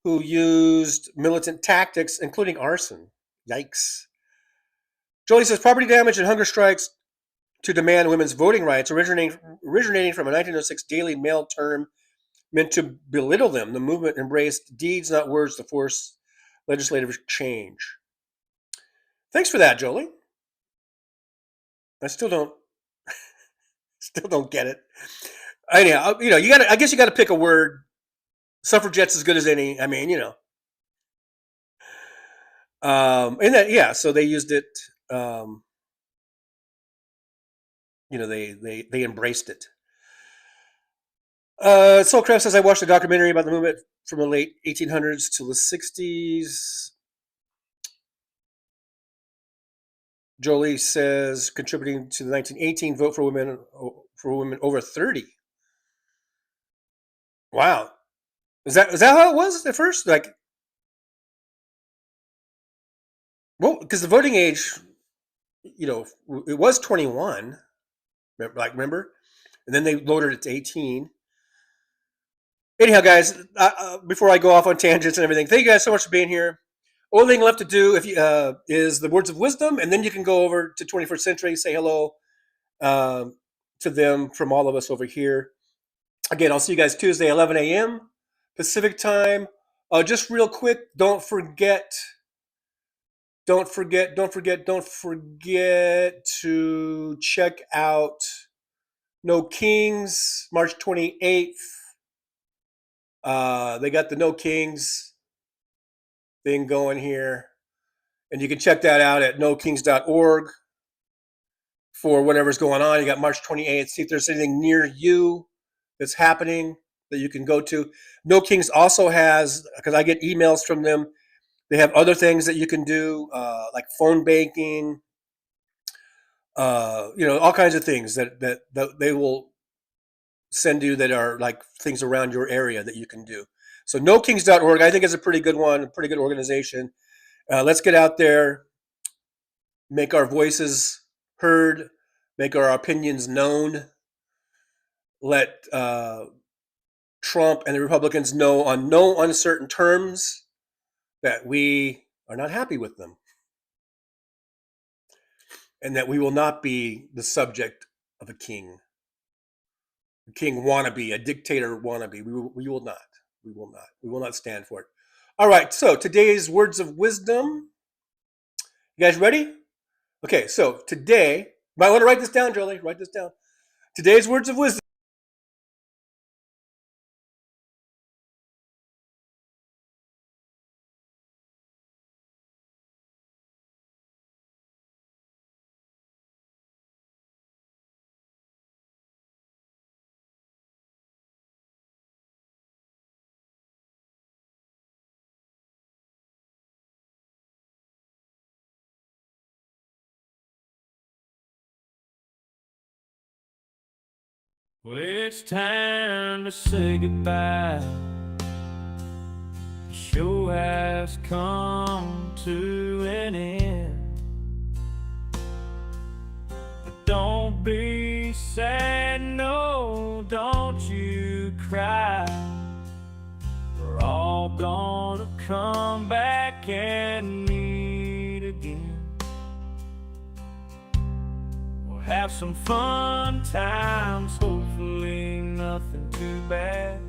who used militant tactics, including arson. Yikes. Jolie says property damage and hunger strikes to demand women's voting rights, originating from a 1906 Daily Mail term meant to belittle them. The movement embraced deeds, not words, to force legislative change. Thanks for that, Jolie. I still don't get it. Anyhow, I guess you got to pick a word. Suffragette's as good as any. I mean, and that, yeah. So they used it. They embraced it. Soulcraft says I watched a documentary about the movement from the late 1800s to the 60s. Jolie says contributing to the 1918 vote for women over 30. Wow, is that how it was at first? Like, well, because the voting age, it was 21. Remember, and then they lowered it to 18. Anyhow, guys, before I go off on tangents and everything, thank you guys so much for being here. Only thing left to do is the words of wisdom, and then you can go over to 21st Century, say hello to them from all of us over here. Again, I'll see you guys Tuesday, 11 a.m. Pacific time. Just real quick, don't forget to check out No Kings, March 28th. They got the No Kings thing going here. And you can check that out at nokings.org for whatever's going on. You got March 28th. See if there's anything near you that's happening that you can go to. No Kings also has, because I get emails from them, they have other things that you can do, like phone banking, all kinds of things that they will send you that are like things around your area that you can do. So nokings.org, I think, is a pretty good one, a pretty good organization. Let's get out there, make our voices heard, make our opinions known. Let Trump and the Republicans know on no uncertain terms that we are not happy with them and that we will not be the subject of a king wannabe, a dictator wannabe. We will not. We will not. We will not stand for it. All right, so today's words of wisdom. You guys ready? Okay, so today, you might want to write this down, Jolie. Write this down. Today's words of wisdom. Well, it's time to say goodbye. show has come to an end. But don't be sad, no, don't you cry. We're all gonna come back and meet again. We'll have some fun times, hopefully nothing too bad.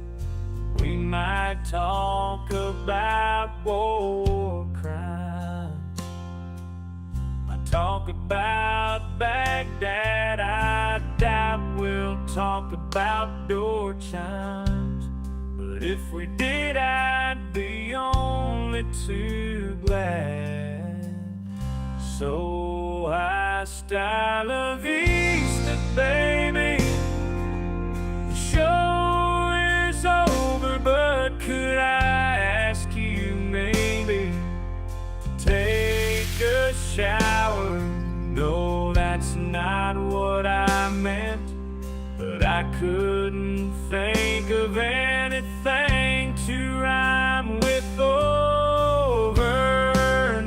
We might talk about war crimes, might talk about Baghdad. I doubt we'll talk about door chimes, but if we did, I'd be only too glad. So hasta la vista, baby. The show is over, but could I ask you maybe to take a shower? No, that's not what I meant, but I couldn't think of anything to rhyme with over.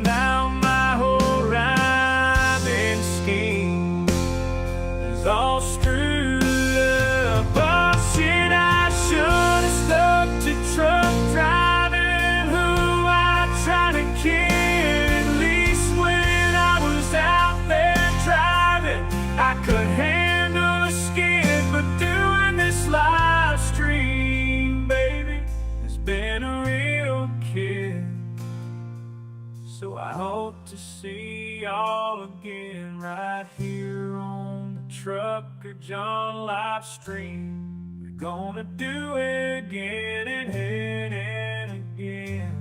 Now my whole rhyming scheme is all screwed up. Oh shit, I should have stuck to truck driving, who I tried to kid. At least when I was out there driving, I could handle a skid. But doing this live stream, baby, has been a real kid. So I hope to see y'all again right here on the Trucker John live stream. We're gonna do it again and again,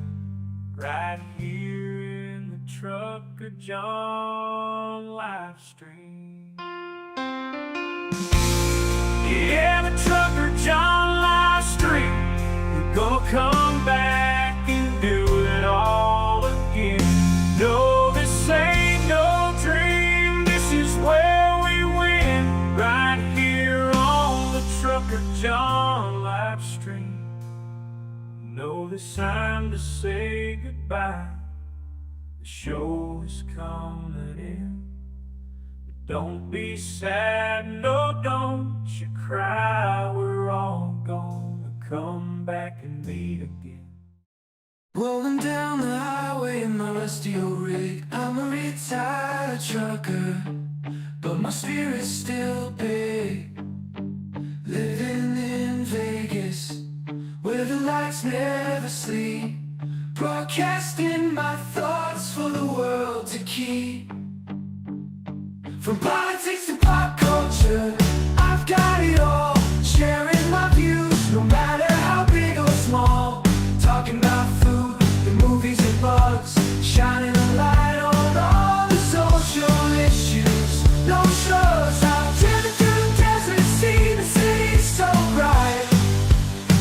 right here in the Trucker John live stream. Yeah, the Trucker John live stream. We're gonna come back and do it all again. No, this ain't no dream. This is where we win, right here on the Trucker John live stream. No, this time to say goodbye. The show is coming in. Don't be sad, no, don't you cry. We're all gonna come back and meet again. Rolling down the highway in my rusty old rig. I'm a retired trucker, but my spirit's still big. Living in Vegas, where the lights never sleep. Broadcasting my thoughts for the world to keep. From politics to pop culture, I've got it all. Sharing my views, no matter how big or small. Talking about food, the movies and bugs. Shining a light on all the social issues. No shows, I've driven through the desert, seen the city so bright.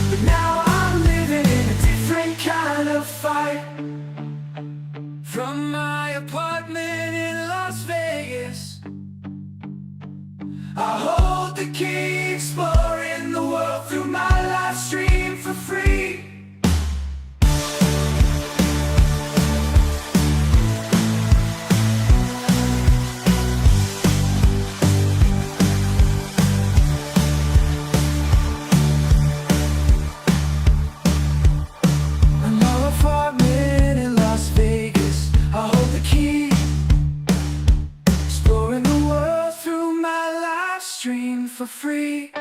But now I'm living in a different kind of fight. From my apartment in Las Vegas, I hold the key, exploring the world through my live stream for free. My apartment in Las Vegas, I hold the key, exploring the world through my live stream for free.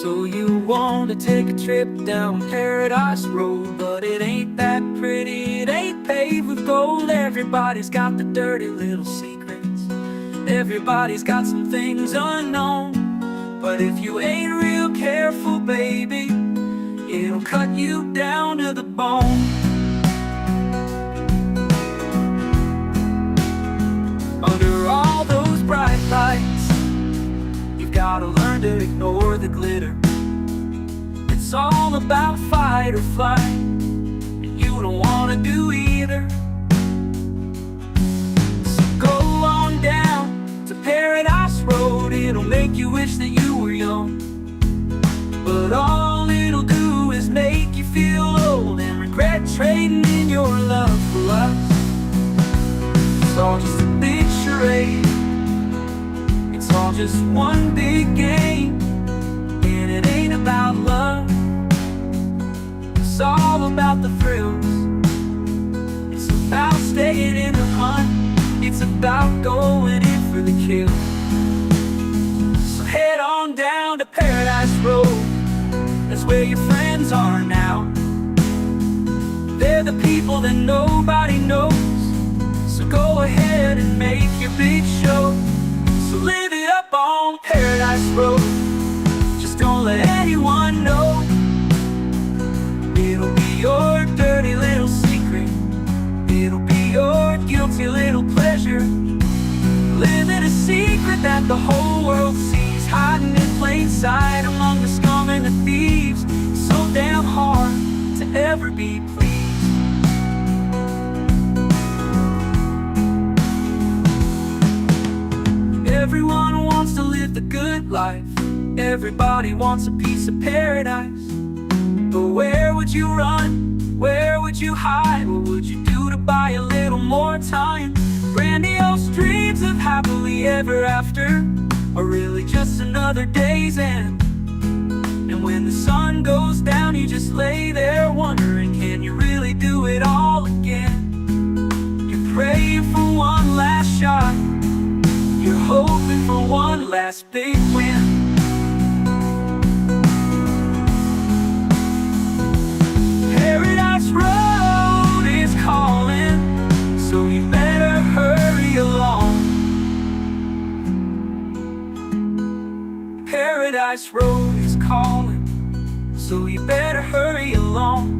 So you want to take a trip down Paradise Road, but it ain't that pretty, it ain't paved with gold. Everybody's got the dirty little secrets, everybody's got some things unknown. But if you ain't real careful, baby, it'll cut you down to the bone. Under all those bright lights, you've gotta learn to ignore the glitter. It's all about fight or flight, and you don't wanna do either. So go on down to Paradise Road, it'll make you wish that you were young. But all it'll do is make you feel old and regret trading in your love for lust. It's all just a big charade, it's all just one big game, and it ain't about love, it's all about the thrills. It's about staying in the hunt, it's about going in for the kill. So head on down to Paradise Road, that's where your friends are now. They're the people that nobody knows. So go ahead and make your big show. So live it up on Paradise Road, just don't let anyone know. It'll be your dirty little secret, it'll be your guilty little pleasure. Living a secret that the whole world sees, hiding in plain sight among the scum and the thieves. So damn hard to ever be pleased. Everyone wants to live the good life, everybody wants a piece of paradise. But where would you run? Where would you hide? What would you do to buy a little more time? Grandiose dreams of happily ever after are really just another day's end. And when the sun goes down, you just lay there wondering, can you really do it all again? You're praying for one last shot, you're hoping for one last big win. Paradise Road is calling, so you better hurry along. Paradise Road is calling, so you better hurry along.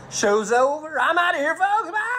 Show's over, I'm out of here, folks. Bye.